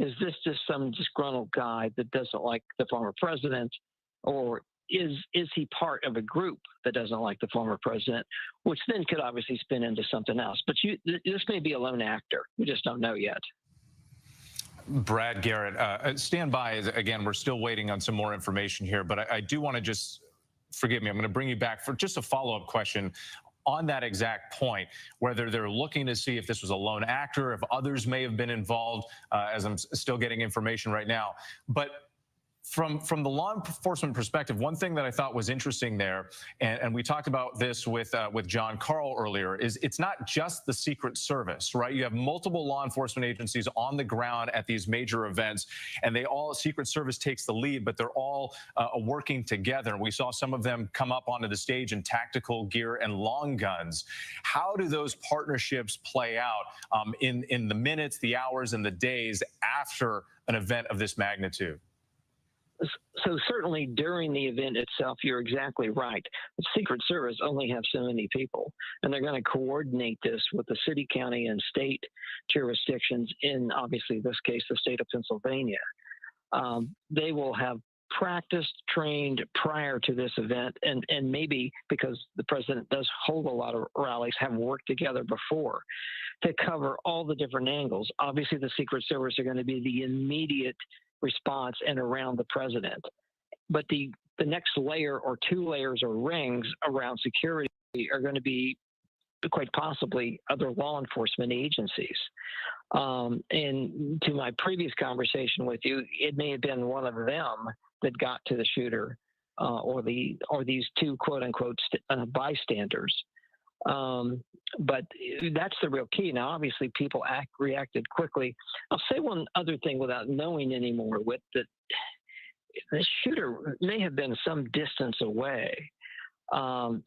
Is this just some disgruntled guy that doesn't like the former president, or is he part of a group that doesn't like the former president, which then could obviously spin into something else? But this may be a lone actor. We just don't know yet. Brad Garrett, stand by. Again, we're still waiting on some more information here, but I do want to just, forgive me, I'm going to bring you back for just a follow-up question on that exact point, whether they're looking to see if this was a lone actor, if others may have been involved, as I'm still getting information right now. But from the law enforcement perspective, one thing that I thought was interesting there, and we talked about this with John Carl earlier, is it's not just the Secret Service, right? You have multiple law enforcement agencies on the ground at these major events, and Secret Service takes the lead, but they're all working together. We saw some of them come up onto the stage in tactical gear and long guns. How do those partnerships play out in the minutes, the hours, and the days after an event of this magnitude? So certainly during the event itself, you're exactly right. The Secret Service only have so many people, and they're going to coordinate this with the city, county, and state jurisdictions in, obviously, this case, the state of Pennsylvania. They will have practiced, trained prior to this event, and maybe, because the president does hold a lot of rallies, have worked together before to cover all the different angles. Obviously, the Secret Service are going to be the immediate response and around the president. But the next layer or two layers or rings around security are going to be quite possibly other law enforcement agencies. And to my previous conversation with you, it may have been one of them that got to the shooter or these two quote unquote bystanders. But that's the real key. Now, obviously, people reacted quickly. I'll say one other thing without knowing anymore, with that the shooter may have been some distance away,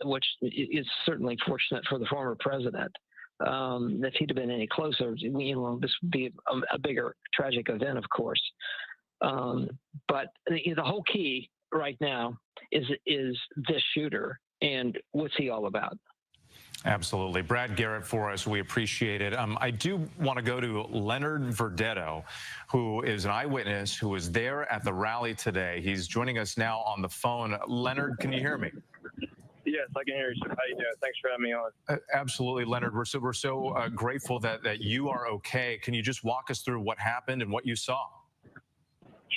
which is certainly fortunate for the former president. If he'd have been any closer, this would be a bigger tragic event, of course. But the whole key right now is this shooter and what's he all about. Absolutely. Brad Garrett for us. We appreciate it. I do want to go to Leonard Verdetto, who is an eyewitness who was there at the rally today. He's joining us now on the phone. Leonard, can you hear me? Yes, I can hear you. How you doing? Thanks for having me on. Absolutely, Leonard. We're so grateful that you are okay. Can you just walk us through what happened and what you saw?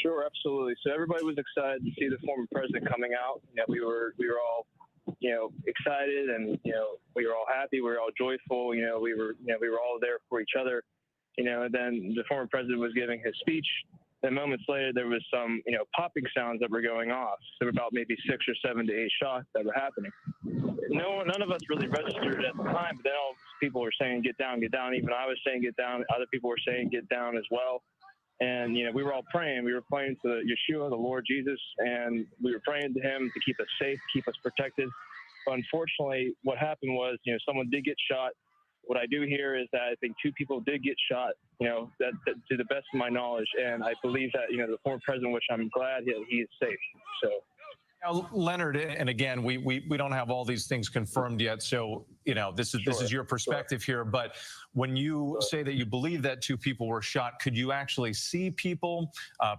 Sure, absolutely. So everybody was excited to see the former president coming out. We were all excited, and we were all happy. We were all joyful. We were all there for each other. And then the former president was giving his speech. Then moments later, there was some popping sounds that were going off. So about maybe 6 or 7 to 8 shots that were happening. None of us really registered at the time, but then all people were saying, "Get down, get down." Even I was saying, "Get down." Other people were saying, "Get down" as well. And, we were all praying. We were praying to Yeshua, the Lord Jesus, and we were praying to him to keep us safe, keep us protected. But unfortunately, what happened was, someone did get shot. What I do hear is that I think 2 people did get shot, that to the best of my knowledge. And I believe that, the former president, which I'm glad he is safe. So. Now, Leonard, and again, we don't have all these things confirmed yet, so this is your perspective here. But when you say that you believe that 2 people were shot, could you actually see people,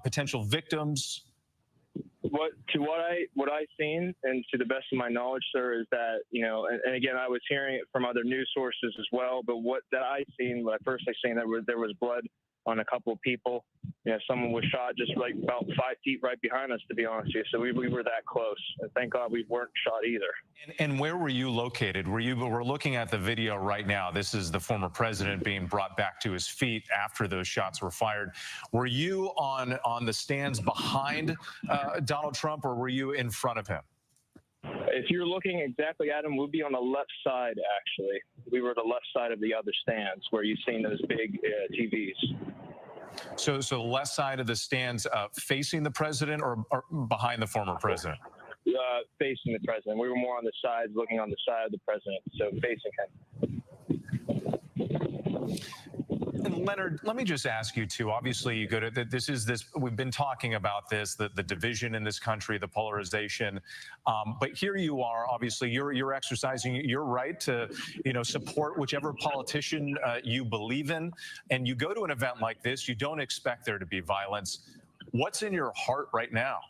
potential victims? What I seen, and to the best of my knowledge, sir, is that and again, I was hearing it from other news sources as well. But what I personally seen, there was blood on a couple of people. Someone was shot just like about 5 feet right behind us, to be honest with you. So we were that close. And thank God we weren't shot either. And where were you located? We're looking at the video right now. This is the former president being brought back to his feet after those shots were fired. Were you on the stands behind Donald Trump, or were you in front of him? If you're looking exactly at him, we'd be on the left side, actually. We were the left side of the other stands where you've seen those big TVs. So the left side of the stands facing the president or behind the former president? Facing the president. We were more on the sides, looking on the side of the president, so facing him. And Leonard, let me just ask you too. Obviously, you go to this. We've been talking about this, the division in this country, the polarization. But here you are. Obviously, you're exercising your right to, support whichever politician you believe in. And you go to an event like this, you don't expect there to be violence. What's in your heart right now?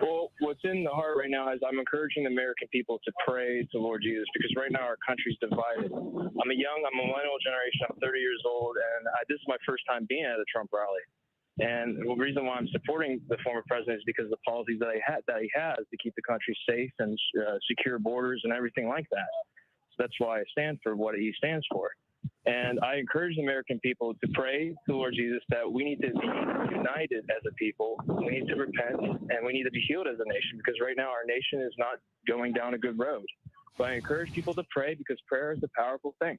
Well, what's in the heart right now is I'm encouraging the American people to pray to Lord Jesus, because right now our country's divided. I'm a millennial generation. I'm 30 years old, and this is my first time being at a Trump rally. And the reason why I'm supporting the former president is because of the policies that he has to keep the country safe and secure borders and everything like that. So that's why I stand for what he stands for. And I encourage the American people to pray to Lord Jesus that we need to be united as a people. We need to repent, and we need to be healed as a nation, because right now our nation is not going down a good road. So I encourage people to pray, because prayer is a powerful thing.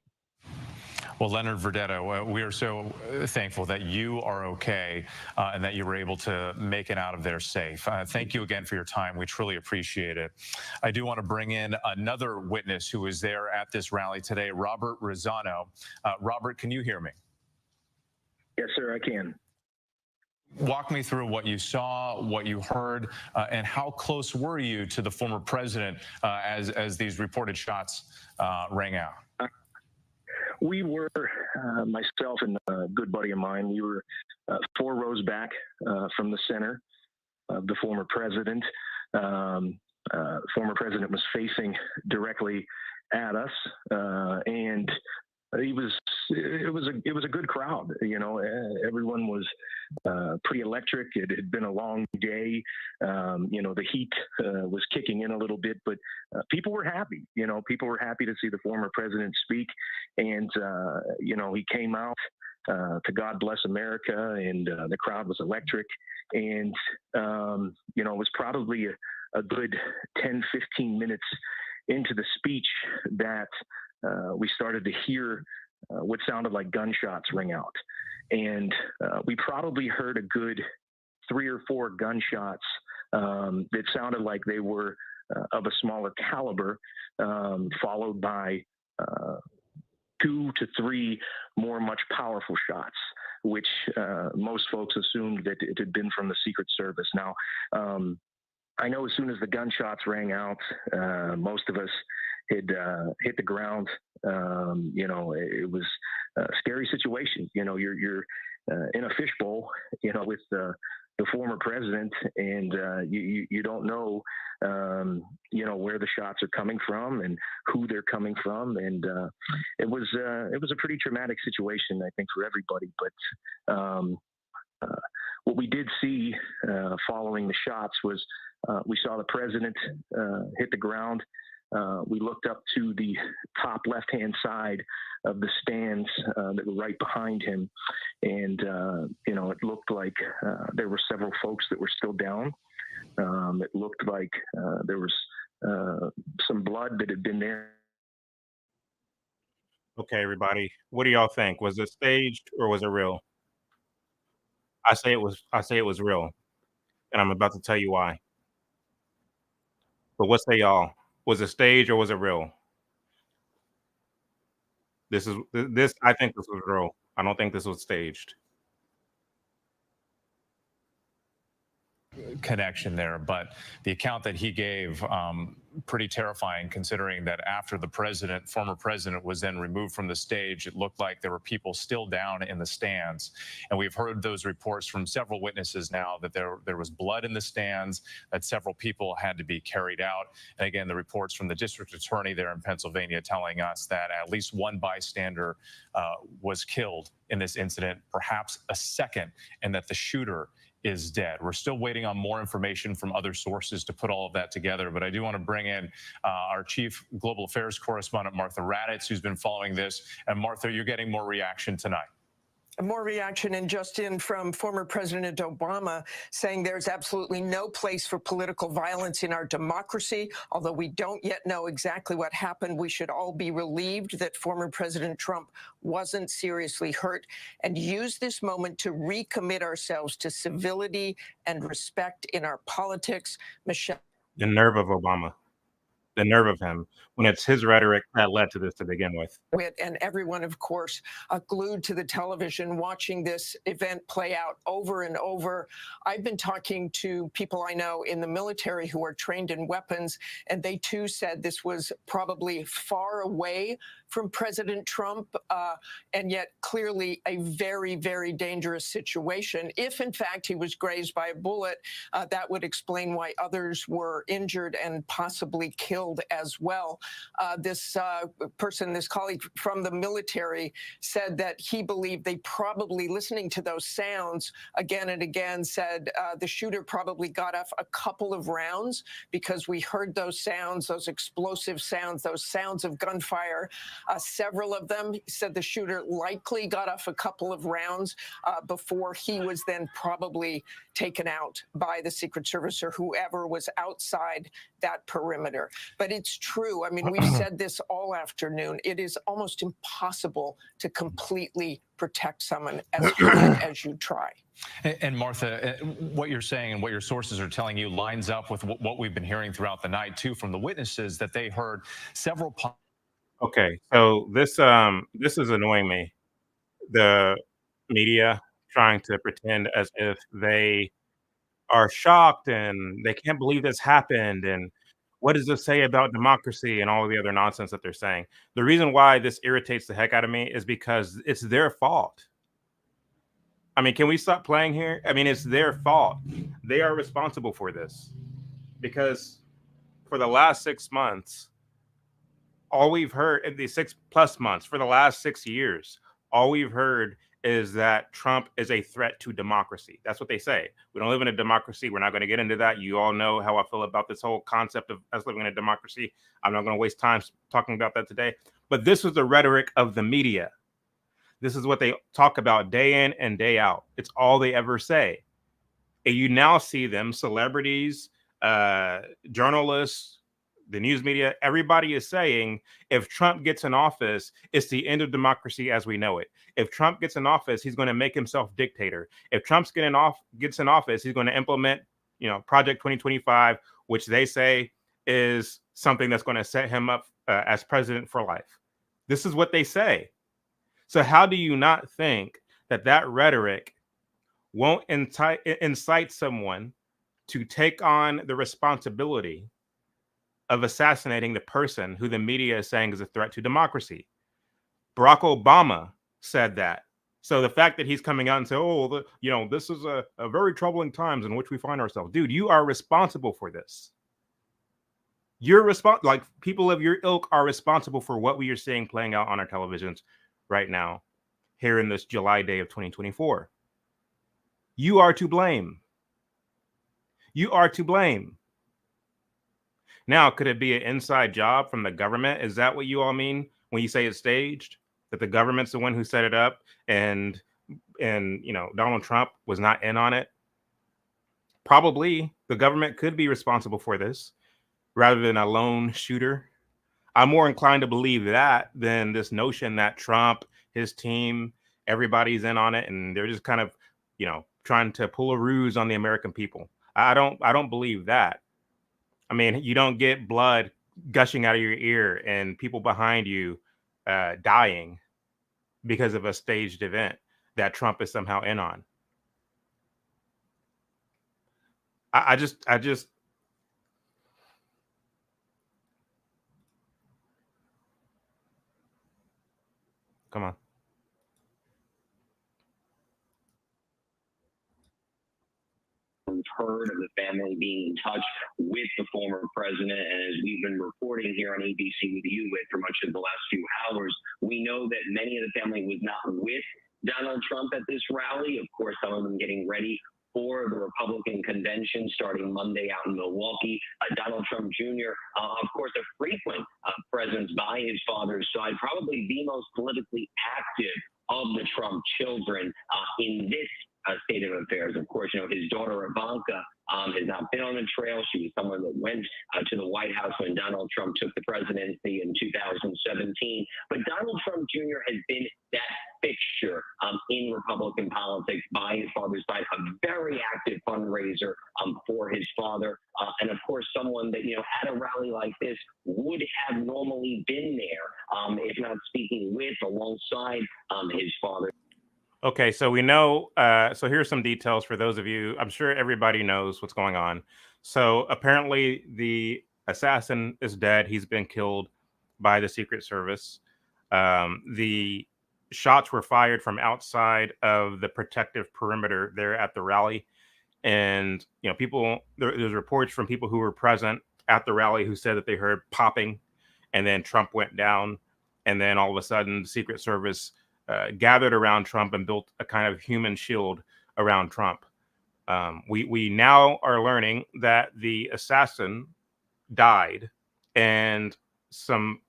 Well, Leonard Verdetto, we are so thankful that you are okay and that you were able to make it out of there safe. Thank you again for your time. We truly appreciate it. I do want to bring in another witness who was there at this rally today, Robert Rosano. Robert, can you hear me? Yes, sir, I can. Walk me through what you saw, what you heard, and how close were you to the former president as these reported shots rang out? We were, myself and a good buddy of mine, we were 4 rows back from the center of the former president. Former president was facing directly at us, and it was a good crowd. Everyone was pretty electric. It had been a long day. The heat was kicking in a little bit, but people were happy. People were happy to see the former president speak, and he came out to God Bless America, and the crowd was electric. And it was probably a good 10, 15 minutes into the speech that we started to hear what sounded like gunshots ring out. And we probably heard a good 3 or 4 gunshots that sounded like they were of a smaller caliber, followed by 2 to 3 more much powerful shots, which most folks assumed that it had been from the Secret Service. Now, I know as soon as the gunshots rang out, most of us had hit the ground. It was a scary situation. You're in a fishbowl, with the former president, and you don't know, where the shots are coming from and who they're coming from, and it was a pretty traumatic situation, I think, for everybody. But what we did see following the shots was we saw the president hit the ground. We looked up to the top left-hand side of the stands that were right behind him, and it looked like there were several folks that were still down. It looked like there was some blood that had been there. Okay, everybody, what do y'all think? Was it staged or was it real? I say it was real, and I'm about to tell you why. But what say y'all? Was it staged or was it real? I think this was real. I don't think this was staged. Connection there, but the account that he gave, pretty terrifying, considering that after the former president was then removed from the stage, it looked like there were people still down in the stands. And we've heard those reports from several witnesses now that there was blood in the stands, that several people had to be carried out. And again, the reports from the district attorney there in Pennsylvania telling us that at least one bystander was killed in this incident, perhaps a second, and that the shooter is dead. We're still waiting on more information from other sources to put all of that together, but I do want to bring in our chief global affairs correspondent, Martha Raddatz, who's been following this. And Martha, you're getting more reaction tonight. More reaction, and just in from former President Obama saying there's absolutely no place for political violence in our democracy. Although we don't yet know exactly what happened, we should all be relieved that former President Trump wasn't seriously hurt, and use this moment to recommit ourselves to civility and respect in our politics. Michelle. The nerve of Obama. The nerve of him when it's his rhetoric that led to this to begin with. And everyone, of course, glued to the television, watching this event play out over and over. I've been talking to people I know in the military who are trained in weapons, and they too said this was probably far away from President Trump, and yet clearly a very, very dangerous situation. If, in fact, he was grazed by a bullet, that would explain why others were injured and possibly killed as well. This colleague from the military, said that he believed they probably, listening to those sounds again and again, said the shooter probably got off a couple of rounds because we heard those sounds, those explosive sounds, those sounds of gunfire. Several of them said the shooter likely got off a couple of rounds before he was then probably taken out by the Secret Service or whoever was outside that perimeter. But it's true. I mean, we've said this all afternoon. It is almost impossible to completely protect someone as hard as you try. And Martha, what you're saying and what your sources are telling you lines up with what we've been hearing throughout the night, too, from the witnesses that they heard several. Okay, so this is annoying me. The media trying to pretend as if they are shocked and they can't believe this happened, and what does this say about democracy and all the other nonsense that they're saying. The reason why this irritates the heck out of me is because it's their fault. I mean, can we stop playing here? I mean, it's their fault. They are responsible for this because for the last 6 months, all we've heard in the 6+ months, for the last 6 years, all we've heard is that Trump is a threat to democracy. That's what they say. We don't live in a democracy. We're not going to get into that. You all know how I feel about this whole concept of us living in a democracy. I'm not going to waste time talking about that today. But this was the rhetoric of the media. This is what they talk about day in and day out. It's all they ever say. And you now see them, celebrities, journalists, the news media, everybody is saying if Trump gets in office, it's the end of democracy as we know it. If Trump gets in office, he's going to make himself dictator. If Trump gets in office, he's going to implement, Project 2025, which they say is something that's going to set him up as president for life. This is what they say. So how do you not think that rhetoric won't incite someone to take on the responsibility of assassinating the person who the media is saying is a threat to democracy? Barack Obama said that. So the fact that he's coming out and saying, this is a very troubling times in which we find ourselves. Dude, you are responsible for this. You're like people of your ilk are responsible for what we are seeing playing out on our televisions right now, here in this July day of 2024. You are to blame. You are to blame. Now, could it be an inside job from the government? Is that what you all mean when you say it's staged? That the government's the one who set it up and Donald Trump was not in on it? Probably the government could be responsible for this rather than a lone shooter. I'm more inclined to believe that than this notion that Trump, his team, everybody's in on it and they're just kind of, trying to pull a ruse on the American people. I don't believe that. I mean, you don't get blood gushing out of your ear and people behind you dying because of a staged event that Trump is somehow in on. I just come on. We've heard of the family being in touch with the former president, and as we've been reporting here on ABC with you for much of the last few hours, we know that many of the family was not with Donald Trump at this rally. Of course, some of them getting ready for the Republican convention starting Monday out in Milwaukee. Donald Trump Jr., of course, a frequent presence by his father's side, probably the most politically active of the Trump children in this state of affairs. Of course, his daughter Ivanka has not been on the trail. She was someone that went to the White House when Donald Trump took the presidency in 2017. But Donald Trump Jr. has been that fixture in Republican politics by his father's side, a very active fundraiser for his father. And of course, someone that, at a rally like this would have normally been there, if not speaking with, alongside his father. Okay, so we know, so here's some details for those of you. I'm sure everybody knows what's going on. So apparently the assassin is dead. He's been killed by the Secret Service. The shots were fired from outside of the protective perimeter there at the rally. And, there's reports from people who were present at the rally who said that they heard popping, and then Trump went down. And then all of a sudden the Secret Service gathered around Trump and built a kind of human shield around Trump. We now are learning that the assassin died, and some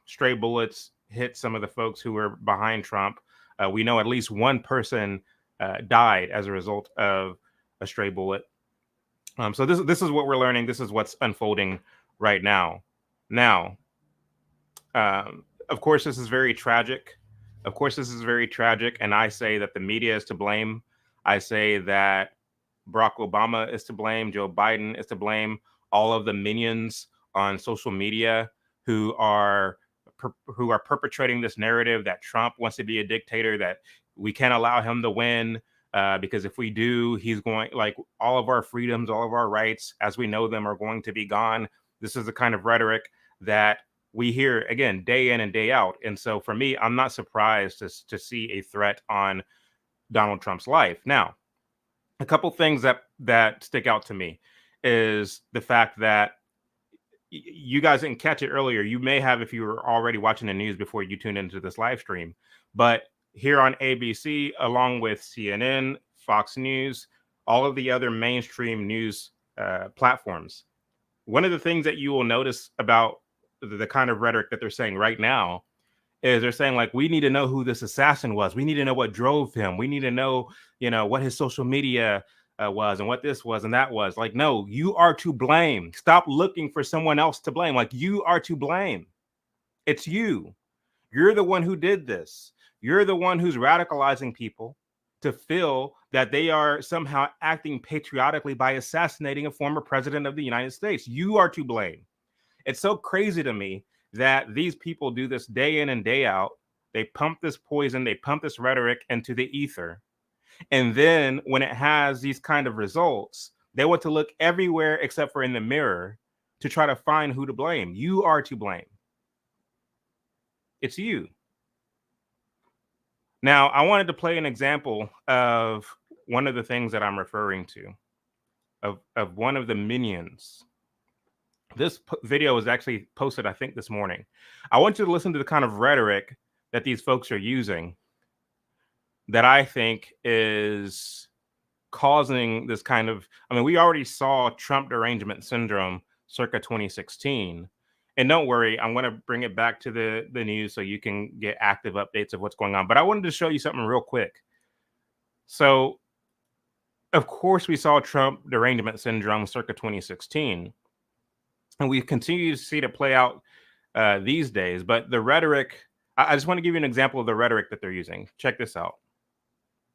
stray bullets hit some of the folks who were behind Trump. We know at least one person died as a result of a stray bullet. So this is what we're learning. This is what's unfolding right now. Now, of course, this is very tragic. And I say that the media is to blame. I say that Barack Obama is to blame. Joe Biden is to blame. All of the minions on social media who are perpetrating this narrative that Trump wants to be a dictator, that we can't allow him to win because if we do, he's going, like, all of our freedoms, all of our rights as we know them are going to be gone. This is the kind of rhetoric that we hear, again, day in and day out. And so for me, I'm not surprised to see a threat on Donald Trump's life. Now, a couple things that stick out to me is the fact that you guys didn't catch it earlier. You may have if you were already watching the news before you tuned into this live stream. But here on ABC, along with CNN, Fox News, all of the other mainstream news platforms, one of the things that you will notice about the kind of rhetoric that they're saying right now is they're saying, like, we need to know who this assassin was. We need to know what drove him. We need to know, what his social media was and what this was and that was. Like, no, you are to blame. Stop looking for someone else to blame. Like, you are to blame. It's you. You're the one who did this. You're the one who's radicalizing people to feel that they are somehow acting patriotically by assassinating a former president of the United States. You are to blame. It's so crazy to me that these people do this day in and day out. They pump this poison, they pump this rhetoric into the ether. And then when it has these kind of results, they want to look everywhere except for in the mirror to try to find who to blame. You are to blame. It's you. Now, I wanted to play an example of one of the things that I'm referring to, of one of the minions. This video was actually posted, I think, this morning. I want you to listen to the kind of rhetoric that these folks are using that I think is causing this kind of, we already saw Trump derangement syndrome circa 2016. And don't worry, I'm going to bring it back to the news so you can get active updates of what's going on. But I wanted to show you something real quick. So, of course, we saw Trump derangement syndrome circa 2016. And we continue to see it play out these days. But the rhetoric, I just want to give you an example of the rhetoric that they're using. Check this out.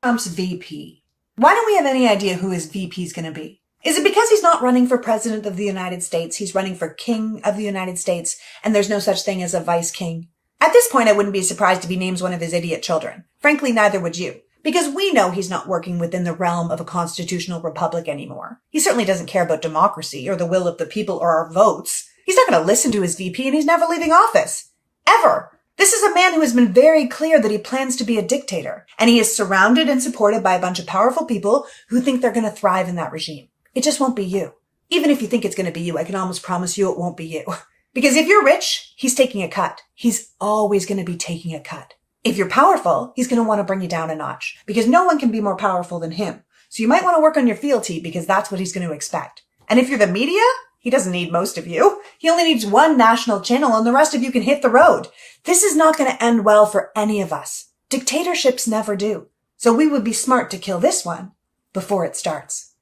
Trump's VP. Why don't we have any idea who his VP is going to be? Is it because he's not running for president of the United States? He's running for king of the United States, and there's no such thing as a vice king. At this point, I wouldn't be surprised if he names one of his idiot children. Frankly, neither would you. Because we know he's not working within the realm of a constitutional republic anymore. He certainly doesn't care about democracy or the will of the people or our votes. He's not going to listen to his VP, and he's never leaving office. Ever. This is a man who has been very clear that he plans to be a dictator, and he is surrounded and supported by a bunch of powerful people who think they're going to thrive in that regime. It just won't be you. Even if you think it's going to be you, I can almost promise you it won't be you. Because if you're rich, he's taking a cut. He's always going to be taking a cut. If you're powerful, he's going to want to bring you down a notch because no one can be more powerful than him. So you might want to work on your fealty because that's what he's going to expect. And if you're the media, he doesn't need most of you. He only needs one national channel and the rest of you can hit the road. This is not going to end well for any of us. Dictatorships never do. So we would be smart to kill this one before it starts.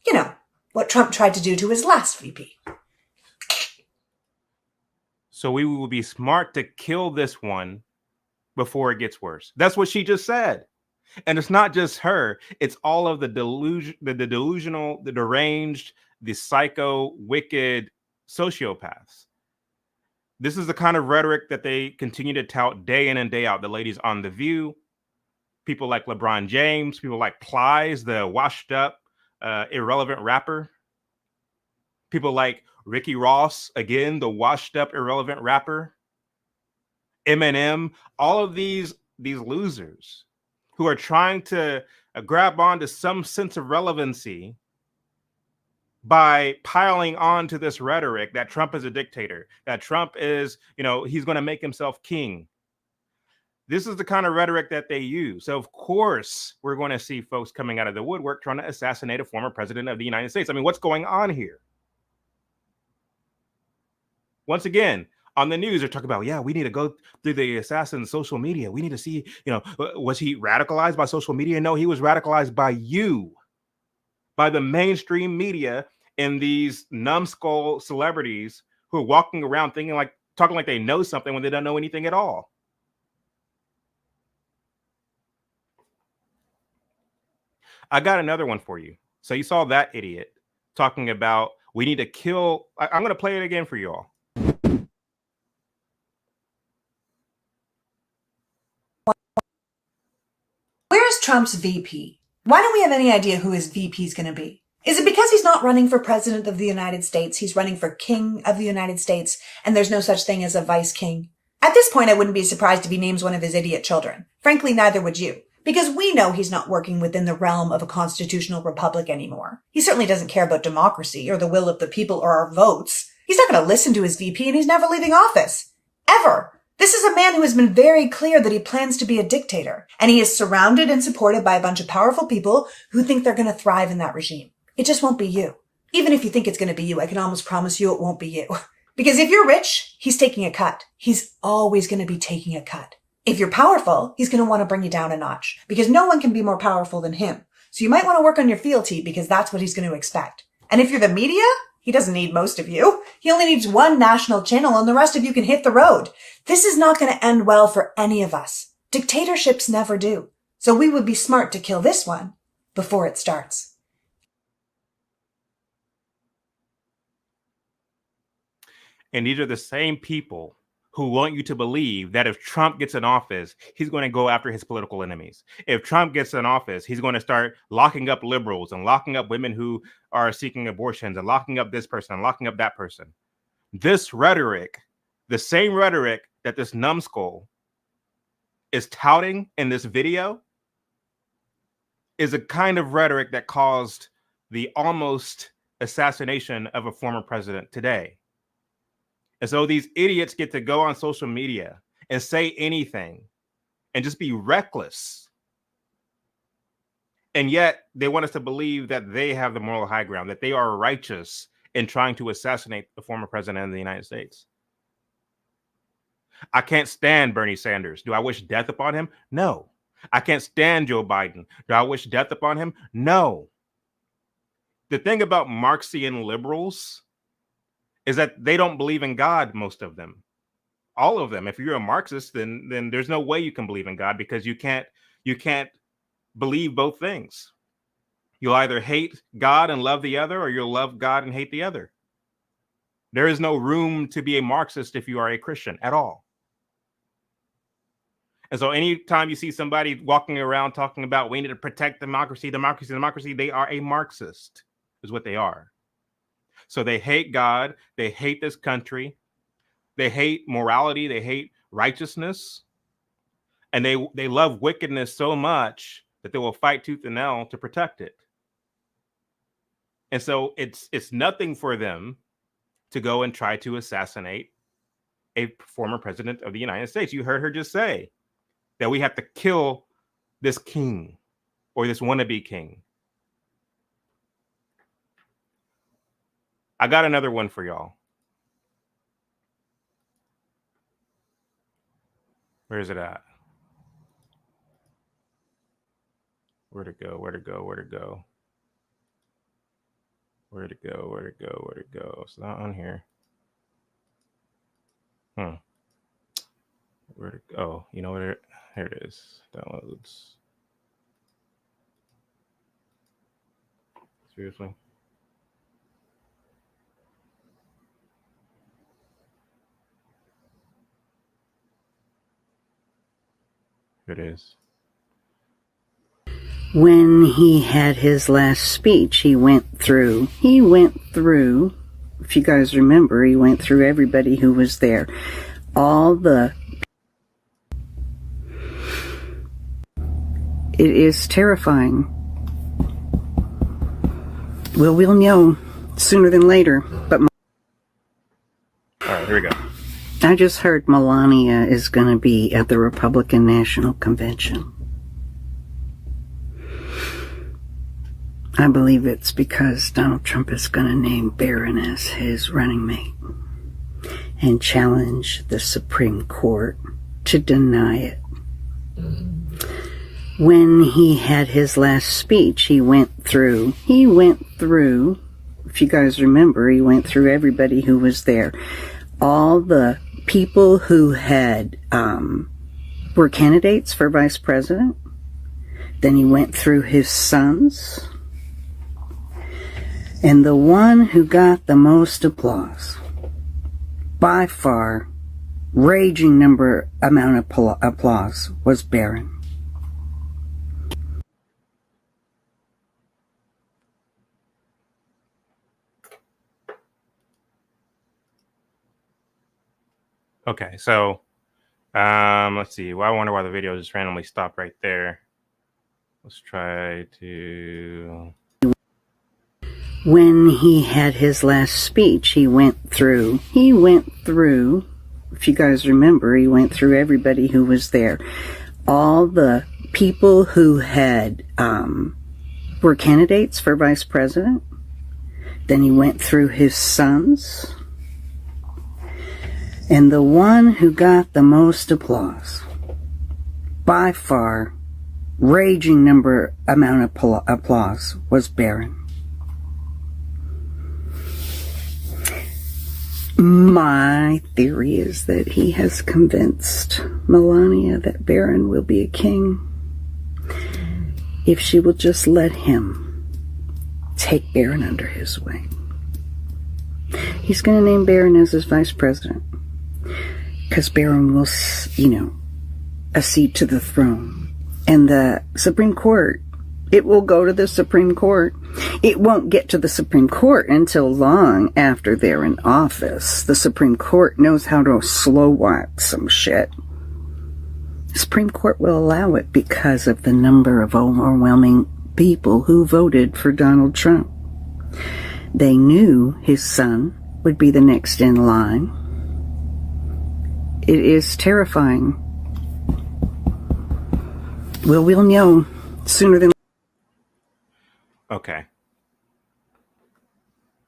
You know, what Trump tried to do to his last VP. So we will be smart to kill this one before it gets worse. That's what she just said. And it's not just her, it's all of the delusional, the deranged, the psycho, wicked sociopaths. This is the kind of rhetoric that they continue to tout day in and day out. The ladies on The View, people like LeBron James, people like Plies, the washed up, irrelevant rapper. People like Ricky Ross, again, the washed up, irrelevant rapper. Eminem, all of these losers who are trying to grab onto some sense of relevancy by piling on to this rhetoric that Trump is a dictator, that Trump is, he's going to make himself king. This is the kind of rhetoric that they use. So, of course, we're going to see folks coming out of the woodwork trying to assassinate a former president of the United States. I mean, what's going on here? Once again, on the news, they're talking about, we need to go through the assassin's social media. We need to see, was he radicalized by social media? No, he was radicalized by you, by the mainstream media and these numbskull celebrities who are walking around talking like they know something when they don't know anything at all. I got another one for you. So you saw that idiot talking about we need to kill. I'm going to play it again for you all. Where's Trump's VP? Why don't we have any idea who his VP is going to be? Is it because he's not running for president of the United States? He's running for king of the United States, and there's no such thing as a vice king. At this point, I wouldn't be surprised if he names one of his idiot children. Frankly, neither would you. Because we know he's not working within the realm of a constitutional republic anymore. He certainly doesn't care about democracy or the will of the people or our votes. He's not going to listen to his VP, and he's never leaving office. Ever. This is a man who has been very clear that he plans to be a dictator, and he is surrounded and supported by a bunch of powerful people who think they're going to thrive in that regime. It just won't be you. Even if you think it's going to be you, I can almost promise you it won't be you. Because if you're rich, he's taking a cut. He's always going to be taking a cut. If you're powerful, he's going to want to bring you down a notch because no one can be more powerful than him. So you might want to work on your fealty because that's what he's going to expect. And if you're the media, he doesn't need most of you. He only needs one national channel and the rest of you can hit the road. This is not going to end well for any of us. Dictatorships never do. So we would be smart to kill this one before it starts. And these are the same people who want you to believe that if Trump gets in office, he's going to go after his political enemies. If Trump gets in office, he's going to start locking up liberals and locking up women who are seeking abortions and locking up this person and locking up that person. This rhetoric, the same rhetoric that this numbskull is touting in this video, is a kind of rhetoric that caused the almost assassination of a former president today. And so these idiots get to go on social media and say anything and just be reckless. And yet they want us to believe that they have the moral high ground, that they are righteous in trying to assassinate the former president of the United States. I can't stand Bernie Sanders. Do I wish death upon him? No. I can't stand Joe Biden. Do I wish death upon him? No. The thing about Marxian liberals is that they don't believe in God, most of them. All of them. If you're a Marxist, then there's no way you can believe in God because you can't believe both things. You'll either hate God and love the other, or you'll love God and hate the other. There is no room to be a Marxist if you are a Christian at all. And so anytime you see somebody walking around talking about we need to protect democracy, they are a Marxist, is what they are. So they hate God, they hate this country, they hate morality, they hate righteousness, and they love wickedness so much that they will fight tooth and nail to protect it. And so it's nothing for them to go and try to assassinate a former president of the United States. You heard her just say that we have to kill this king or this wannabe king. I got another one for y'all. Where is it at? Where'd it go? Where'd it go? Where'd it go? Where'd it go? Where'd it go? Where'd it go? It's not on here. Where'd it go? Oh, you know what? Here it is. Downloads. Seriously? Here it is. When he had his last speech, he went through, if you guys remember, he went through everybody who was there. It is terrifying. Well, we'll know sooner than later, but all right, here we go. I just heard Melania is going to be at the Republican National Convention. I believe it's because Donald Trump is going to name Barron as his running mate and challenge the Supreme Court to deny it. When he had his last speech, he went through, if you guys remember, he went through everybody who was there. All the people who had were candidates for vice president. Then he went through his sons. And the one who got the most applause, by far, raging amount of applause, was Barron. Okay, so let's see. Well, I wonder why the video just randomly stopped right there. Let's try to... When he had his last speech, he went through, if you guys remember, he went through everybody who was there. All the people who had were candidates for vice president. Then he went through his sons. And the one who got the most applause, by far, raging amount of applause, was Barron. My theory is that he has convinced Melania that Barron will be a king if she will just let him take Barron under his wing. He's going to name Barron as his vice president because Barron will, accede to the throne. And the Supreme Court, it will go to the Supreme Court. It won't get to the Supreme Court until long after they're in office. The Supreme Court knows how to slow walk some shit. The Supreme Court will allow it because of the number of overwhelming people who voted for Donald Trump. They knew his son would be the next in line. It is terrifying. Well, we'll know sooner than... Okay.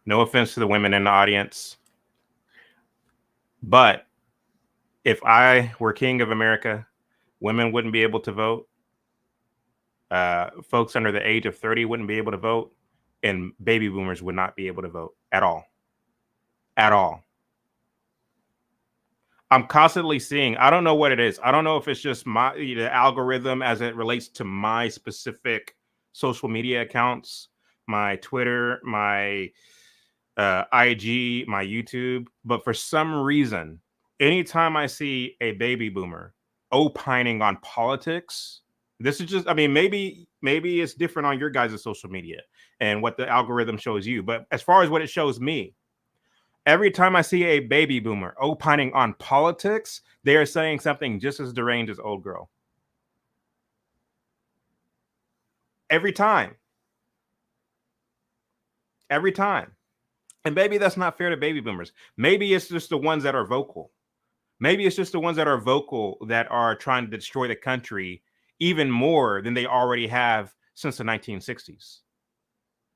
No offense to the women in the audience, but if I were king of America, women wouldn't be able to vote. Folks under the age of 30 wouldn't be able to vote, and baby boomers would not be able to vote at all. At all. I'm constantly seeing, I don't know what it is. I don't know if it's just the algorithm as it relates to my specific social media accounts, my Twitter, my IG, my YouTube. But for some reason, anytime I see a baby boomer opining on politics, this is just, maybe it's different on your guys' social media and what the algorithm shows you. But as far as what it shows me, every time I see a baby boomer opining on politics, they are saying something just as deranged as old girl. Every time. Every time. And maybe that's not fair to baby boomers. Maybe it's just the ones that are vocal. Maybe it's just the ones that are vocal that are trying to destroy the country even more than they already have since the 1960s.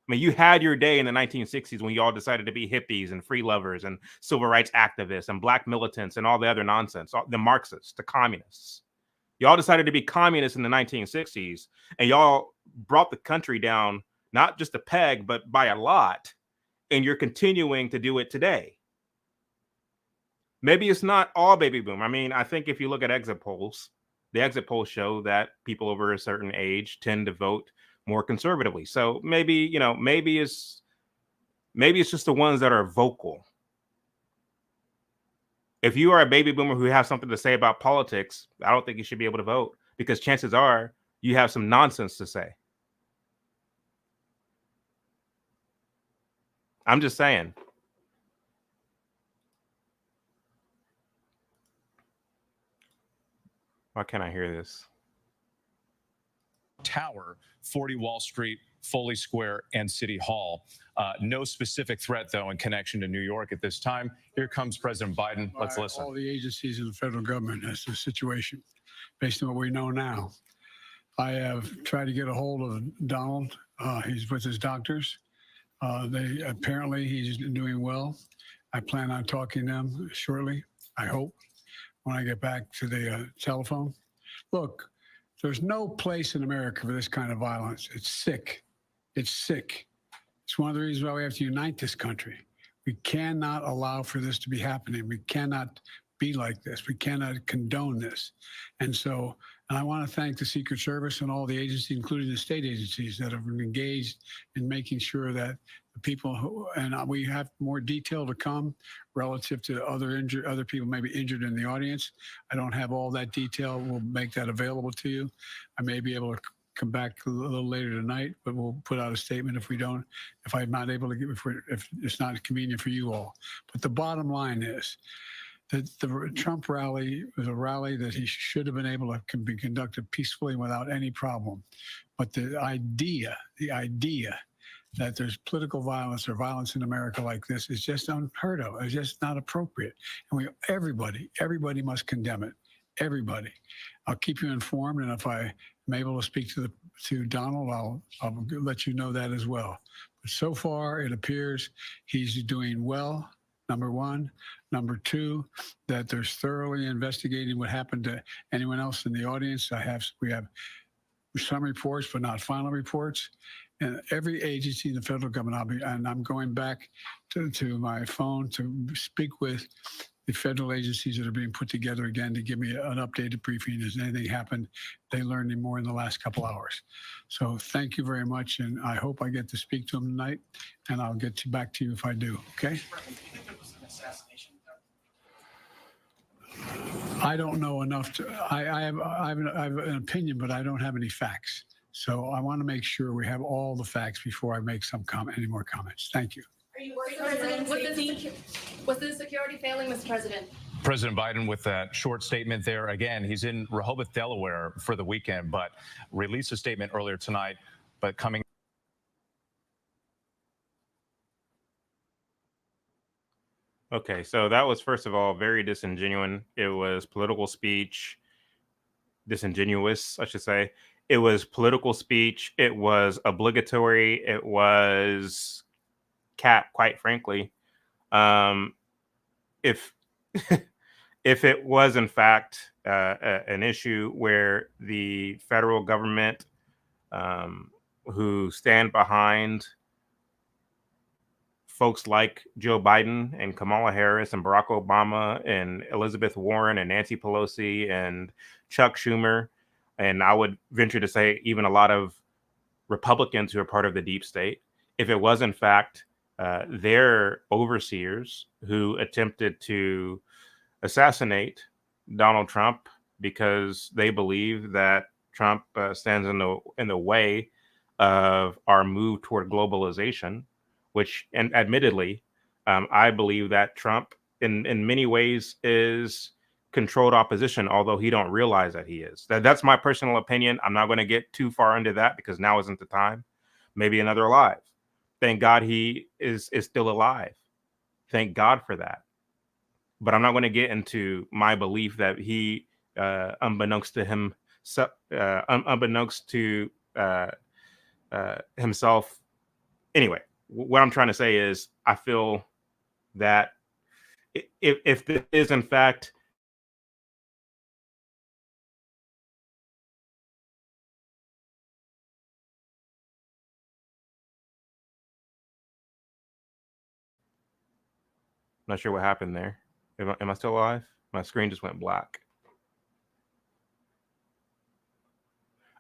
You had your day in the 1960s when you all decided to be hippies and free lovers and civil rights activists and black militants and all the other nonsense, the Marxists, the communists. Y'all decided to be communists in the 1960s, and y'all brought the country down, not just a peg, but by a lot. And you're continuing to do it today. Maybe it's not all baby boom. I mean, I think if you look at exit polls, the exit polls show that people over a certain age tend to vote more conservatively. So maybe, maybe it's just the ones that are vocal. If you are a baby boomer who has something to say about politics, I don't think you should be able to vote, because chances are you have some nonsense to say. I'm just saying. Why can't I hear this? Tower, 40 Wall Street, Foley Square, and City Hall. No specific threat, though, in connection to New York at this time. Here comes President Biden. Let's listen. All the agencies in the federal government as to the situation, based on what we know now. I have tried to get a hold of Donald. He's with his doctors. Apparently he's doing well. I plan on talking to them shortly, I hope, when I get back to the telephone. Look, there's no place in America for this kind of violence. It's sick. It's sick. It's one of the reasons why we have to unite this country. We cannot allow for this to be happening. We cannot be like this. We cannot condone this. And I want to thank the Secret Service and all the agencies, including the state agencies, that have engaged in making sure that the people and we have more detail to come relative to other people maybe injured in the audience. I don't have all that detail. We'll make that available to you. I may be able to come back a little later tonight, but we'll put out a statement if I'm not able to if it's not convenient for you all. But the bottom line is that the Trump rally was a rally that he should have been able to be conducted peacefully without any problem. But the idea that there's political violence or violence in America like this is just unheard of. It's just not appropriate. And everybody must condemn it. Everybody. I'll keep you informed, and if I am able to speak to Donald, I'll let you know that as well. But so far, it appears he's doing well. Number one. Number two, that there's thoroughly investigating what happened to anyone else in the audience. We have some reports, but not final reports. And every agency in the federal government, I'm going back to my phone to speak with the federal agencies that are being put together again to give me an updated briefing. Has anything happened? They learned any more in the last couple hours. So thank you very much, and I hope I get to speak to them tonight, and I'll get back to you if I do. Okay. I don't know enough I have an opinion, but I don't have any facts. So I want to make sure we have all the facts before I make any more comments. Thank you. Are you worried was the security failing, Mr. President? President Biden with that short statement there. Again, he's in Rehoboth, Delaware for the weekend, but released a statement earlier tonight, but coming. Okay, so that was, first of all, very disingenuous. It was political speech. Disingenuous, I should say. It was political speech. It was obligatory. It was quite frankly. If if it was, in fact, an issue where the federal government, who stand behind folks like Joe Biden and Kamala Harris and Barack Obama and Elizabeth Warren and Nancy Pelosi and Chuck Schumer, and I would venture to say even a lot of Republicans who are part of the deep state, if it was in fact their overseers who attempted to assassinate Donald Trump because they believe that Trump stands in the way of our move toward globalization, which, and admittedly, I believe that Trump in many ways is controlled opposition, although he don't realize that he is. That's my personal opinion. I'm not going to get too far into that because now isn't the time. Maybe another live. Thank God he is still alive. Thank God for that. But I'm not going to get into my belief that he, unbeknownst to him, unbeknownst to himself. Anyway, what I'm trying to say is I feel that if this is in fact Not sure what happened there. Am I still alive? My screen just went black.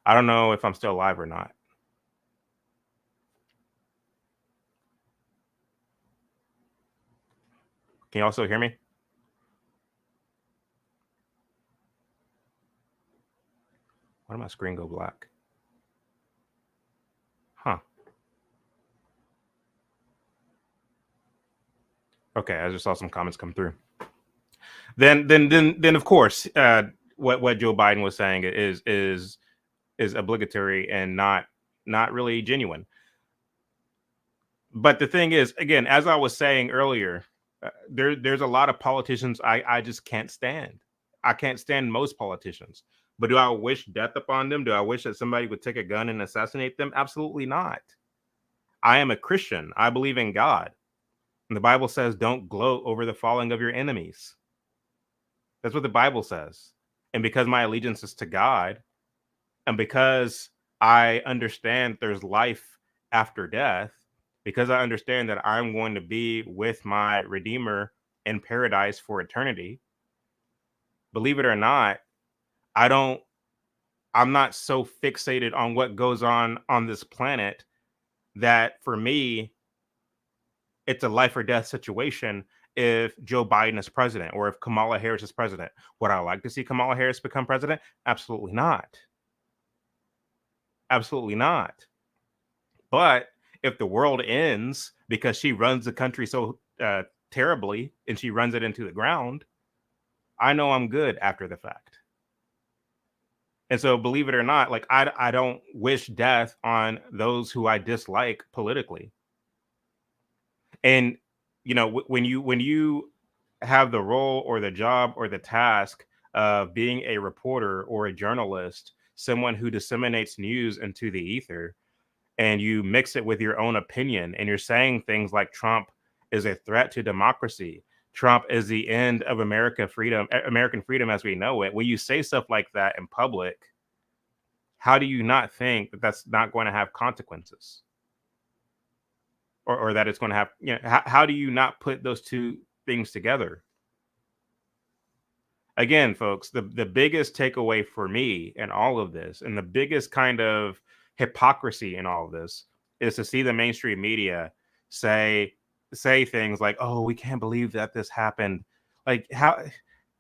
I don't know if I'm still alive or not. Can you also hear me? Why did my screen go black? Huh. Okay, I just saw some comments come through. Then of course, what Joe Biden was saying is obligatory and not really genuine. But the thing is, again, as I was saying earlier, there's a lot of politicians I just can't stand. I can't stand most politicians. But do I wish death upon them? Do I wish that somebody would take a gun and assassinate them? Absolutely not. I am a Christian. I believe in God. And the Bible says, don't gloat over the falling of your enemies. That's what the Bible says. And because my allegiance is to God, and because I understand there's life after death, because I understand that I'm going to be with my Redeemer in paradise for eternity, believe it or not, I'm not so fixated on what goes on this planet that for me, it's a life or death situation if Joe Biden is president or if Kamala Harris is president. Would I like to see Kamala Harris become president? Absolutely not. Absolutely not. But if the world ends because she runs the country so terribly and she runs it into the ground, I know I'm good after the fact. And so, believe it or not, like I don't wish death on those who I dislike politically. And you know, when you have the role or the job or the task of being a reporter or a journalist, someone who disseminates news into the ether, and you mix it with your own opinion, and you're saying things like Trump is a threat to democracy, Trump is the end of American freedom as we know it. When you say stuff like that in public, how do you not think that that's not going to have consequences? Or that it's going to have, you know, how do you not put those two things together? Again, folks, the biggest takeaway for me in all of this, and the biggest kind of hypocrisy in all of this, is to see the mainstream media say things like, "Oh, we can't believe that this happened." Like, how?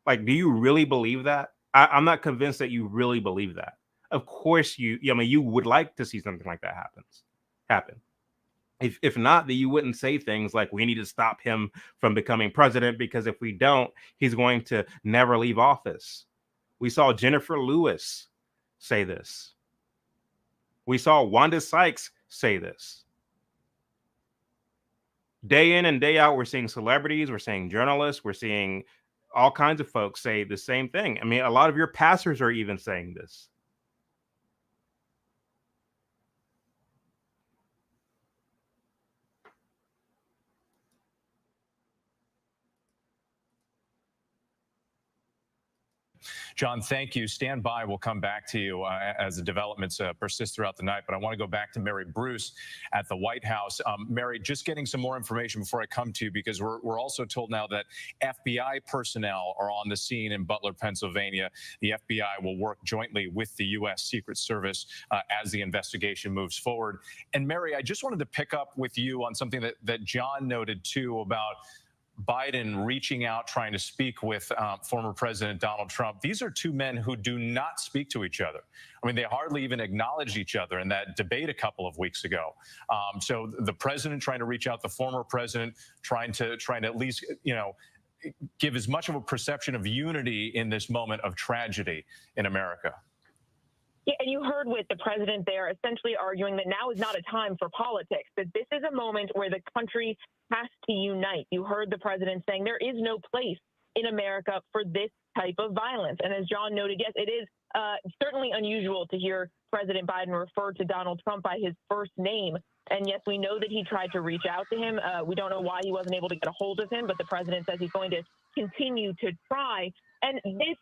Like, do you really believe that? I'm not convinced that you really believe that. Of course, I mean, you would like to see something like that happen. If not, then you wouldn't say things like, we need to stop him from becoming president, because if we don't, he's going to never leave office. We saw Jennifer Lewis say this. We saw Wanda Sykes say this. Day in and day out, we're seeing celebrities, we're seeing journalists, we're seeing all kinds of folks say the same thing. I mean, a lot of your pastors are even saying this. John, thank you. Stand by. We'll come back to you as the developments persist throughout the night. But I want to go back to Mary Bruce at the White House. Mary, just getting some more information before I come to you, because we're also told now that FBI personnel are on the scene in Butler, Pennsylvania. The FBI will work jointly with the U.S. Secret Service as the investigation moves forward. And Mary, I just wanted to pick up with you on something that John noted, too, about Biden reaching out, trying to speak with former President Donald Trump. These are two men who do not speak to each other. I mean, they hardly even acknowledged each other in that debate a couple of weeks ago. So the president trying to reach out, the former president trying to at least, you know, give as much of a perception of unity in this moment of tragedy in America. Yeah, and you heard with the president there essentially arguing that now is not a time for politics, that this is a moment where the country has to unite. You heard the president saying there is no place in America for this type of violence. And as John noted, yes, it is certainly unusual to hear President Biden refer to Donald Trump by his first name. And yes, we know that he tried to reach out to him. We don't know why he wasn't able to get a hold of him, but the president says he's going to continue to try. And this,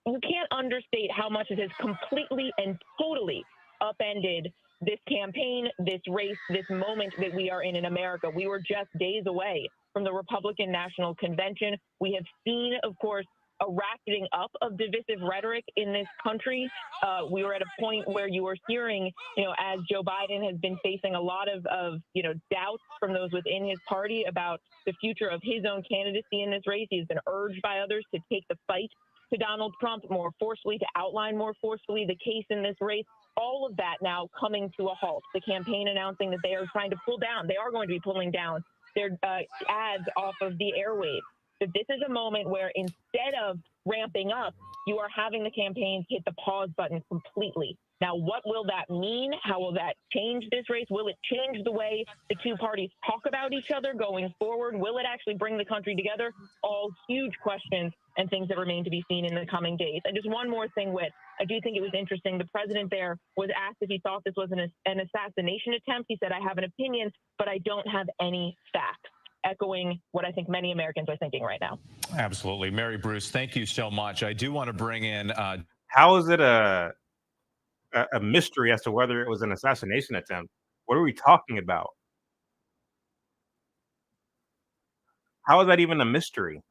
you can't understate how much it has completely and totally upended this campaign, this race, this moment that we are in America. We were just days away from the Republican National Convention. We have seen, of course, a ratcheting up of divisive rhetoric in this country. We were at a point where you were hearing, as Joe Biden has been facing a lot of doubts from those within his party about the future of his own candidacy in this race. He's been urged by others to take the fight to Donald Trump more forcefully, to outline more forcefully the case in this race. All of that now coming to a halt. The campaign announcing that they are trying to pull down. They are going to be pulling down their ads off of the airwaves. That this is a moment where instead of ramping up, you are having the campaigns hit the pause button completely. Now, what will that mean? How will that change this race? Will it change the way the two parties talk about each other going forward? Will it actually bring the country together? All huge questions and things that remain to be seen in the coming days. And just one more thing, Whit. I do think it was interesting. The president there was asked if he thought this was an assassination attempt. He said, I have an opinion, but I don't have any facts, echoing what I think many Americans are thinking right now. Absolutely. Mary Bruce, thank you so much. I do want to bring in... How is it a mystery as to whether it was an assassination attempt? What are we talking about? How is that even a mystery?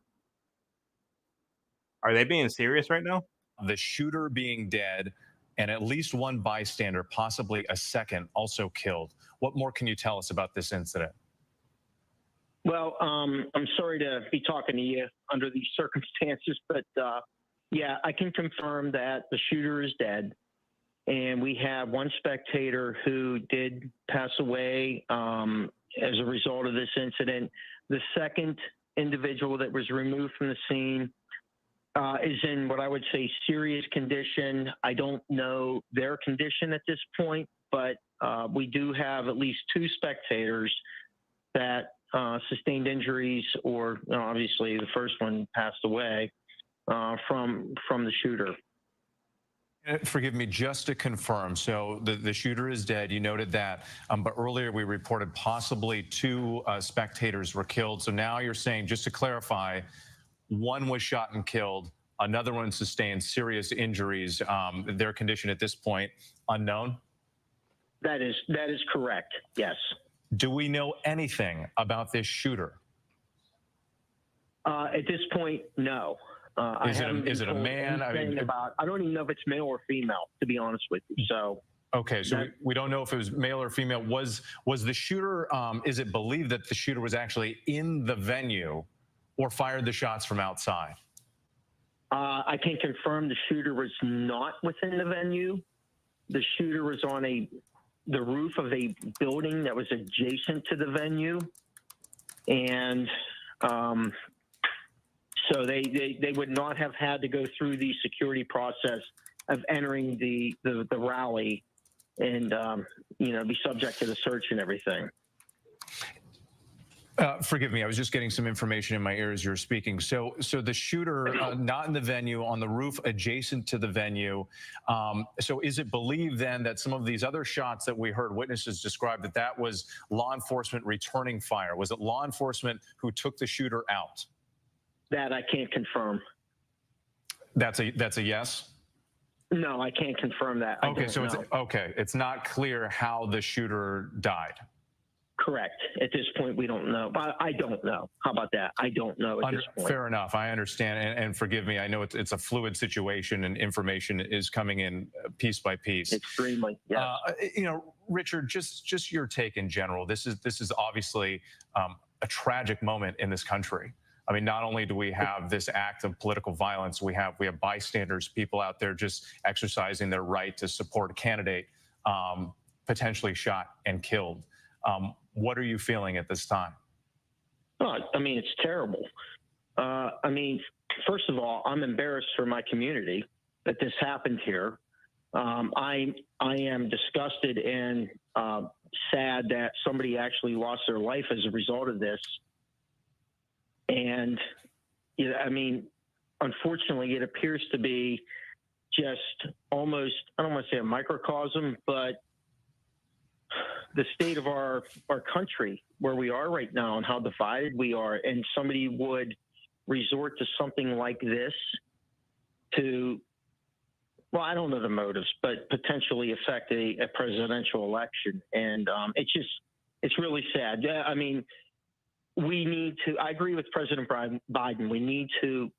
Are they being serious right now? The shooter being dead and at least one bystander, possibly a second, also killed. What more can you tell us about this incident? Well, I'm sorry to be talking to you under these circumstances, but yeah, I can confirm that the shooter is dead. And we have one spectator who did pass away as a result of this incident. The second individual that was removed from the scene is in what I would say serious condition. I don't know their condition at this point, but we do have at least two spectators that sustained injuries, or obviously the first one passed away from the shooter. Forgive me, just to confirm, so the shooter is dead. You noted that, but earlier we reported possibly two spectators were killed. So now you're saying, just to clarify, one was shot and killed, another one sustained serious injuries. Their condition at this point, unknown? That is correct, yes. Do we know anything about this shooter? At this point, no. Is it a man? I don't even know if it's male or female, to be honest with you. So okay, so we don't know if it was male or female. Was the shooter? Is it believed that the shooter was actually in the venue, or fired the shots from outside? I can confirm the shooter was not within the venue. The shooter was on the roof of a building that was adjacent to the venue, and so they would not have had to go through the security process of entering the rally and be subject to the search and everything. Forgive me, I was just getting some information in my ears as you were speaking. So the shooter not in the venue, on the roof adjacent to the venue. So is it believed then that some of these other shots that we heard witnesses describe, that was law enforcement returning fire? Was it law enforcement who took the shooter out? That I can't confirm. That's a yes? No, I can't confirm that. Okay, so it's not clear how the shooter died. Correct. At this point, we don't know. I don't know. How about that? I don't know at this point. Fair enough. I understand. And forgive me, I know it's a fluid situation and information is coming in piece by piece. Extremely, yes. Richard, just your take in general. This is obviously a tragic moment in this country. I mean, not only do we have this act of political violence, we have bystanders, people out there just exercising their right to support a candidate, potentially shot and killed. What are you feeling at this time? Oh, I mean, it's terrible. First of all, I'm embarrassed for my community that this happened here. I am disgusted and sad that somebody actually lost their life as a result of this. And, unfortunately, it appears to be just almost, I don't want to say a microcosm, but the state of our country, where we are right now and how divided we are. And somebody would resort to something like this to, well, I don't know the motives, but potentially affect a presidential election. And it's really sad. I mean, we need to. I agree with President Biden. We need to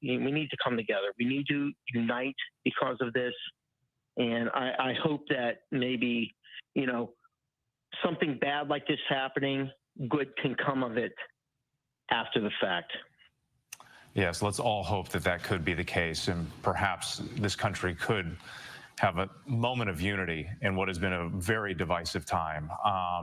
come together. We need to unite because of this. And I hope that maybe, something bad like this happening, good can come of it after the fact. Yes, let's all hope that that could be the case, and perhaps this country could have a moment of unity in what has been a very divisive time,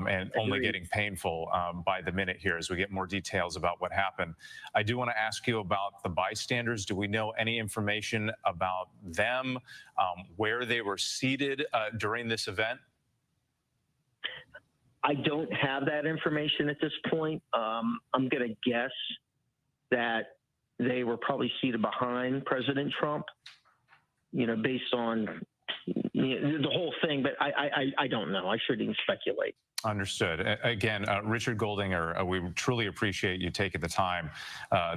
and only getting painful by the minute here as we get more details about what happened. I do want to ask you about the bystanders. Do we know any information about them, where they were seated during this event? I don't have that information at this point. I'm going to guess that they were probably seated behind President Trump, based on the whole thing, but I don't know. I shouldn't speculate. Understood. Again, Richard Goldinger, we truly appreciate you taking the time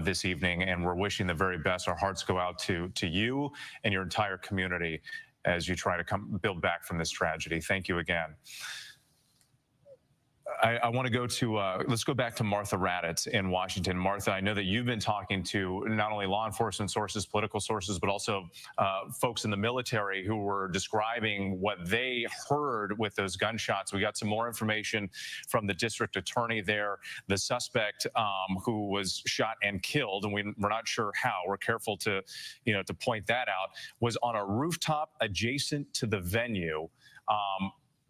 this evening, and we're wishing the very best. Our hearts go out to you and your entire community as you try to build back from this tragedy. Thank you again. I want to go to, let's go back to Martha Raddatz in Washington. Martha, I know that you've been talking to not only law enforcement sources, political sources, but also folks in the military who were describing what they heard with those gunshots. We got some more information from the district attorney there. The suspect who was shot and killed, and we're not sure how, we're careful to, to point that out, was on a rooftop adjacent to the venue.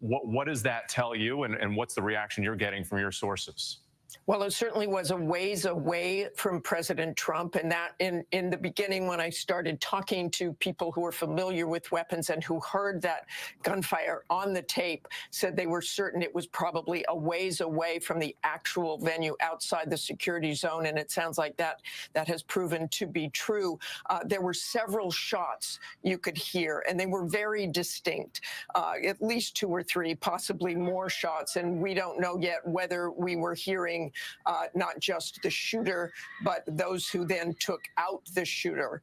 What does that tell you, and what's the reaction you're getting from your sources? Well, it certainly was a ways away from President Trump. And that in the beginning, when I started talking to people who were familiar with weapons and who heard that gunfire on the tape, said they were certain it was probably a ways away from the actual venue outside the security zone. And it sounds like that has proven to be true. There were several shots you could hear, and they were very distinct, at least 2 or 3, possibly more shots. And we don't know yet whether we were hearing not just the shooter, but those who then took out the shooter.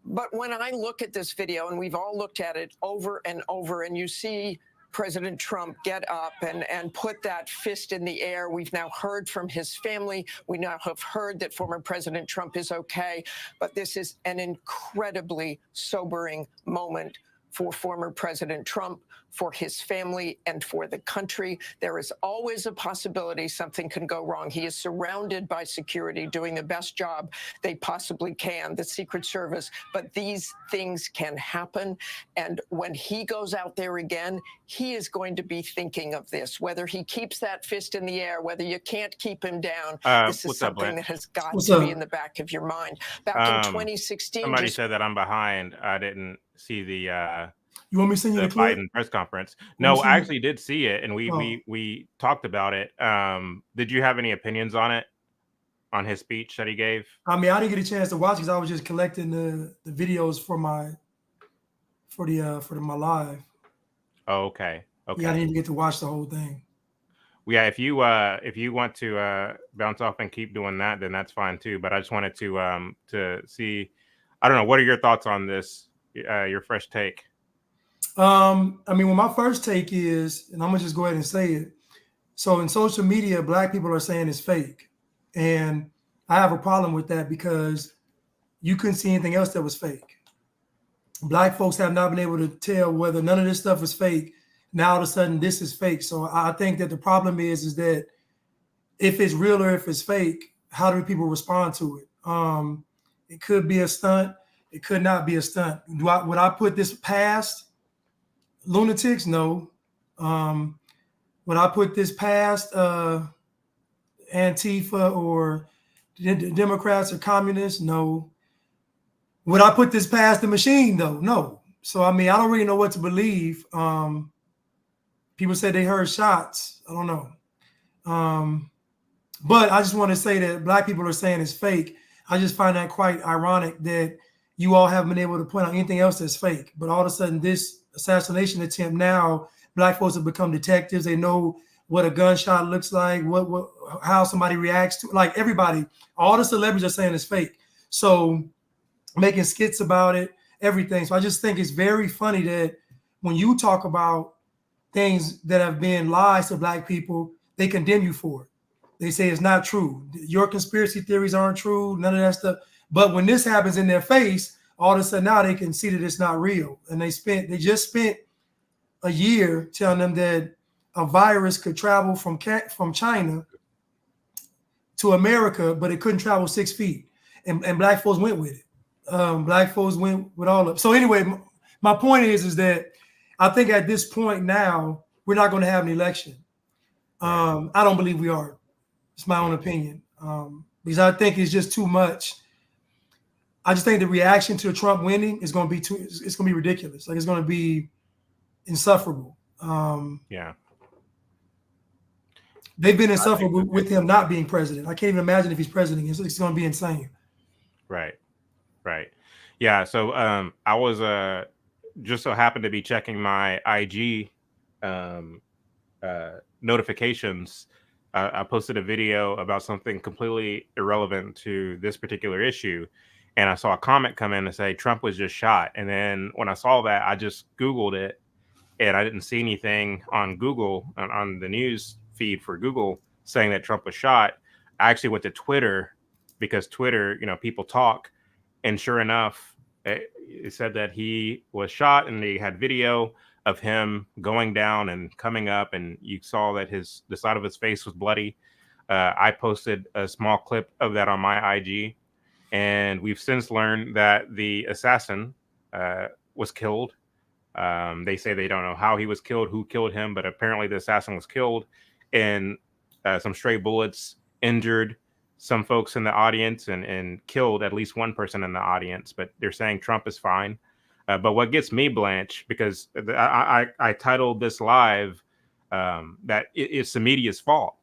But when I look at this video, and we've all looked at it over and over, and you see President Trump get up and put that fist in the air. We've now heard from his family. We now have heard that former President Trump is okay. But this is an incredibly sobering moment for former President Trump, for his family, and for the country. There is always a possibility something can go wrong. He is surrounded by security doing the best job they possibly can, the Secret Service, but these things can happen. And when he goes out there again, he is going to be thinking of this, whether he keeps that fist in the air, whether you can't keep him down. This is something that has got to be in the back of your mind. Back in 2016, somebody said that I'm behind. I didn't see the you want me to send you the clip? Biden press conference. No, I actually did see it, and we talked about it. Did you have any opinions on it, on his speech that he gave? I mean, I didn't get a chance to watch because I was just collecting the videos for my live. Oh, okay. Okay. Yeah, I didn't even get to watch the whole thing. Yeah, if you want to bounce off and keep doing that, then that's fine too. But I just wanted to see, I don't know, what are your thoughts on this? Your fresh take. I mean, well, my first take is, and I'm gonna just go ahead and say it. So in social media, Black people are saying it's fake, and I have a problem with that because you couldn't see anything else that was fake. Black folks have not been able to tell whether none of this stuff is fake. Now all of a sudden this is fake. So I think that the problem is that if it's real or if it's fake, how do people respond to it? It could be a stunt. It could not be a stunt. Would I put this past lunatics? No. Would I put this past Antifa or Democrats or communists? No. Would I put this past the machine though? No. So, I mean, I don't really know what to believe. People said they heard shots. I don't know. But I just want to say that Black people are saying it's fake. I just find that quite ironic that you all haven't been able to point out anything else that's fake. But all of a sudden, this assassination attempt, now Black folks have become detectives. They know what a gunshot looks like, how somebody reacts to, like everybody, all the celebrities are saying it's fake. So making skits about it, everything. So I just think it's very funny that when you talk about things that have been lies to Black people, they condemn you for it. They say it's not true. Your conspiracy theories aren't true. None of that stuff. But when this happens in their face, all of a sudden now they can see that it's not real. And they just spent a year telling them that a virus could travel from China to America, but it couldn't travel 6 feet. And black folks went with it. Black folks went with all of it. So anyway, my point is that I think at this point now, we're not going to have an election. I don't believe we are. It's my own opinion. Because I think it's just too much. I just think the reaction to Trump winning is going to be it's going to be ridiculous. Like, it's going to be insufferable. Yeah. They've been insufferable with him not being president. I can't even imagine if he's president. It's going to be insane. Right. Yeah. So I was just so happened to be checking my IG notifications. I posted a video about something completely irrelevant to this particular issue. And I saw a comment come in and say Trump was just shot. And then when I saw that, I just Googled it, and I didn't see anything on Google, on the news feed for Google, saying that Trump was shot. I actually went to Twitter, because Twitter, people talk. And sure enough, it said that he was shot, and they had video of him going down and coming up. And you saw that the side of his face was bloody. I posted a small clip of that on my IG. And we've since learned that the assassin was killed. They say they don't know how he was killed, who killed him, but apparently the assassin was killed, and some stray bullets injured some folks in the audience and killed at least one person in the audience. But they're saying Trump is fine. But what gets me, Blanche, because I titled this live that it's the media's fault.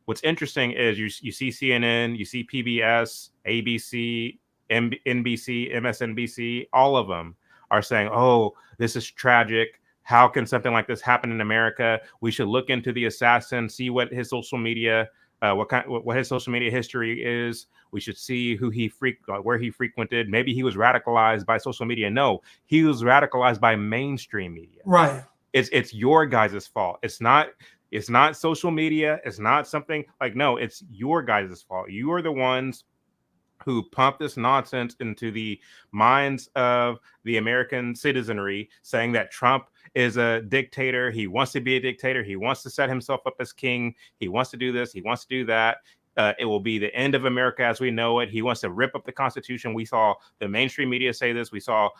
What's interesting is you see CNN, you see PBS, ABC, NBC, MSNBC, all of them are saying, oh, this is tragic. How can something like this happen in America? We should look into the assassin, see what his social media, what his social media history is. We should see where he frequented. Maybe he was radicalized by social media. No, he was radicalized by mainstream media. Right. It's your guys' fault. It's not social media. It's not something like, no, it's your guys' fault. You are the ones who pump this nonsense into the minds of the American citizenry, saying that Trump is a dictator. He wants to be a dictator. He wants to set himself up as king. He wants to do this. He wants to do that. It will be the end of America as we know it. He wants to rip up the Constitution. We saw the mainstream media say this. We saw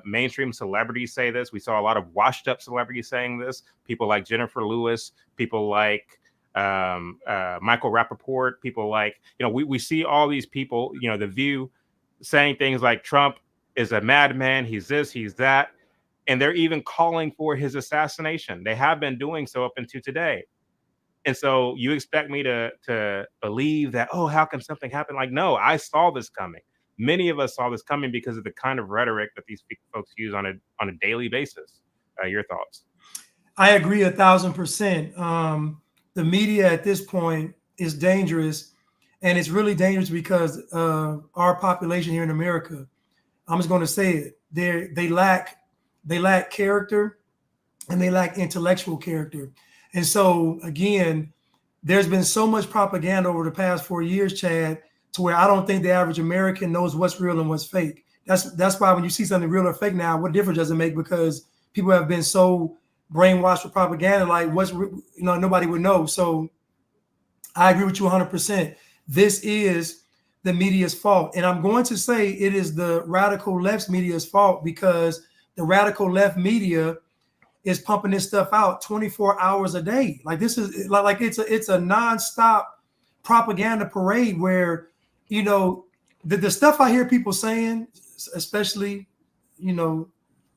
mainstream celebrities say this. We saw a lot of washed up celebrities saying this. People like Jennifer Lewis, people like Michael Rappaport, people like, we see all these people, The View, saying things like Trump is a madman. He's this, he's that. And they're even calling for his assassination. They have been doing so up until today. And so you expect me to believe that, oh, how can something happen? Like, no, I saw this coming. Many of us saw this coming because of the kind of rhetoric that these folks use on a daily basis. Your thoughts? I agree 1,000%. The media at this point is dangerous, and it's really dangerous because our population here in America, I'm just going to say it, they lack character, and they lack intellectual character. And so, again, there's been so much propaganda over the past 4 years, Chad, to where I don't think the average American knows what's real and what's fake. That's why when you see something real or fake now, what difference does it make? Because people have been so brainwashed with propaganda, like nobody would know. So I agree with you 100%. This is the media's fault. And I'm going to say it is the radical left's media's fault, because the radical left media is pumping this stuff out 24 hours a day. Like, this is like it's a nonstop propaganda parade where, the stuff I hear people saying, especially, the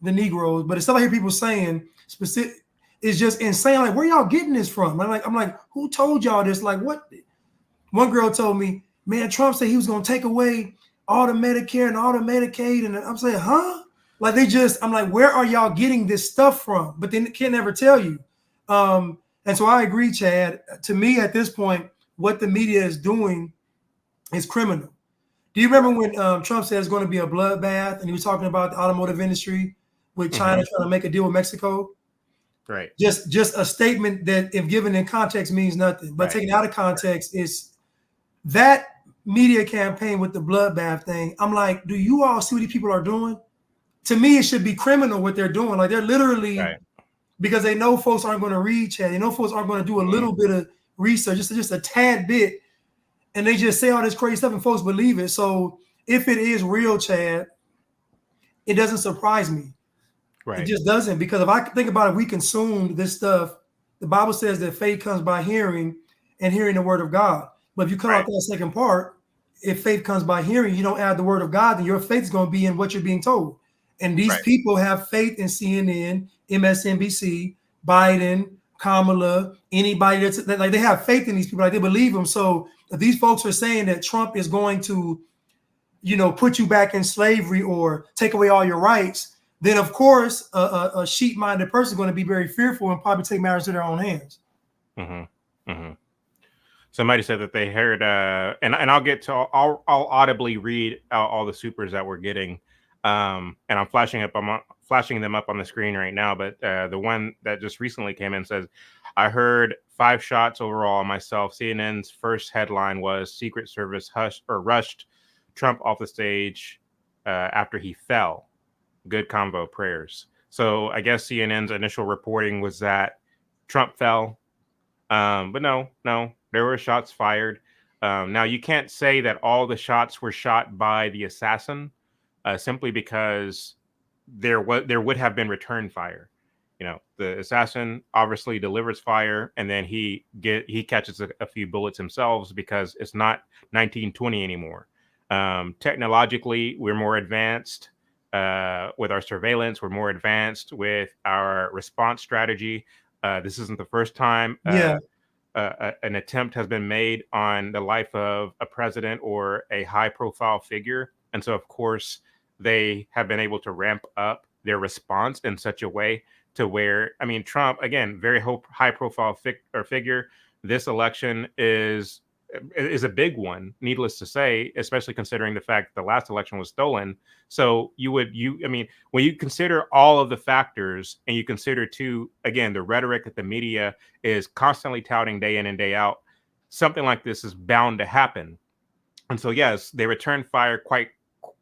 Negroes, but the stuff I hear people saying specific is just insane. Like, where y'all getting this from? I'm like, who told y'all this? Like, what? One girl told me, man, Trump said he was going to take away all the Medicare and all the Medicaid. And I'm saying, huh? Like, I'm like, where are y'all getting this stuff from? But they can't never tell you. And so I agree, Chad. To me, at this point, what the media is doing is criminal. Do you remember when Trump said it's going to be a bloodbath, and he was talking about the automotive industry with China trying to make a deal with Mexico? Right. Just a statement that, if given in context, means nothing. But taken out of context, is that media campaign with the bloodbath thing. I'm like, do you all see what these people are doing? To me, it should be criminal what they're doing. Like, they're literally, because they know folks aren't going to read chat. They know folks aren't going to do a little bit of research, just a tad bit, and they just say all this crazy stuff and folks believe it. So if it is real, Chad, it doesn't surprise me. It just doesn't, because if I think about it, we consumed this stuff. The Bible says that faith comes by hearing, and hearing the word of God. But if you cut out that second part, if faith comes by hearing, you don't add the word of God, then your faith is going to be in what you're being told. And these people have faith in CNN, MSNBC, Biden, Kamala, anybody that's like, they have faith in these people, like they believe them. So if these folks are saying that Trump is going to, put you back in slavery or take away all your rights, then of course a sheep-minded person is going to be very fearful and probably take matters to their own hands. Somebody said that they heard, and I'll get to, I'll audibly read out all the supers that we're getting, and I'm flashing them up on the screen right now. But the one that just recently came in says, "I heard 5 shots overall on myself." CNN's first headline was "Secret Service rushed Trump off the stage after he fell. Good combo, prayers." So I guess CNN's initial reporting was that Trump fell, but no, there were shots fired. Now you can't say that all the shots were shot by the assassin, simply because there would have been return fire. The assassin obviously delivers fire, and then he catches a few bullets himself, because it's not 1920 anymore. Technologically, we're more advanced with our surveillance. We're more advanced with our response strategy. This isn't the first time an attempt has been made on the life of a president or a high-profile figure. And so, of course, they have been able to ramp up their response in such a way to where, Trump, again, very high-profile figure. This election is a big one, needless to say, especially considering the fact that the last election was stolen. So when you consider all of the factors, and you consider too, again, the rhetoric that the media is constantly touting day in and day out, something like this is bound to happen. And so, yes, they return fire quite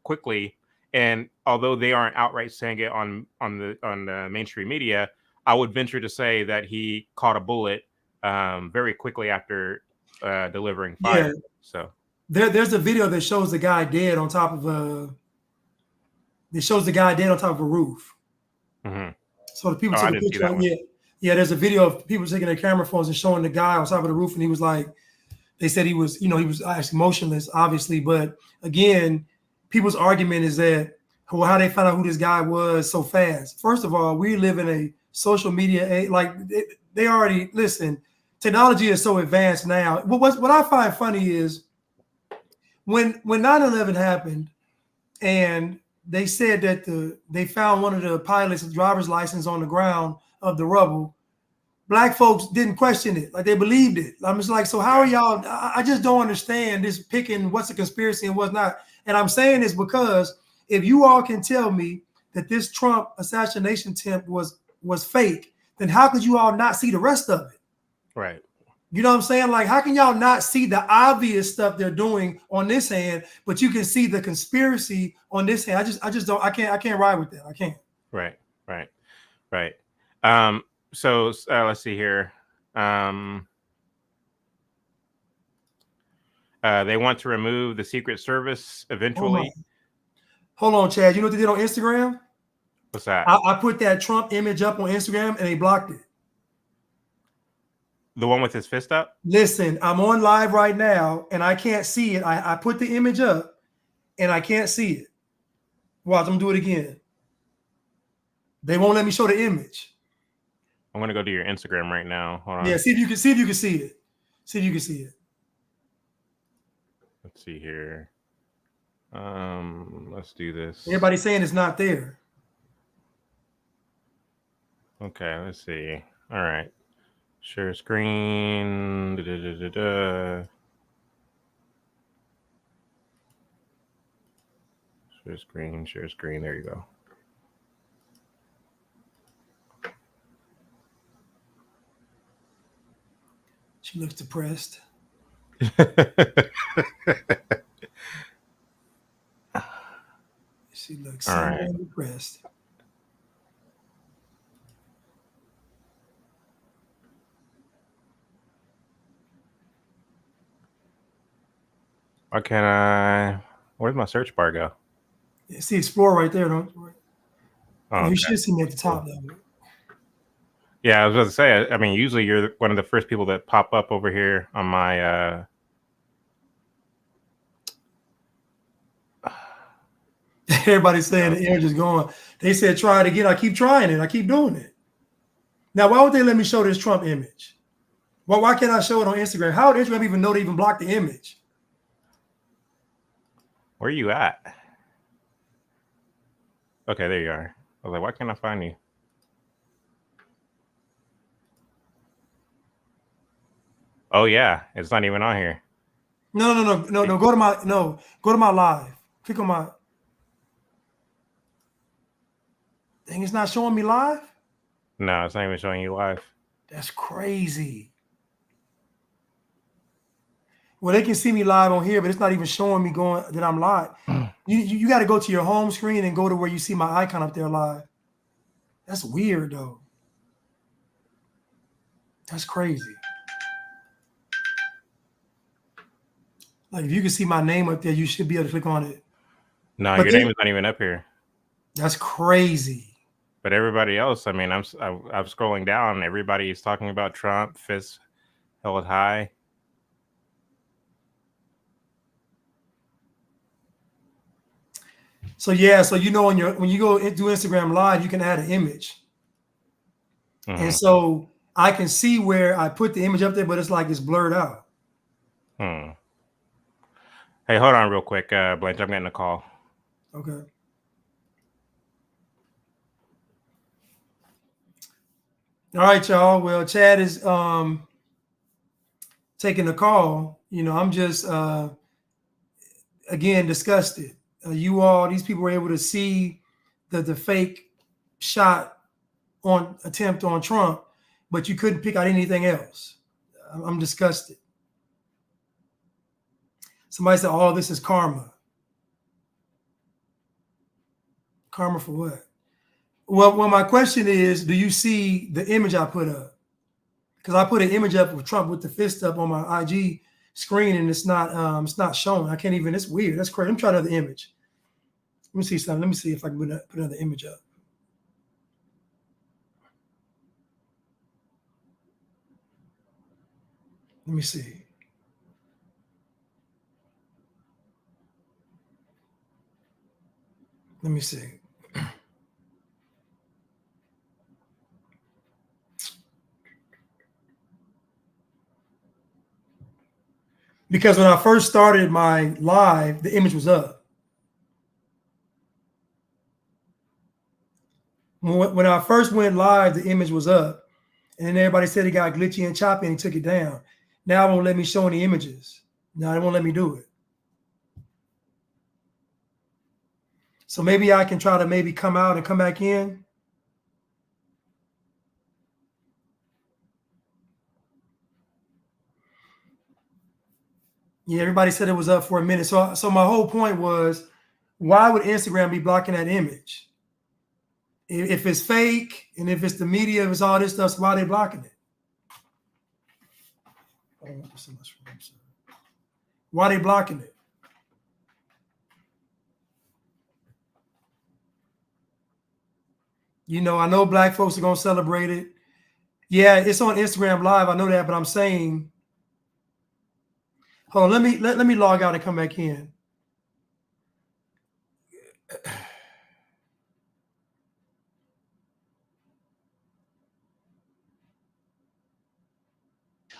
quickly. And although they aren't outright saying it on the mainstream media, I would venture to say that he caught a bullet very quickly after delivering fire. So there's a video that shows the guy dead on top of a roof. So the people took a picture. There's a video of people taking their camera phones and showing the guy on top of the roof, and he was like, they said he was actually motionless, obviously. But again, people's argument is that, well, how they found out who this guy was so fast. First of all, we live in a social media age. Like, they already, listen, technology is so advanced now. What I find funny is when 9/11 happened, and they said that they found one of the pilot's driver's license on the ground of the rubble, Black folks didn't question it. Like, they believed it. I'm just like, so how are y'all? I just don't understand this picking what's a conspiracy and what's not. And I'm saying this because if you all can tell me that this Trump assassination attempt was fake, then how could you all not see the rest of it? Right. You know what I'm saying? Like, how can y'all not see the obvious stuff they're doing on this hand, but you can see the conspiracy on this hand? I just don't. I can't ride with that. I can't. Right. So let's see here. They want to remove the Secret Service eventually. Hold on, Chad. You know what they did on Instagram? What's that? I put that Trump image up on Instagram, and they blocked it. The one with his fist up? Listen, I'm on live right now, and I can't see it. I put the image up, and I can't see it. Watch, I'm going to do it again. They won't let me show the image. I'm going to go to your Instagram right now. Hold on. Yeah, see if you can see it. See if you can see it. Let's see here. Let's do this. Everybody's saying it's not there. Okay, let's see. All right. Share screen. Share screen. There you go. She looks depressed. She looks so depressed. Why can't I? Where's my search bar go? Yeah, see Explore right there, don't you? Oh, You should see me at the top though. Yeah, I was about to say. I mean, usually you're one of the first people that pop up over here on my. Everybody's saying the image is going. They said try it again. I keep trying it. I keep doing it. Now, why would they let me show this Trump image? Well, why can't I show it on Instagram? How would Instagram even know to even block the image? Where are you at? Okay, there you are. I was like, why can't I find you? Oh yeah, it's not even on here. No. Go to my live. Click on my. Dang, it's not showing me live. No, it's not even showing you live. That's crazy. Well, they can see me live on here, but it's not even showing me going that I'm live. You got to go to your home screen and go to where you see my icon up there live. That's weird though. That's crazy. Like if you can see my name up there, you should be able to click on it. No, your name is not even up here. That's crazy. But everybody else, I mean, I'm scrolling down. Everybody is talking about Trump, fists held high. So yeah, so you know when you go do Instagram Live, you can add an image. And so I can see where I put the image up there, but it's like it's blurred out. Hey, hold on real quick, Blanche. I'm getting a call. Okay. All right, y'all. Well, Chad is taking the call. You know, I'm just again disgusted. You all, these people were able to see the fake shot on attempt on Trump, but you couldn't pick out anything else. I'm disgusted. Somebody said, "Oh, this is karma." Karma for what? Well, my question is, do you see the image I put up? Because I put an image up with Trump with the fist up on my IG screen, and it's not showing. I can't even. It's weird. That's crazy. Let me try another image. Let me see something. Let me see if I can put another image up. Let me see. Let me see. Because when I first started my live, the image was up. When I first went live, the image was up. And then everybody said it got glitchy and choppy and he took it down. Now it won't let me show any images. Now it won't let me do it. So maybe I can try to maybe come out and come back in. Yeah, everybody said it was up for a minute. So my whole point was, why would Instagram be blocking that image? If it's fake and if it's the media, if it's all this stuff, so why are they blocking it? Why are they blocking it? You know, I know black folks are going to celebrate it. Yeah, it's on Instagram Live. I know that, but I'm saying, hold on, let me log out and come back in.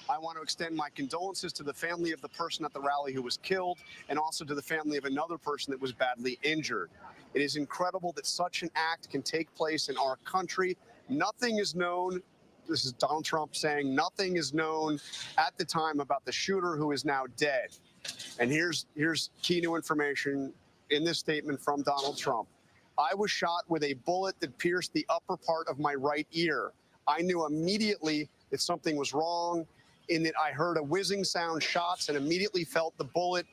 I want to extend my condolences to the family of the person at the rally who was killed, and also to the family of another person that was badly injured. It is incredible that such an act can take place in our country. Nothing is known. This is Donald Trump saying nothing is known at the time about the shooter who is now dead. And here's key new information in this statement from Donald Trump. I was shot with a bullet that pierced the upper part of my right ear. I knew immediately that something was wrong. in that I heard a whizzing sound, shots, and immediately felt the bullet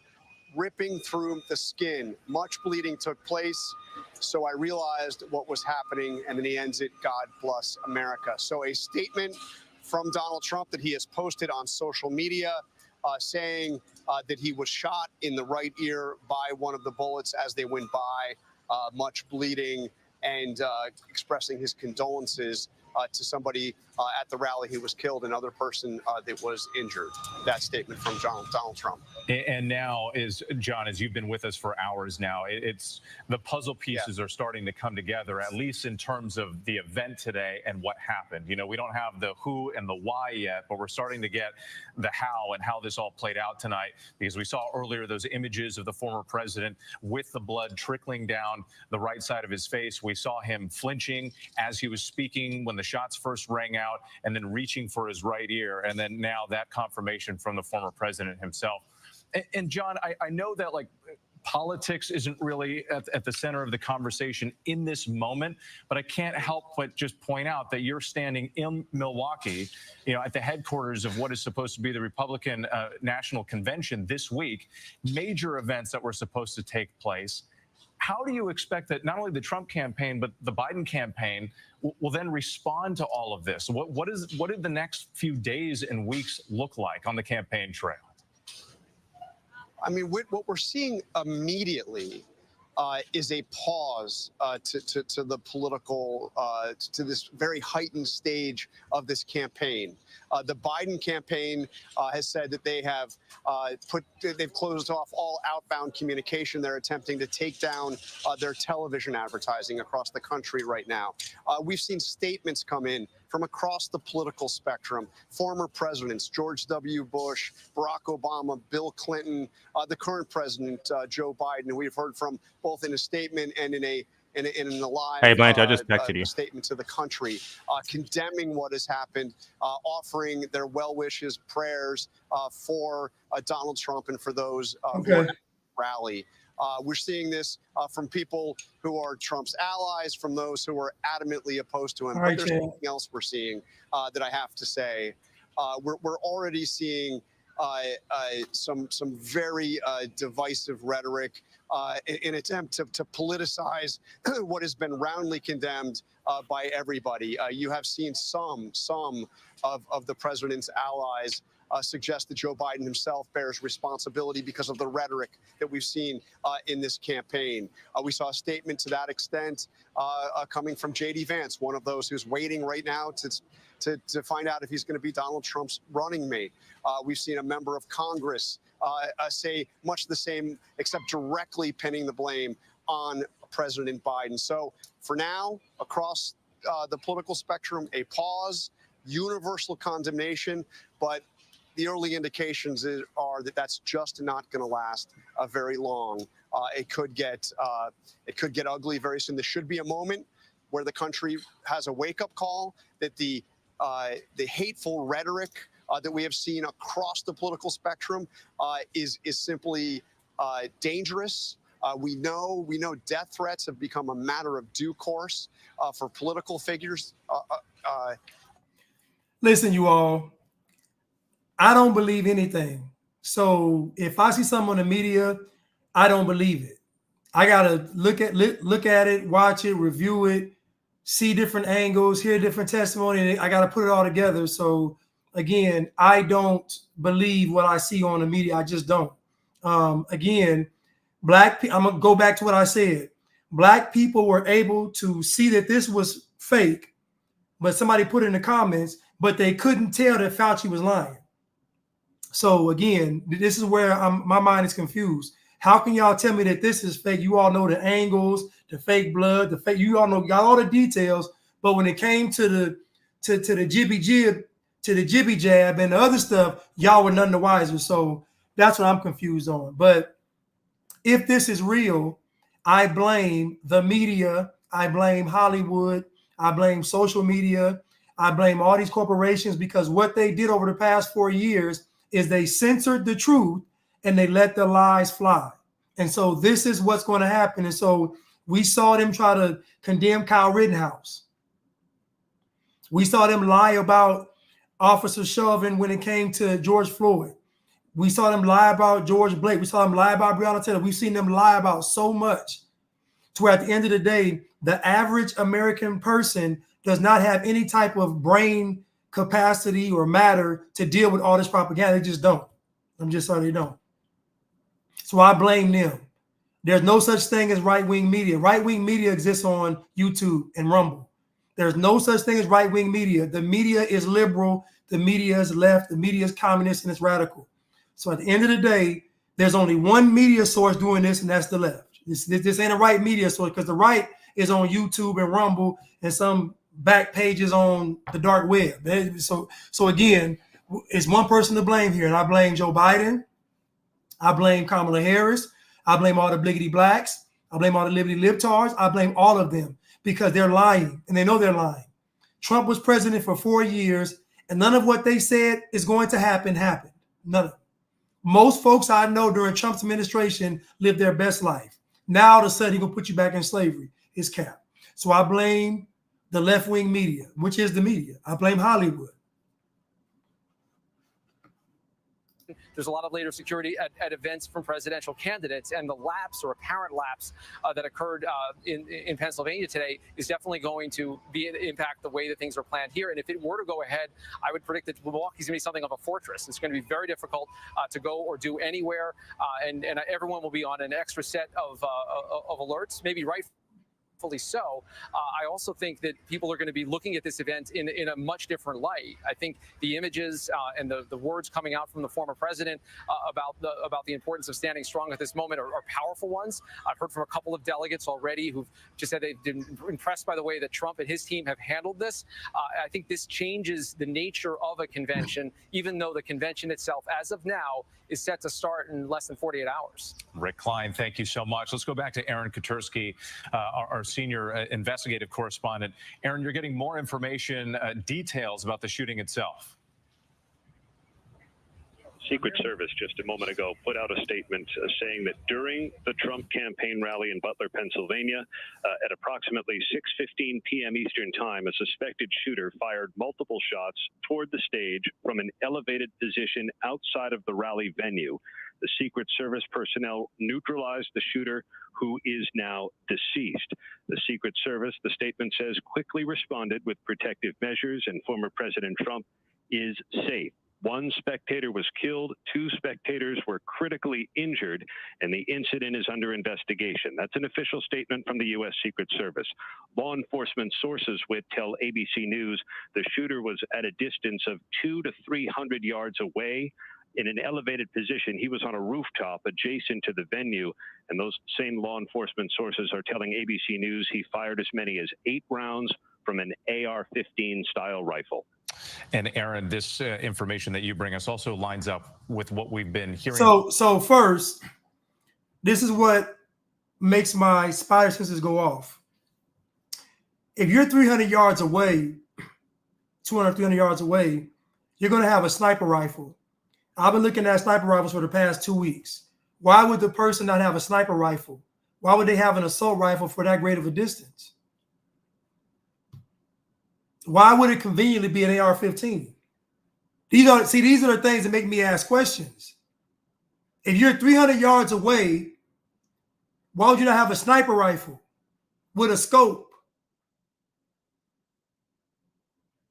ripping through the skin. Much bleeding took place. So I realized what was happening, and then he ends it, God bless America. So a statement from Donald Trump that he has posted on social media saying that he was shot in the right ear by one of the bullets as they went by, much bleeding, and expressing his condolences to somebody at the rally who was killed, another person that was injured. That statement from Donald Trump. And now is, John, as you've been with us for hours now, it's the puzzle pieces are starting to come together, at least in terms of the event today and what happened. You know, we don't have the who and the why yet, but we're starting to get the how and how this all played out tonight, because we saw earlier those images of the former president with the blood trickling down the right side of his face. We saw him flinching as he was speaking when the shots first rang out, and then reaching for his right ear. And then now that confirmation from the former president himself. And John, I know that like politics isn't really at the center of the conversation in this moment, but I can't help but just point out that you're standing in Milwaukee, you know, at the headquarters of what is supposed to be the Republican National Convention this week, major events that were supposed to take place. How do you expect that not only the Trump campaign, but the Biden campaign will then respond to all of this? What did the next few days and weeks look like on the campaign trail? I mean, what we're seeing immediately is a pause to the political, to this very heightened stage of this campaign. The Biden campaign has said that they have they've closed off all outbound communication. They're attempting to take down their television advertising across the country right now. We've seen statements come in from across the political spectrum. Former presidents, George W. Bush, Barack Obama, Bill Clinton, the current president, Joe Biden, who we've heard from both in a statement and in a live Hey, Blanche, I just texted you. statement to the country, condemning what has happened, offering their well wishes, prayers for Donald Trump and for those who are at the rally. We're seeing this from people who are Trump's allies, from those who are adamantly opposed to him. But there's something else we're seeing that I have to say. We're already seeing some very divisive rhetoric in an attempt to politicize what has been roundly condemned by everybody. You have seen some of the president's allies suggest that Joe Biden himself bears responsibility because of the rhetoric that we've seen in this campaign. We saw a statement to that extent coming from J.D. Vance, one of those who's waiting right now to find out if he's going to be Donald Trump's running mate. We've seen a member of Congress say much the same, except directly pinning the blame on President Biden. So for now, across the political spectrum, a pause, universal condemnation, but the early indications are that that's just not going to last very long. It could get ugly very soon. There should be a moment where the country has a wake-up call that the hateful rhetoric that we have seen across the political spectrum is simply dangerous. We know death threats have become a matter of due course for political figures. Listen, you all, I don't believe anything. So if I see something on the media, I don't believe it. I gotta look at it, watch it, review it, see different angles, hear different testimony. I gotta put it all together. So again, I don't believe what I see on the media. I just don't. Again, I'm gonna go back to what I said. Black people were able to see that this was fake, but somebody put it in the comments, but they couldn't tell that Fauci was lying. So again, this is where my mind is confused. How can y'all tell me that this is fake? You all know the angles, the fake blood, the fake. You all know, got all the details. But when it came to the jibby jab and the other stuff, y'all were none the wiser. So that's what I'm confused on. But if this is real, I blame the media. I blame Hollywood. I blame social media. I blame all these corporations, because what they did over the past 4 years is they censored the truth and they let the lies fly. And so this is what's going to happen. And so we saw them try to condemn Kyle Rittenhouse. We saw them lie about Officer Chauvin when it came to George Floyd. We saw them lie about George Blake. We saw them lie about Breonna Taylor. We've seen them lie about so much to where at the end of the day, the average American person does not have any type of brain capacity or matter to deal with all this propaganda. They just don't. I'm just sorry they don't. So I blame them. There's no such thing as right-wing media. Right-wing media exists on YouTube and Rumble. There's no such thing as right-wing media. The media is liberal. The media is left. The media is communist and it's radical. So at the end of the day, there's only one media source doing this, and that's the left. This ain't a right media source because the right is on YouTube and Rumble and some back pages on the dark web. So again, it's one person to blame here, and I blame Joe Biden. I blame Kamala Harris. I blame all the bliggity blacks. I blame all the liberty libtards. I blame all of them because they're lying, and they know they're lying. Trump was president for 4 years, and none of what they said is going to happen happened. None of it. Most folks I know during Trump's administration lived their best life. Now all of a sudden, he's going to put you back in slavery. It's cap. So I blame the left-wing media, which is the media. I blame Hollywood. There's a lot of later security at events from presidential candidates, and the lapse or apparent lapse that occurred in Pennsylvania today is definitely going to impact the way that things are planned here. And if it were to go ahead, I would predict that Milwaukee's going to be something of a fortress. It's going to be very difficult to go or do anywhere, and everyone will be on an extra set of alerts, maybe rightfully so. I also think that people are going to be looking at this event in a much different light. I think the images and the words coming out from the former president about the importance of standing strong at this moment are powerful ones. I've heard from a couple of delegates already who've just said they've been impressed by the way that Trump and his team have handled this. I think this changes the nature of a convention, even though the convention itself, as of now, is set to start in less than 48 hours. Rick Klein, thank you so much. Let's go back to Aaron Katursky, our senior investigative correspondent. Aaron, you're getting more information, details about the shooting itself. Secret Service just a moment ago put out a statement saying that during the Trump campaign rally in Butler, Pennsylvania, at approximately 6:15 p.m. Eastern Time, a suspected shooter fired multiple shots toward the stage from an elevated position outside of the rally venue. The Secret Service personnel neutralized the shooter, who is now deceased. The Secret Service, the statement says, quickly responded with protective measures, and former President Trump is safe. One spectator was killed, 2 spectators were critically injured, and the incident is under investigation. That's an official statement from the U.S. Secret Service. Law enforcement sources would tell ABC News the shooter was at a distance of 200 to 300 yards away. In an elevated position, he was on a rooftop adjacent to the venue, and those same law enforcement sources are telling ABC News he fired as many as 8 rounds from an AR-15 style rifle. And Aaron, this information that you bring us also lines up with what we've been hearing. So first, this is what makes my spider senses go off. If you're 300 yards away, 200, 300 yards away, you're going to have a sniper rifle. I've been looking at sniper rifles for the past 2 weeks. Why would the person not have a sniper rifle? Why would they have an assault rifle for that great of a distance? Why would it conveniently be an AR-15? These are the things that make me ask questions. If you're 300 yards away, why would you not have a sniper rifle with a scope?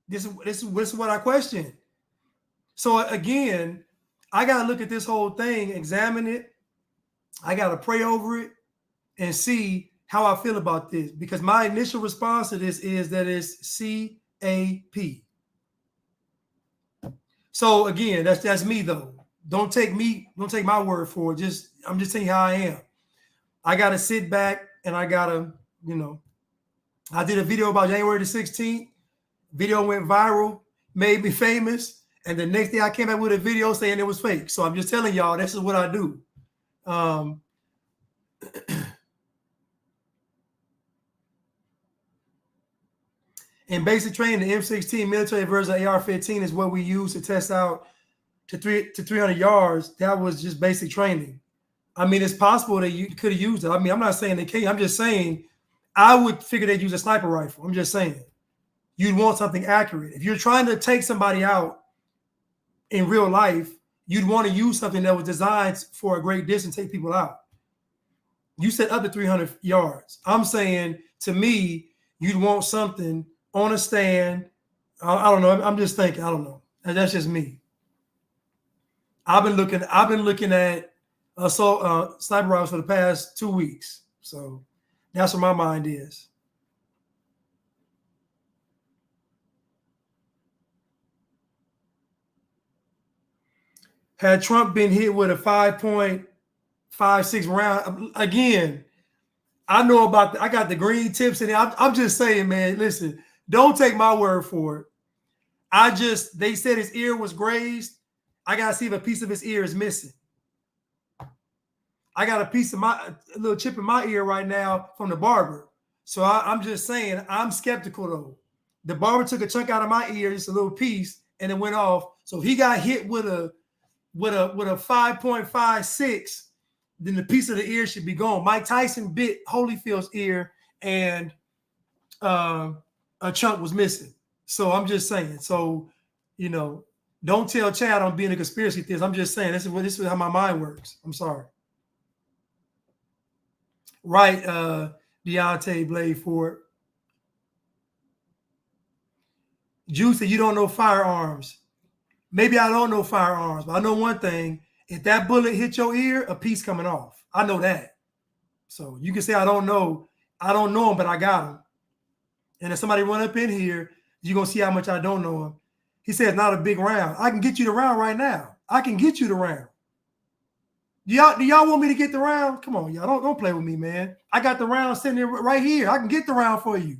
This is what I question. So again, I got to look at this whole thing, examine it. I got to pray over it and see how I feel about this, because my initial response to this is that it's CAP. So again, that's me though. Don't take my word for it. I'm just saying how I am. I got to sit back and I got to, I did a video about January the 16th. Video went viral, made me famous. And the next day I came back with a video saying it was fake. So I'm just telling y'all, this is what I do. In basic training, the M16 military version of AR-15 is what we use to test out to 300 yards. That was just basic training. I mean, it's possible that you could have used it. I mean, I'm not saying they can't. I'm just saying I would figure they'd use a sniper rifle. I'm just saying you'd want something accurate. If you're trying to take somebody out in real life, you'd want to use something that was designed for a great distance, take people out. You said up to 300 yards. I'm saying, to me, you'd want something on a stand. I don't know. I'm just thinking. I don't know. That's just me. I've been looking at sniper rifles for the past 2 weeks. So that's where my mind is. Had Trump been hit with a 5.56 round, again, I know about I got the green tips in it. I'm just saying, man, listen, don't take my word for it. They said his ear was grazed. I got to see if a piece of his ear is missing. I got a little chip in my ear right now from the barber. So I'm just saying, I'm skeptical though. The barber took a chunk out of my ear, just a little piece, and it went off. So if he got hit with a 5.56, then the piece of the ear should be gone. Mike Tyson bit Holyfield's ear, and a chunk was missing. So I'm just saying. So, don't tell Chad I'm being a conspiracy theorist. I'm just saying this is how my mind works. I'm sorry. Right, Deontay Blade Ford. Juice said you don't know firearms. Maybe I don't know firearms, but I know one thing. If that bullet hit your ear, a piece coming off. I know that. So you can say I don't know him, but I got him. And if somebody run up in here, you're going to see how much I don't know him. He said it's not a big round. I can get you the round right now. I can get you the round. Do y'all want me to get the round? Come on, y'all. Don't play with me, man. I got the round sitting there right here. I can get the round for you.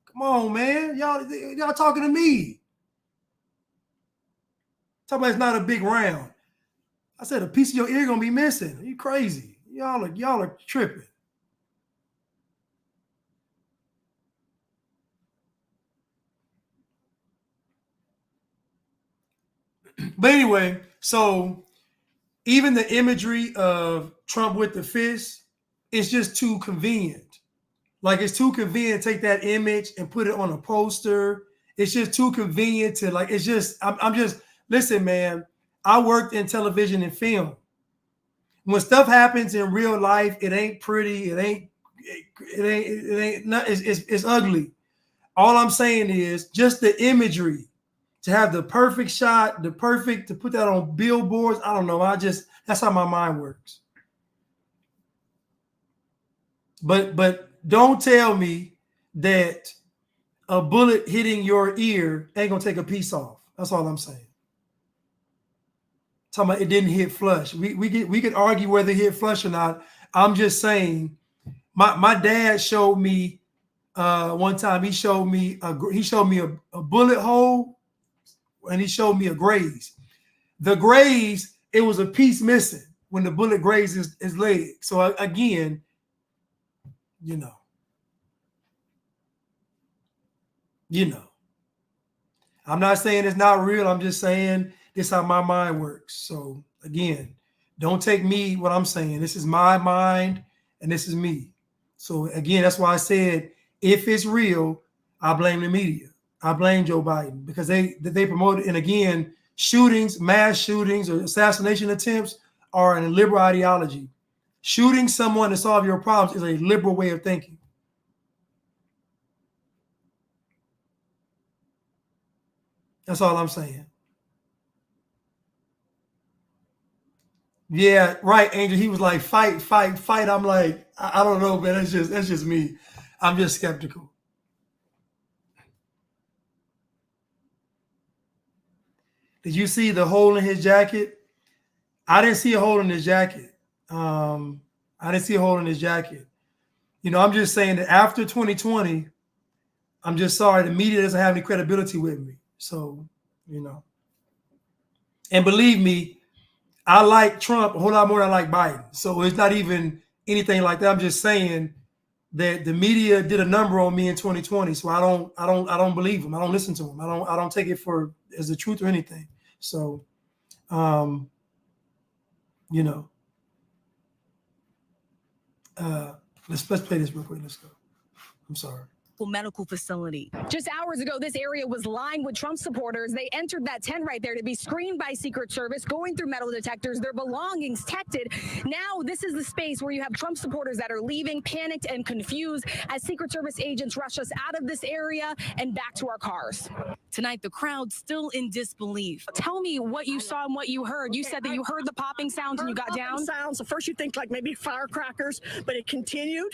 Come on, man. Y'all talking to me. Talking about it's not a big round. I said a piece of your ear gonna be missing. Are you crazy? Y'all are tripping. But anyway, so even the imagery of Trump with the fist is just too convenient. Like, it's too convenient to take that image and put it on a poster. It's just too convenient to, like, it's just, I'm just, listen, man, I worked in television and film. When stuff happens in real life, it ain't pretty. It's ugly. All I'm saying is just the imagery, to have the perfect shot, to put that on billboards. I don't know. That's how my mind works. But don't tell me that a bullet hitting your ear ain't gonna take a piece off. That's all I'm saying. Talking about it didn't hit flush. We could argue whether it hit flush or not. I'm just saying. My dad showed me one time. He showed me a bullet hole, and he showed me a graze. The graze, it was a piece missing when the bullet grazed his leg. So again, I'm not saying it's not real. I'm just saying this is how my mind works. So again, don't take me what I'm saying. This is my mind, and this is me. So again, that's why I said, if it's real, I blame the media. I blame Joe Biden, because they promote it. And again, mass shootings or assassination attempts are a liberal ideology. Shooting someone to solve your problems is a liberal way of thinking. That's all I'm saying. Yeah, right, Angel. He was like, fight, fight, fight. I'm like, I don't know, man. That's just me. I'm just skeptical. Did you see the hole in his jacket? I didn't see a hole in his jacket. I'm just saying that after 2020, I'm just sorry the media doesn't have any credibility with me. So, and believe me, I like Trump a whole lot more than I like Biden. So it's not even anything like that. I'm just saying that the media did a number on me in 2020. So I don't believe them. I don't listen to them. I don't take it as the truth or anything. So, let's play this real quick. Let's go. I'm sorry. local medical facility. Just hours ago, this area was lined with Trump supporters. They entered that tent right there to be screened by Secret Service, going through metal detectors, their belongings detected. Now, this is the space where you have Trump supporters that are leaving, panicked and confused, as Secret Service agents rush us out of this area and back to our cars. Tonight, the crowd still in disbelief. Tell me what you saw and what you heard. You said that you heard the popping sounds and you got down. Sounds. At first, you think like maybe firecrackers, but it continued.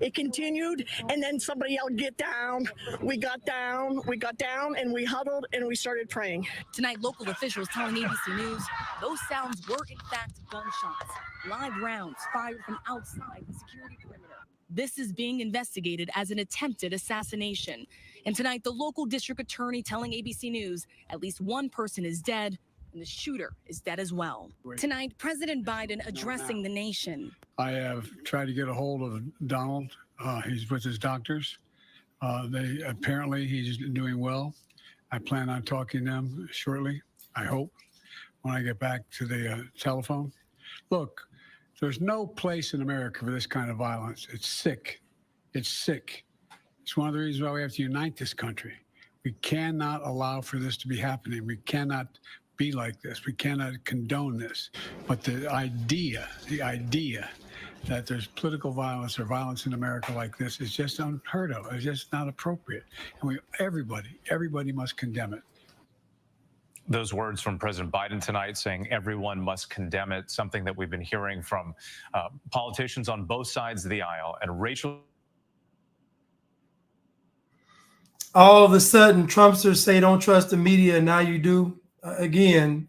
It continued, and then somebody yelled, "Get down!" We got down. We got down, and we huddled and we started praying. Tonight, local officials telling ABC News those sounds were in fact gunshots, live rounds fired from outside the security perimeter. This is being investigated as an attempted assassination. And tonight, the local district attorney telling ABC News at least one person is dead and the shooter is dead as well. Tonight, President Biden addressing the nation. I have tried to get a hold of Donald. He's with his doctors. Apparently he's doing well. I plan on talking to them shortly, I hope, when I get back to the telephone. Look, there's no place in America for this kind of violence. It's sick. It's sick. It's one of the reasons why we have to unite this country. We cannot allow for this to be happening. We cannot be like this. We cannot condone this. But the idea that there's political violence or violence in America like this is just unheard of. It's just not appropriate. And everybody must condemn it. Those words from President Biden tonight saying everyone must condemn it, something that we've been hearing from politicians on both sides of the aisle. And Rachel. All of a sudden, Trumpsters say don't trust the media, and now you do. Again,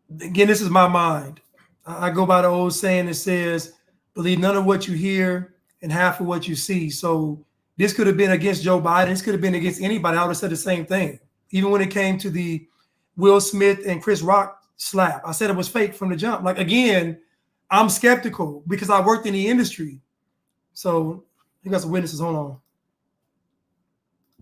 this is my mind. I go by the old saying that says, believe none of what you hear and half of what you see. So this could have been against Joe Biden. This could have been against anybody. I would have said the same thing. Even when it came to the Will Smith and Chris Rock slap, I said it was fake from the jump. Like, again, I'm skeptical because I worked in the industry. So you got some witnesses. Hold on.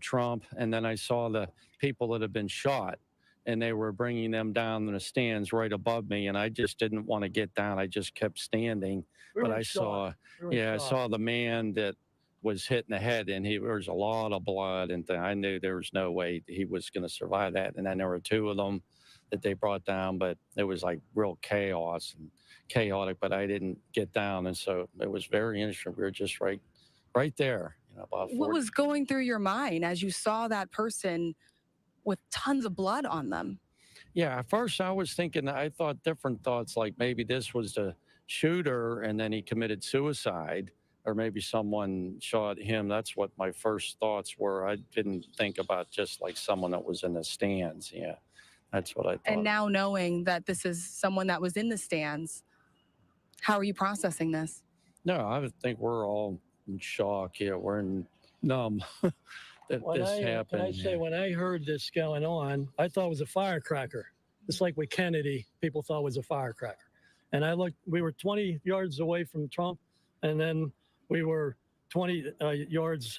Trump, and then I saw the people that have been shot, and they were bringing them down in the stands right above me, and I just didn't want to get down. I just kept standing. But I saw, I saw the man that was hit in the head, and there was a lot of blood, and I knew there was no way he was going to survive that. And then there were two of them that they brought down, but it was like real chaos and chaotic, but I didn't get down. And so it was very interesting. We were just right there. What was going through your mind as you saw that person with tons of blood on them? Yeah, at first I was thinking, I thought different thoughts, like maybe this was the shooter and then he committed suicide, or maybe someone shot him. That's what my first thoughts were. I didn't think about just like someone that was in the stands. Yeah, that's what I thought. And now knowing that this is someone that was in the stands, how are you processing this? No, I think we're all in shock. Yeah, we're in numb that this happened. Can I say, when I heard this going on, I thought it was a firecracker. It's like with Kennedy, people thought it was a firecracker. And I looked, we were 20 yards away from Trump, and then we were 20 yards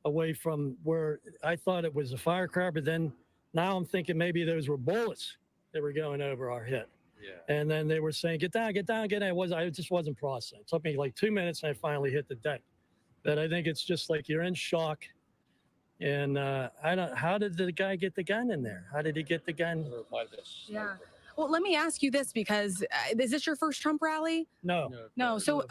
away from where I thought it was a firecracker. But then now I'm thinking maybe those were bullets that were going over our head. Yeah. And then they were saying, get down, get down, get down. I just wasn't processing. It took me like 2 minutes, and I finally hit the deck. But I think it's just like you're in shock. And how did the guy get the gun in there? How did he get the gun? Yeah. Well, let me ask you this, because is this your first Trump rally? No. So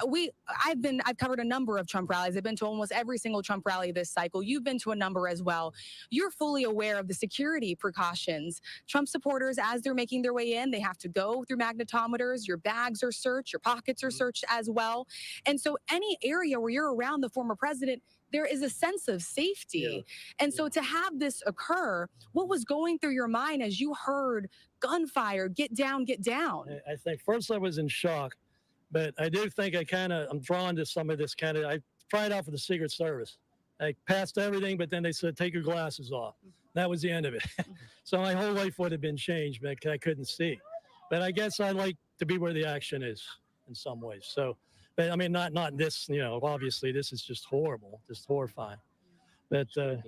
I've covered a number of Trump rallies. I've been to almost every single Trump rally this cycle. You've been to a number as well. You're fully aware of the security precautions. Trump supporters, as they're making their way in, they have to go through magnetometers. Your bags are searched. Your pockets are searched as well. And so any area where you're around the former president, there is a sense of safety. Yeah. And so to have this occur, what was going through your mind as you heard gunfire, get down, get down? I think first I was in shock, but I do think I'm drawn to some of this I tried out for the Secret Service. I passed everything, but then they said, take your glasses off. That was the end of it. So my whole life would have been changed, but I couldn't see. But I guess I like to be where the action is in some ways. So, but I mean, not this, obviously this is just horrible, just horrifying. But Trump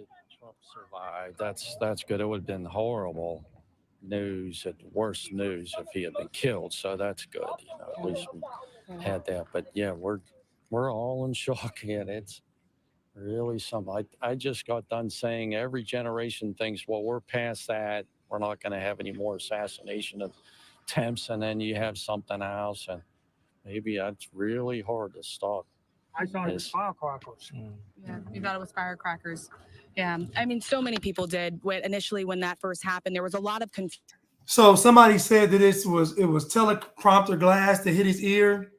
survived. That's good. It would have been horrible news, worse news if he had been killed. So that's good. At least we had that. But yeah, we're we're all in shock, and it's really something. I just got done saying every generation thinks, well, we're past that. We're not going to have any more assassination attempts, and then you have something else, and maybe that's really hard to stop. I thought it was firecrackers. Yeah, you thought it was firecrackers. Yeah, I mean, so many people did. Initially, when that first happened, there was a lot of confusion. So somebody said that it was teleprompter glass that hit his ear.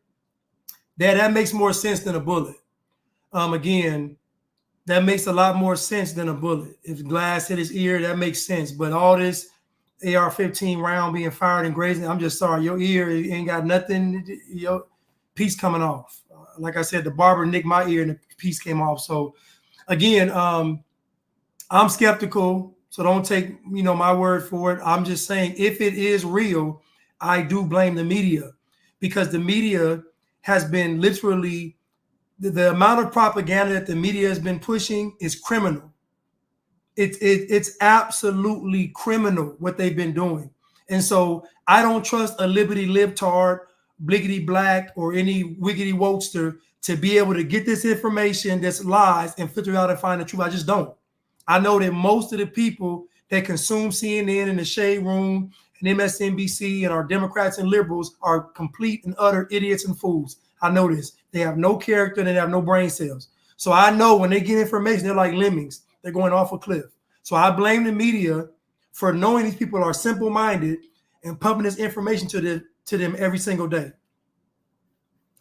That makes more sense than a bullet. Again, that makes a lot more sense than a bullet. If glass hit his ear, that makes sense. But all this AR-15 round being fired and grazing, I'm just sorry, your ear ain't got nothing. Your piece coming off. Like I said, the barber nicked my ear and the piece came off. So again, I'm skeptical. So don't take my word for it. I'm just saying, if it is real, I do blame the media, because the media has been literally, the amount of propaganda that the media has been pushing is criminal. It's absolutely criminal what they've been doing. And so I don't trust a liberty libtard, bliggity black, or any wiggity wokester to be able to get this information that's lies and filter out and find the truth. I just don't. I know that most of the people that consume CNN and the Shade Room and MSNBC and our Democrats and liberals are complete and utter idiots and fools. I know this. They have no character and they have no brain cells. So I know when they get information, they're like lemmings. They're going off a cliff. So I blame the media for knowing these people are simple-minded and pumping this information to them every single day.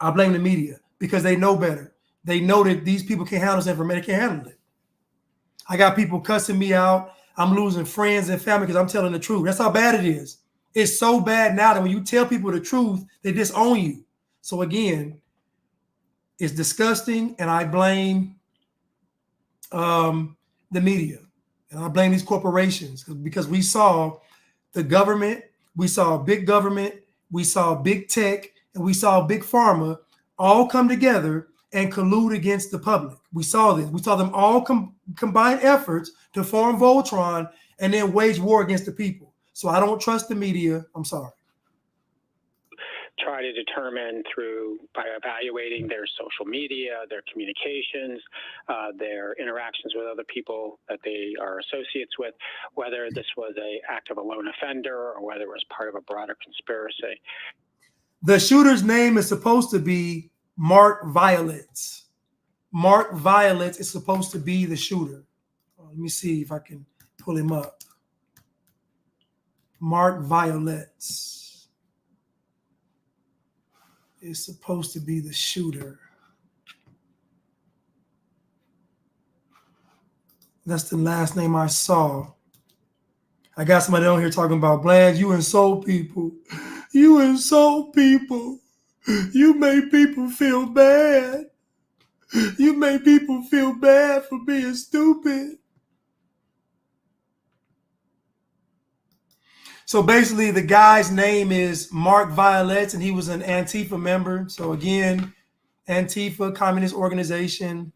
I blame the media because they know better. They know that these people can't handle this information. They can't handle it. I got people cussing me out. I'm losing friends and family because I'm telling the truth. That's how bad it is. It's so bad now that when you tell people the truth, they disown you. So again, it's disgusting, and I blame the media, and I blame these corporations, because we saw the government, we saw big government, we saw big tech, and we saw big pharma all come together and collude against the public. We saw this. We saw them all combine efforts to form Voltron and then wage war against the people. So I don't trust the media. I'm sorry. Try to determine by evaluating their social media, their communications, their interactions with other people that they are associates with, whether this was an act of a lone offender or whether it was part of a broader conspiracy. The shooter's name is supposed to be Mark Violets. Mark Violets is supposed to be the shooter. Let me see if I can pull him up. Mark Violets is supposed to be the shooter. That's the last name I saw. I got somebody on here talking about, Bland, you insult people. You insult people. You make people feel bad. You make people feel bad for being stupid. So basically, the guy's name is Mark Violets, and he was an Antifa member. So again, Antifa, communist organization,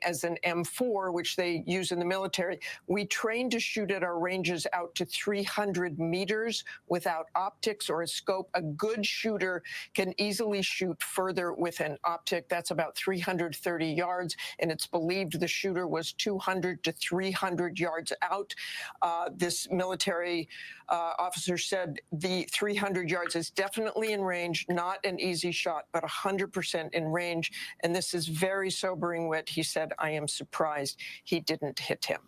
As an M4, which they use in the military, we train to shoot at our ranges out to 300 meters without optics or a scope. A good shooter can easily shoot further with an optic. That's about 330 yards, and it's believed the shooter was 200 to 300 yards out. This military officer said the 300 yards is definitely in range, not an easy shot, but 100% in range. And this is very sobering what he said. I am surprised he didn't hit him.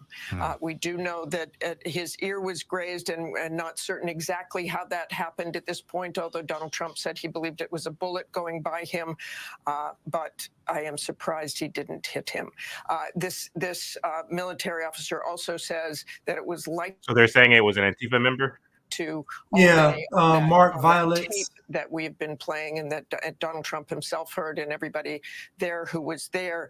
We do know that his ear was grazed, and not certain exactly how that happened at this point, although Donald Trump said he believed it was a bullet going by him. But I am surprised he didn't hit him. This military officer also says that it was like. So they're saying it was an Antifa member? Mark Violets. That we've been playing, and that Donald Trump himself heard, and everybody there who was there,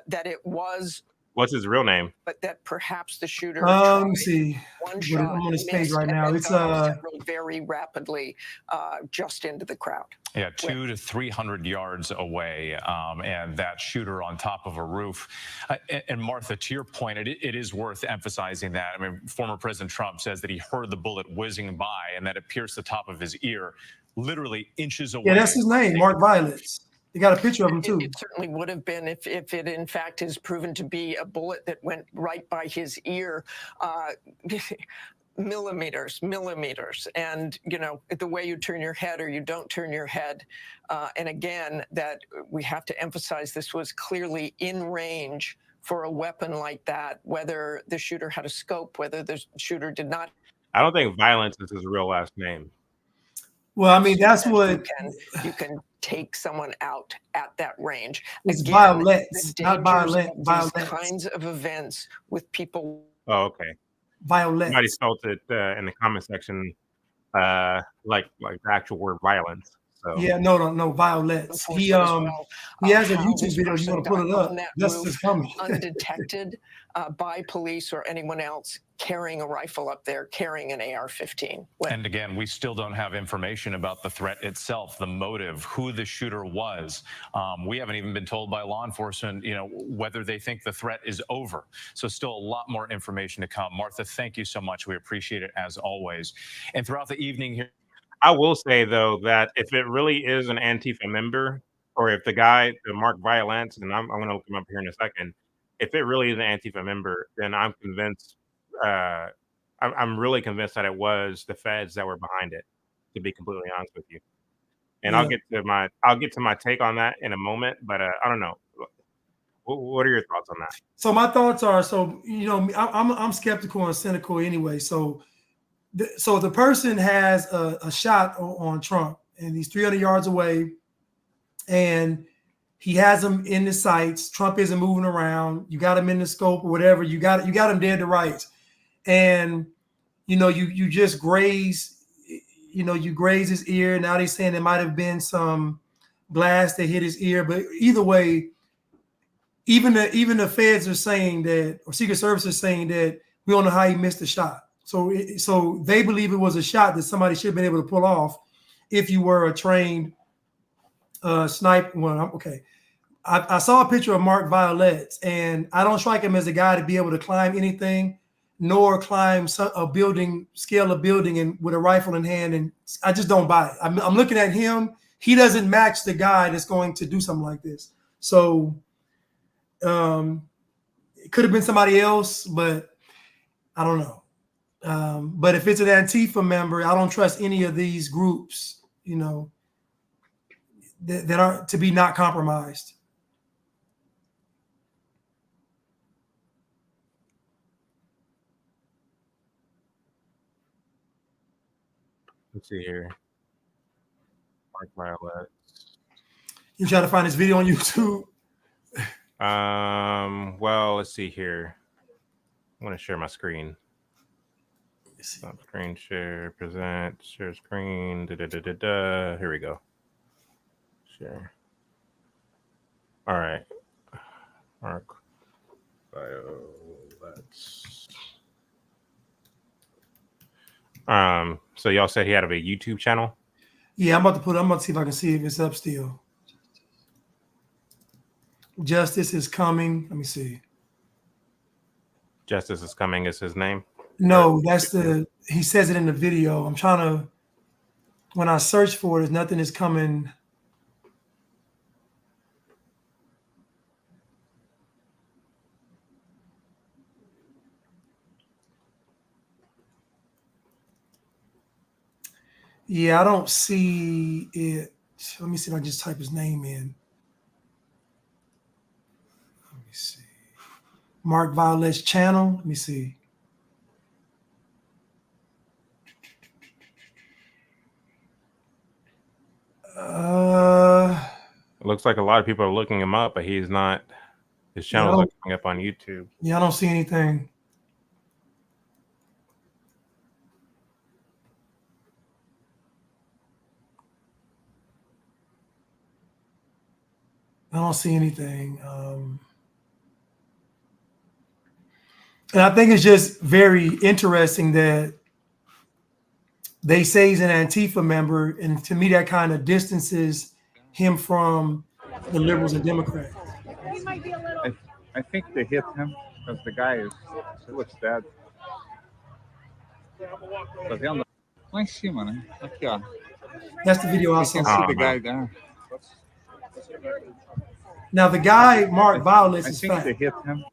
that it was What's his real name? but that perhaps the shooter Let me see. one I'm shot, on his page missed, right and now. then It's got several very rapidly just into the crowd. Yeah, 200 to 300 yards away, and that shooter on top of a roof. And Martha, to your point, it is worth emphasizing that. I mean, former President Trump says that he heard the bullet whizzing by and that it pierced the top of his ear, literally inches away. Yeah, that's his name, Mark Violets. They got a picture of him too. It certainly would have been if it in fact is proven to be a bullet that went right by his ear. Millimeters, and you know the way you turn your head or you don't turn your head, and again that we have to emphasize this was clearly in range for a weapon like that. Whether the shooter had a scope, whether the shooter did not. I don't think Violence is his real last name. Well, I mean that's what you can take someone out at that range. It's Again, Violets, the not dangers violent. of Violets. these kinds of events with people. Oh, okay. Violets. Somebody spelled it in the comment section like the actual word violence. So Yeah, no, Violets. He has a YouTube video. If you want to pull it up, that's just coming. Undetected by police or anyone else carrying a rifle up there, carrying an AR-15. And again, we still don't have information about the threat itself, the motive, who the shooter was. We haven't even been told by law enforcement, you know, whether they think the threat is over. So still a lot more information to come. Martha, thank you so much. We appreciate it as always. And throughout the evening here, I will say though that if it really is an Antifa member, or if the guy, the Mark Violence, and I'm going to look him up here in a second, if it really is an Antifa member, then I'm convinced. I'm really convinced that it was the feds that were behind it. To be completely honest with you, and I'll get to my take on that in a moment. But I don't know. What are your thoughts on that? So my thoughts are, you know, I'm skeptical and cynical anyway. So the person has a shot on Trump, and he's 300 yards away, and he has him in the sights. Trump isn't moving around. You got him in the scope or whatever. You got him dead to rights, and you know you just graze, you know, you graze his ear. Now they're saying there might have been some glass that hit his ear, but either way, even the feds are saying that, or Secret Service is saying that we don't know how he missed the shot. So they believe it was a shot that somebody should have been able to pull off if you were a trained sniper. Well, okay. I saw a picture of Mark Violets, and I don't strike him as a guy to be able to climb anything, nor climb a building, scale a building, and with a rifle in hand. And I just don't buy it. I'm looking at him. He doesn't match the guy that's going to do something like this. So it could have been somebody else, but I don't know. But if it's an Antifa member, I don't trust any of these groups, you know, that are to be not compromised. Let's see here. Mark Violet. You try to find this video on YouTube? Well, let's see here. I want to share my screen. Stop screen share, present, share screen. Here we go. Share. All right. Mark Violets. So y'all said he had a YouTube channel? Yeah, I'm about to see if I can see if it's up still. Justice is coming. Let me see. Justice is coming is his name? No, he says it in the video. I'm trying to, when I search for it, nothing is coming. Yeah, I don't see it. Let me see if I can just type his name in. Let me see. Mark Violet's channel. Let me see. It looks like a lot of people are looking him up, but he's not. His channel's not coming up on YouTube. Yeah, I don't see anything. I don't see anything. And I think it's just very interesting that they say he's an Antifa member, and to me, that kind of distances him from the liberals and Democrats. I think they hit him because the guy he looks dead. Tá vendo? Lá em cima, né? Aqui, ó. That's the video I You can saw. see the guy there. Now the guy, Mark Violets, I is think fat. they hit him.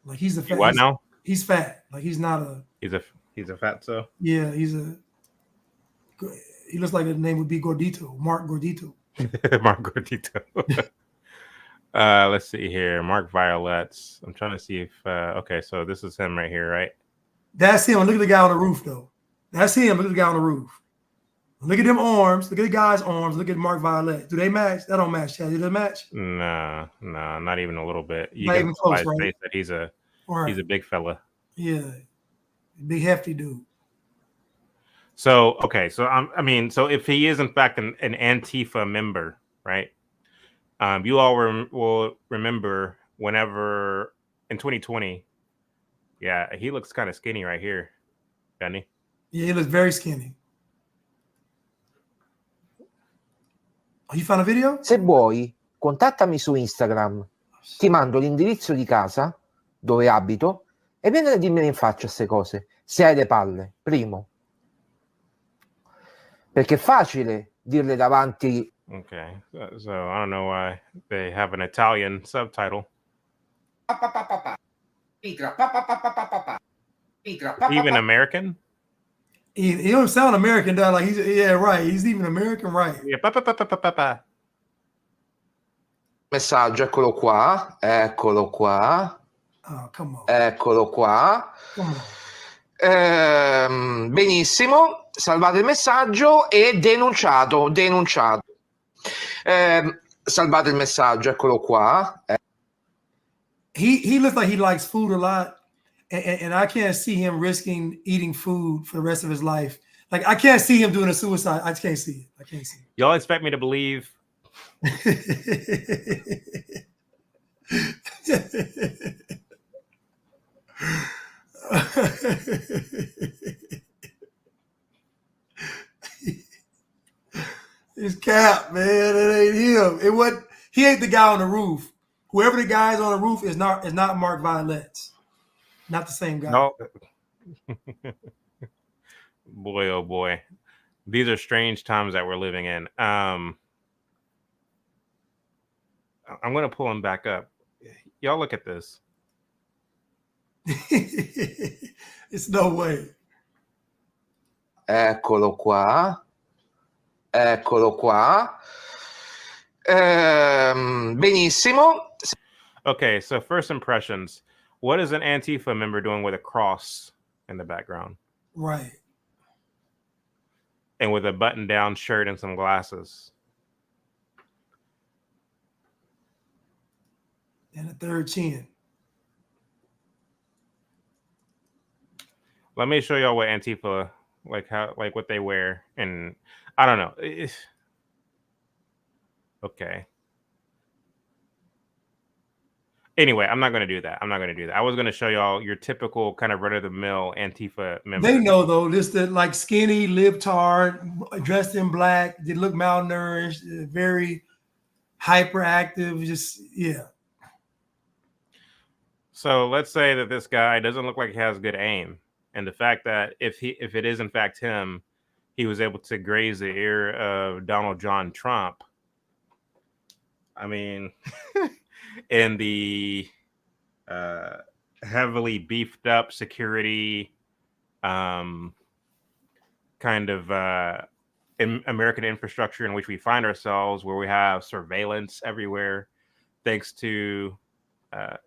Like he's a fat. What now? He's fat. Like he's not a. He's a fatso. Yeah, he looks like his name would be Gordito, Mark Gordito. Mark Gordito. Let's see here. Mark Violets. I'm trying to see if okay, so this is him right here, right? That's him. Look at the guy on the roof, though. That's him. Look at the guy on the roof. Look at them arms. Look at the guy's arms. Look at Mark Violet. Do they match? That don't match, Chad. Do they match? No, not even a little bit. You Not can even tell by close, his right? face that he's a Right. big fella. Yeah. Big hefty dude. So okay, so so if he is in fact an Antifa member, right? You all will remember whenever in 2020, yeah, he looks kind of skinny right here, doesn't he? Yeah, he looks very skinny. Oh, you found a video? Se vuoi, contattami su Instagram. Ti mando l'indirizzo di casa dove abito e vieni a dirmene in faccia queste cose. Se hai le palle, primo. Perché è facile dirle davanti. Okay, so I don't know why they have an Italian subtitle. Even American? He don't sound American, though. Like right. He's even American, right? Yeah. Messaggio, eccolo qua. Oh, come on. Eccolo qua. Benissimo, salvate il messaggio e denunciato. Salvate il messaggio, eccolo qua. He looks like he likes food a lot, and I can't see him risking eating food for the rest of his life. Like I can't see him doing a suicide. I can't see it. Y'all expect me to believe? It's Cap, man. It ain't him. He ain't the guy on the roof. Whoever the guy is on the roof is not Mark Violets. Not the same guy. No. Boy, oh boy. These are strange times that we're living in. I'm going to pull him back up. Y'all look at this. It's no way. Eccolo qua. Benissimo. Okay, so first impressions. What is an Antifa member doing with a cross in the background? Right. And with a button-down shirt and some glasses. And a third chin. Let me show y'all what Antifa, like what they wear. And I don't know. Okay. Anyway, I'm not going to do that. I was going to show y'all your typical kind of run-of-the-mill Antifa member. They know, though, this the like skinny, libtard, dressed in black. They look malnourished, very hyperactive. Just, yeah. So let's say that this guy doesn't look like he has good aim. And the fact that if it is in fact him, he was able to graze the ear of Donald John Trump. I mean, in the heavily beefed up security kind of American infrastructure in which we find ourselves, where we have surveillance everywhere, thanks to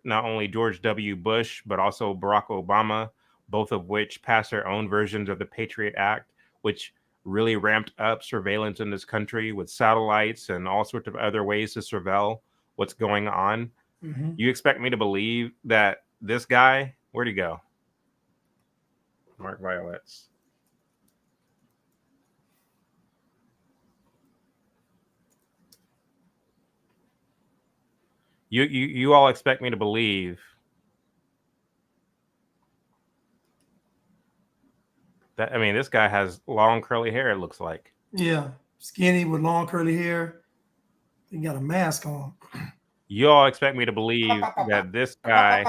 not only George W. Bush, but also Barack Obama, both of which passed their own versions of the Patriot Act, which really ramped up surveillance in this country with satellites and all sorts of other ways to surveil what's going on. Mm-hmm. You expect me to believe that this guy, where'd he go? Mark Violets. You all expect me to believe I mean, this guy has long curly hair, it looks like. Yeah, skinny with long curly hair. He got a mask on. You all expect me to believe that this guy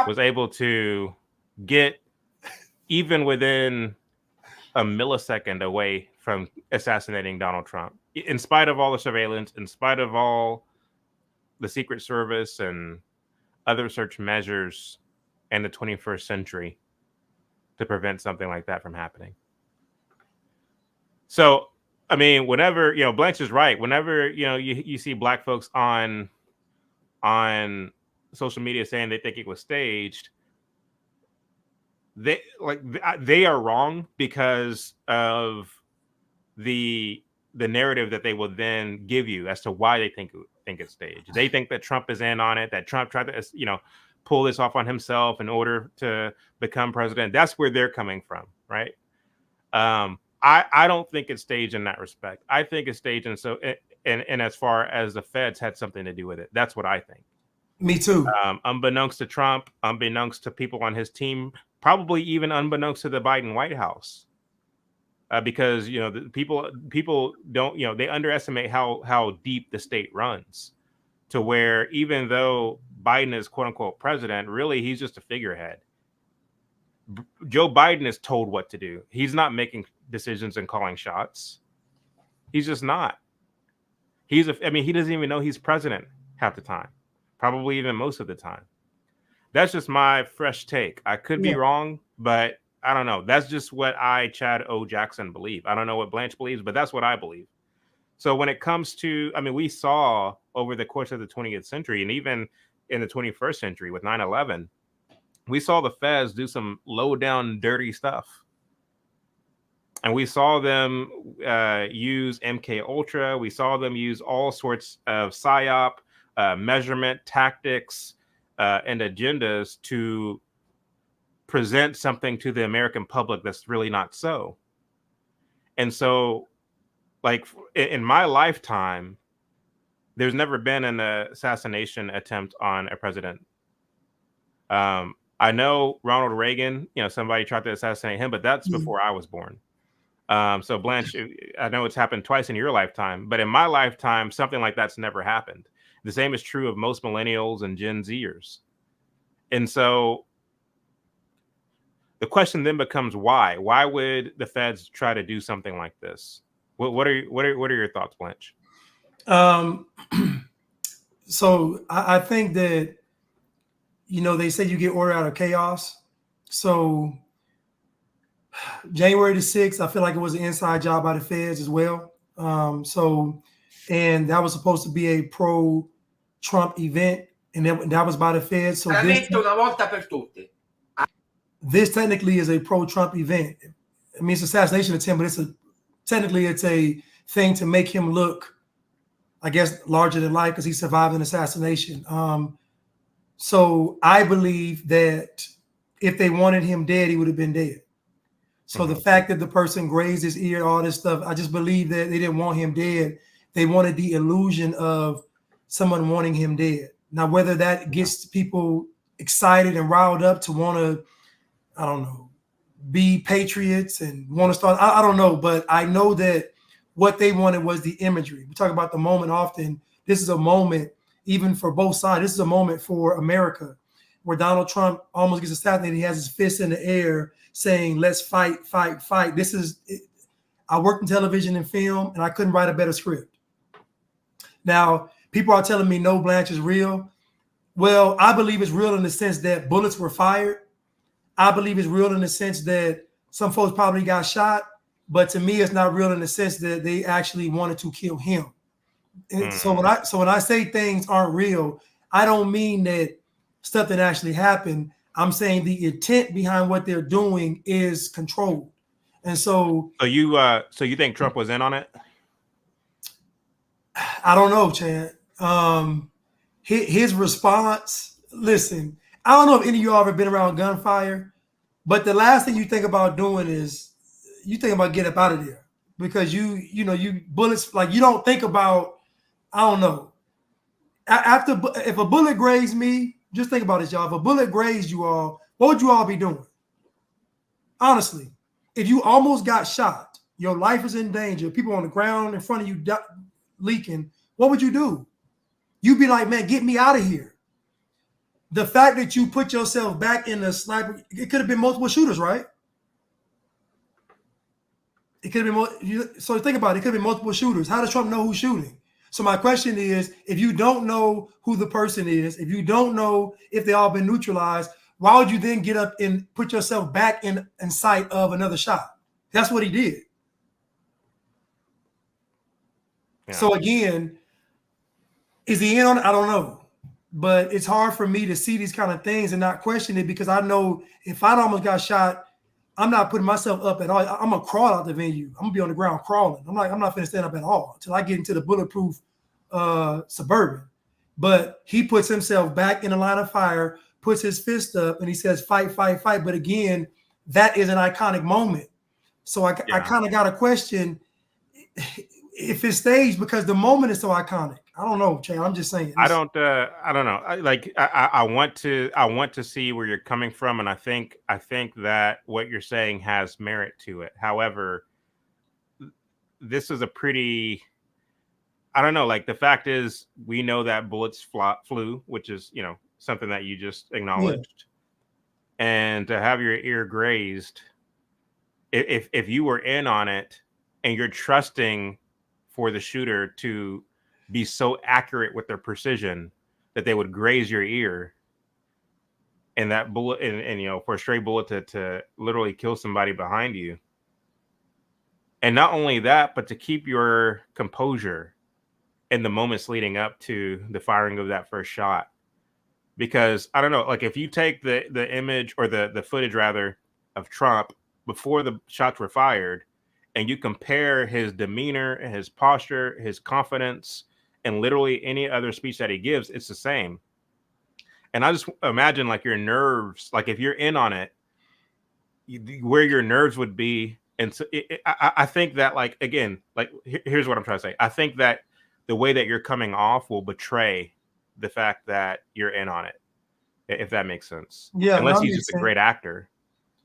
was able to get even within a millisecond away from assassinating Donald Trump, in spite of all the surveillance, in spite of all the Secret Service and other search measures in the 21st century to prevent something like that from happening. So, I mean, whenever, Blanche is right. Whenever, you see black folks on social media saying they think it was staged, they are wrong because of the narrative that they will then give you as to why they think it's staged. They think that Trump is in on it, that Trump tried to, pull this off on himself in order to become president. That's where they're coming from, right? I don't think it's staged in that respect. I think it's staged, and as far as the feds had something to do with it. That's what I think. Me too. Unbeknownst to Trump, unbeknownst to people on his team, probably even unbeknownst to the Biden White House, because the people don't they underestimate how deep the state runs, to where even though Biden is quote unquote president, really he's just a figurehead. Joe Biden is told what to do. He's not making decisions and calling shots. He's just not. He doesn't even know he's president half the time, probably even most of the time. That's just my fresh take. I could be wrong, but I don't know. That's just what Chad O. Jackson believe. I don't know what Blanche believes, but that's what I believe. So when it comes to, we saw over the course of the 20th century and even in the 21st century with 9/11, we saw the feds do some low down dirty stuff. And we saw them use MK Ultra. We saw them use all sorts of PSYOP, measurement tactics, and agendas to present something to the American public that's really not so. And so, like, in my lifetime, there's never been an assassination attempt on a president. I know Ronald Reagan, somebody tried to assassinate him, but that's before I was born. So Blanche, I know it's happened twice in your lifetime, but in my lifetime, something like that's never happened. The same is true of most millennials and Gen Zers. And so the question then becomes why? Why would the feds try to do something like this? What are your thoughts, Blanche? So I think that, they say you get order out of chaos. So January the 6th, I feel like it was an inside job by the feds as well. And that was supposed to be a pro-Trump event, and that was by the feds. So this technically is a pro-Trump event. I mean, it's an assassination attempt, but technically it's a thing to make him look, I guess, larger than life because he survived an assassination. So I believe that if they wanted him dead, he would have been dead. So the fact that the person grazed his ear, all this stuff, I just believe that they didn't want him dead. They wanted the illusion of someone wanting him dead. Now, whether that gets people excited and riled up to want to, I don't know, be patriots and want to start, I don't know. But I know that what they wanted was the imagery. We talk about the moment often. This is a moment, even for both sides, this is a moment for America where Donald Trump almost gets assassinated. He has his fist in the air saying, let's fight, fight, fight. I worked in television and film, and I couldn't write a better script. Now, people are telling me no, Blanche is real. Well, I believe it's real in the sense that bullets were fired. I believe it's real in the sense that some folks probably got shot, but to me, it's not real in the sense that they actually wanted to kill him. And so when I say things aren't real, I don't mean that stuff that actually happened. I'm saying the intent behind what they're doing is controlled. And so you think Trump was in on it? I don't know, Chad. His response, listen, I don't know if any of y'all ever been around gunfire, but the last thing you think about doing is you think about get up out of there because you bullets, like you don't think about, I don't know. If a bullet grazed me, just think about this, y'all. If a bullet grazed you all, what would you all be doing? Honestly, if you almost got shot, your life is in danger, people on the ground in front of you leaking, what would you do? You'd be like, man, get me out of here. The fact that you put yourself back in the sniper, it could have been multiple shooters, right? It could have been so think about it. It could have been multiple shooters. How does Trump know who's shooting? So my question is, if you don't know who the person is, if you don't know if they all been neutralized, why would you then get up and put yourself back in sight of another shot? That's what he did. Yeah. So again, is he in on it? I don't know. But it's hard for me to see these kind of things and not question it, because I know if I almost got shot, I'm not putting myself up at all. I'm gonna crawl out the venue. I'm gonna be on the ground crawling. I'm not gonna stand up at all until I get into the bulletproof Suburban. But he puts himself back in the line of fire, puts his fist up, and he says, "Fight, fight, fight." But again, that is an iconic moment. So I kind of got to question if it's staged, because the moment is so iconic. I don't know, Jay. I'm just saying. I don't know. I want to see where you're coming from, and I think that what you're saying has merit to it. However, this is a pretty, I don't know. Like, the fact is, we know that bullets flew, which is, something that you just acknowledged, and to have your ear grazed, if you were in on it and you're trusting for the shooter to be so accurate with their precision that they would graze your ear, and that bullet, and for a stray bullet to literally kill somebody behind you. And not only that, but to keep your composure in the moments leading up to the firing of that first shot. Because I don't know, like, if you take the image, or the footage rather, of Trump before the shots were fired, and you compare his demeanor, his posture, his confidence, and literally any other speech that he gives, it's the same. And I just imagine, like, your nerves, like, if you're in on it, where your nerves would be. And so I think that, like, again, like, here's what I'm trying to say. I think that the way that you're coming off will betray the fact that you're in on it, if that makes sense. Yeah. Unless he's just a great actor.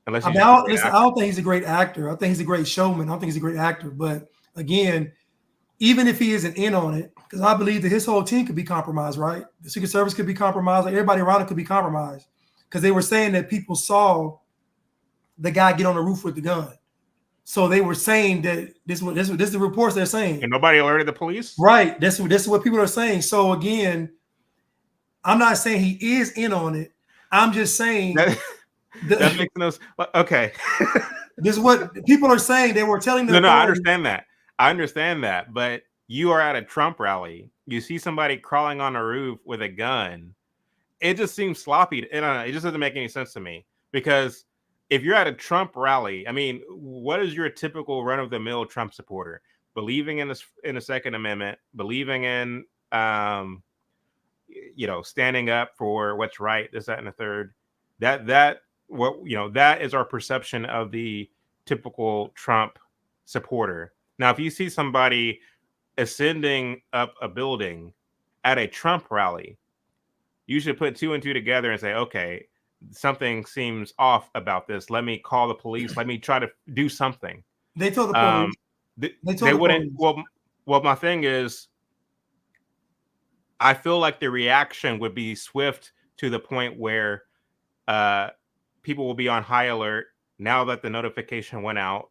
I don't think he's a great actor. I think he's a great showman. I don't think he's a great actor. But again, even if he isn't in on it, because I believe that his whole team could be compromised, right? The Secret Service could be compromised. Like, everybody around it could be compromised, because they were saying that people saw the guy get on the roof with the gun. So they were saying that this is the reports they're saying. And nobody alerted the police? Right. This is what people are saying. So again, I'm not saying he is in on it. I'm just saying that makes no sense. Okay. This is what people are saying. They were telling them. No, I understand that. I understand that. But you are at a Trump rally. You see somebody crawling on a roof with a gun. It just seems sloppy. It just doesn't make any sense to me. Because if you're at a Trump rally, I mean, what is your typical run-of-the-mill Trump supporter? Believing in the Second Amendment, believing in, standing up for what's right, this, that, and the third. That is our perception of the typical Trump supporter. Now, if you see somebody ascending up a building at a Trump rally, you should put two and two together and say, okay, something seems off about this. Let me call the police. Let me try to do something. They told the police. They wouldn't. Well, my thing is, I feel like the reaction would be swift to the point where people will be on high alert now that the notification went out.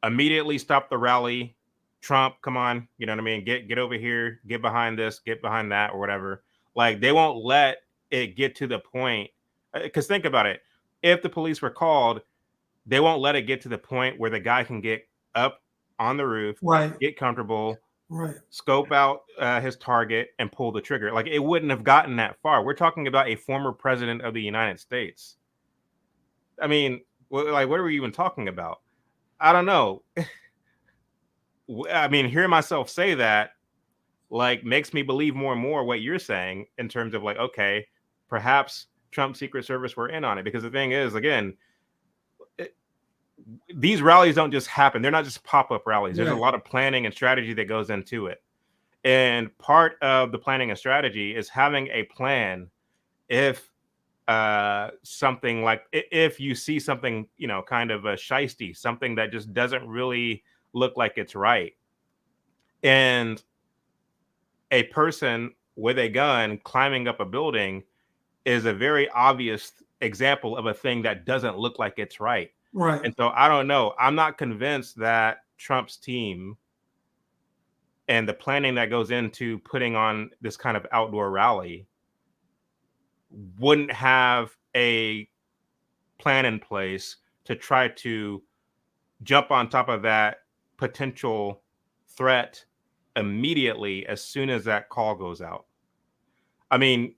Immediately stop the rally. Trump, come on, you know what I mean? Get over here, get behind this, get behind that, or whatever. Like, they won't let it get to the point. Because think about it. If the police were called, they won't let it get to the point where the guy can get up on the roof, right, get comfortable, right, scope out his target, and pull the trigger. Like, it wouldn't have gotten that far. We're talking about a former president of the United States. I mean, like, what are we even talking about? I don't know. I mean, hearing myself say that, like, makes me believe more and more what you're saying in terms of, like, okay, perhaps Trump's Secret Service were in on it. Because the thing is, again, these rallies don't just happen. They're not just pop-up rallies. There's a lot of planning and strategy that goes into it. And part of the planning and strategy is having a plan if something like, if you see something, you know, kind of a shisty, something that just doesn't really look like it's right, and a person with a gun climbing up a building is a very obvious example of a thing that doesn't look like it's right. Right. And so I don't know. I'm not convinced that Trump's team and the planning that goes into putting on this kind of outdoor rally wouldn't have a plan in place to try to jump on top of that potential threat immediately as soon as that call goes out. I mean,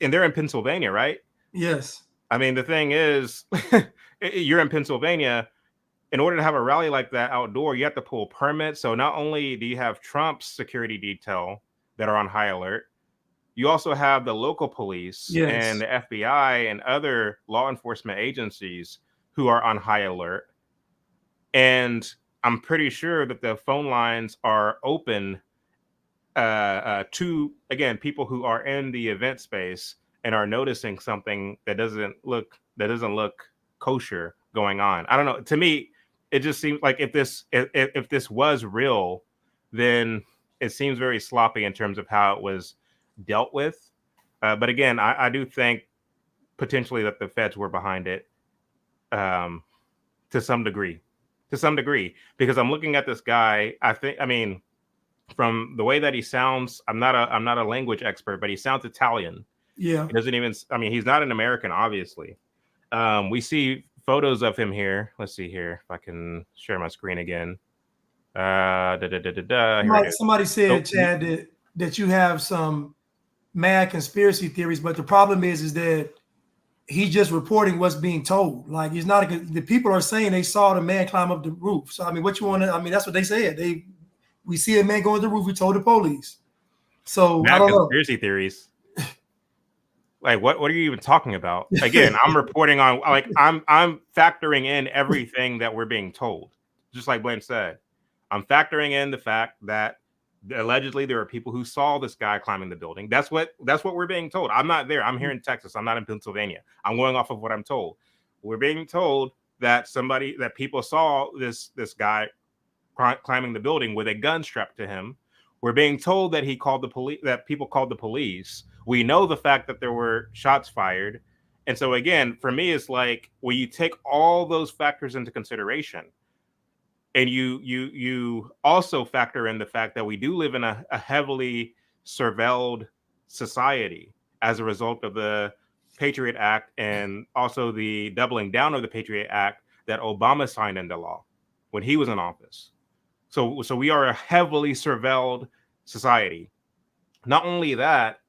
and they're in Pennsylvania, right? Yes. I mean, the thing is, you're in Pennsylvania. In order to have a rally like that outdoor, you have to pull permits. So not only do you have Trump's security detail that are on high alert, you also have the local police and Yes. the FBI and other law enforcement agencies who are on high alert. And I'm pretty sure that the phone lines are open to, again, people who are in the event space and are noticing something that doesn't look kosher going on. I don't know. To me, it just seems like if this was real, then it seems very sloppy in terms of how it was dealt with. But again, I do think potentially that the feds were behind it to some degree, because I'm looking at this guy. I mean, from the way that he sounds, I'm not a language expert, but he sounds Italian. Yeah. He doesn't even, I mean, he's not an American, obviously. We see photos of him here. Let's see here if I can share my screen again. Here it is. Somebody said, Chad, that you have some mad conspiracy theories, but the problem is that he's just reporting what's being told. Like, he's not the people are saying they saw the man climb up the roof. So I mean, what you want to? I mean, that's what they said. We see a man going to the roof. We told the police. So mad I don't conspiracy theories. Like, what are you even talking about? Again, I'm reporting on, like, I'm factoring in everything that we're being told. Just like Blaine said, I'm factoring in the fact that allegedly there are people who saw this guy climbing the building. That's what we're being told. I'm not there. I'm here in Texas. I'm not in Pennsylvania. I'm going off of what I'm told. We're being told that people saw this guy climbing the building with a gun strapped to him. We're being told that people called the police. We know the fact that there were shots fired. And so again, for me, it's like, when you take all those factors into consideration, and you also factor in the fact that we do live in a heavily surveilled society as a result of the Patriot Act, and also the doubling down of the Patriot Act that Obama signed into law when he was in office. So we are a heavily surveilled society. Not only that,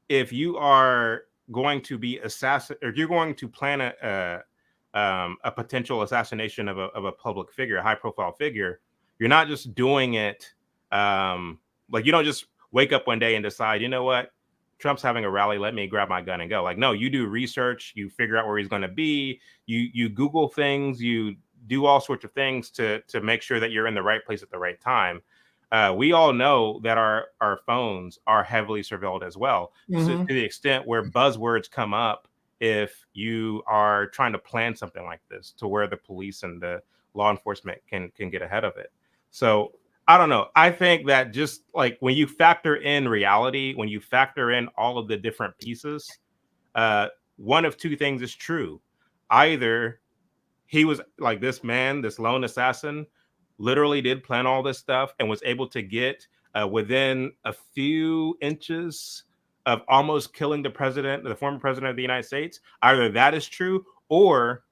if you are going to be if you're going to plan a potential assassination of a public figure, a high-profile figure, you're not just doing it like, you don't just wake up one day and decide, you know what, Trump's having a rally, let me grab my gun and go. Like, no, you do research, you figure out where he's going to be, you Google things, you do all sorts of things to make sure that you're in the right place at the right time. We all know that our phones are heavily surveilled as well, to the extent where buzzwords come up if you are trying to plan something like this, to where the police and the law enforcement can get ahead of it. So I don't know. I think that just like when you factor in reality, when you factor in all of the different pieces, one of two things is true. Either he was like, this man, this lone assassin, literally did plan all this stuff and was able to get within a few inches of almost killing the former president of the United States. Either that is true, or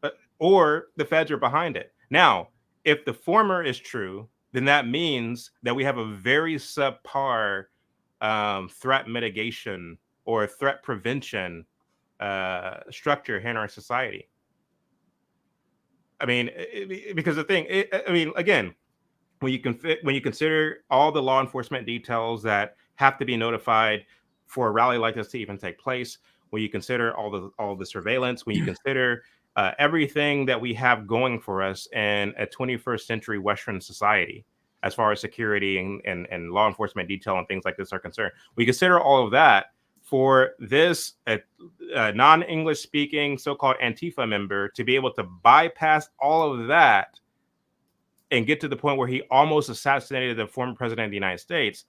the feds are behind it. Now, if the former is true, then that means that we have a very subpar threat mitigation or threat prevention structure here in our society. I mean, because the thing, I mean, again, when you consider all the law enforcement details that have to be notified for a rally like this to even take place, when you consider all the surveillance, when you consider everything that we have going for us in a 21st century Western society, as far as security and law enforcement detail and things like this are concerned, we consider all of that. for this non-English speaking so-called Antifa member to be able to bypass all of that and get to the point where he almost assassinated the former president of the United States,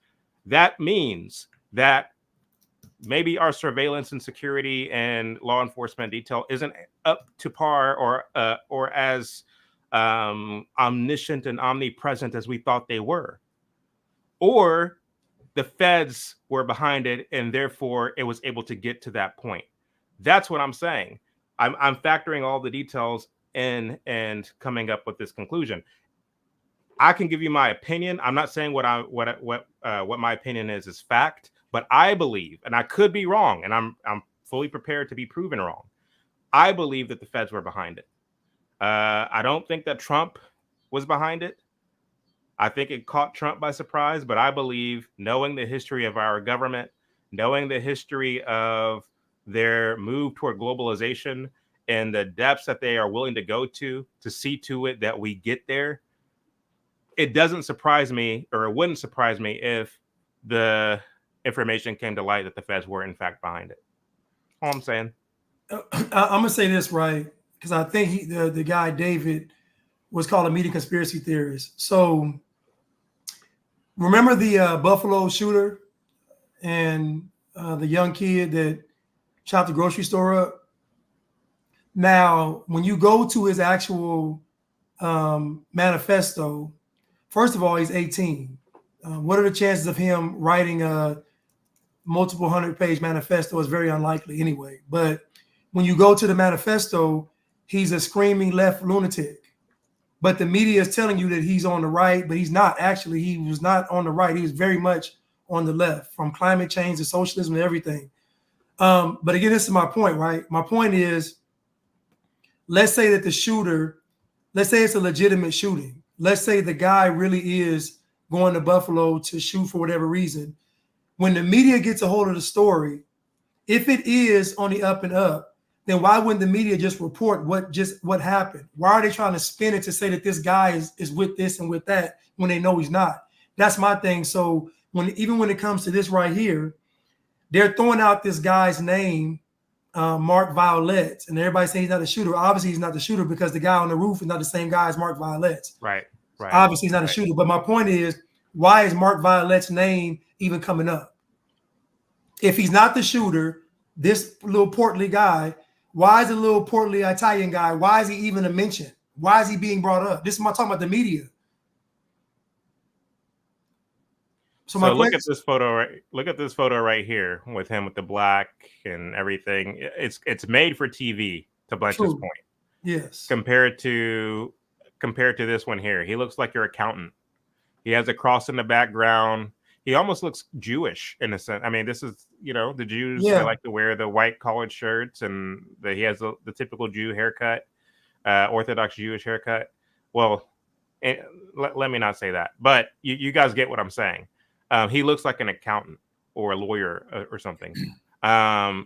that means that maybe our surveillance and security and law enforcement detail isn't up to par or as omniscient and omnipresent as we thought they were. Or the feds were behind it, and therefore it was able to get to that point. That's what I'm saying. I'm factoring all the details in and coming up with this conclusion. I can give you my opinion. I'm not saying what my opinion is fact, but I believe, and I could be wrong, and I'm fully prepared to be proven wrong. I believe that the feds were behind it. I don't think that Trump was behind it. I think it caught Trump by surprise, but I believe, knowing the history of our government, knowing the history of their move toward globalization and the depths that they are willing to go to see to it that we get there, it doesn't surprise me, or it wouldn't surprise me if the information came to light that the feds were in fact behind it. All I'm saying. I'm gonna say this, right, because I think the guy David was called a media conspiracy theorist. So remember the Buffalo shooter and the young kid that shot the grocery store up? Now, when you go to his actual manifesto, first of all, he's 18. What are the chances of him writing a multiple 100-page manifesto? Is very unlikely anyway. But when you go to the manifesto, he's a screaming left lunatic. But the media is telling you that he's on the right, but he's not. Actually, he was not on the right. He was very much on the left, from climate change to socialism and everything. But again, this is my point, right? My point is, let's say that the shooter, let's say it's a legitimate shooting. Let's say the guy really is going to Buffalo to shoot for whatever reason. When the media gets a hold of the story, if it is on the up and up, then why wouldn't the media just report what happened? Why are they trying to spin it to say that this guy is with this and with that when they know he's not? That's my thing. So even when it comes to this right here, they're throwing out this guy's name, Mark Violette, and everybody's saying he's not a shooter. Obviously, he's not the shooter because the guy on the roof is not the same guy as Mark Violette. Right. Obviously, he's not a shooter. But my point is, why is Mark Violette's name even coming up? If he's not the shooter, this little portly guy, why is the little portly Italian guy, why is he even a mention? Why is he being brought up? This is my talking about the media. So look at this photo, right? Look at this photo right here with him with the black and everything. It's made for TV, to Blanche's point. Yes. Compared to this one here. He looks like your accountant. He has a cross in the background. He almost looks Jewish in a sense. I mean, this is, the Jews, they like to wear the white collared shirts, and he has the typical Jew haircut, Orthodox Jewish haircut. Well, let me not say that, but you guys get what I'm saying. He looks like an accountant or a lawyer or something. And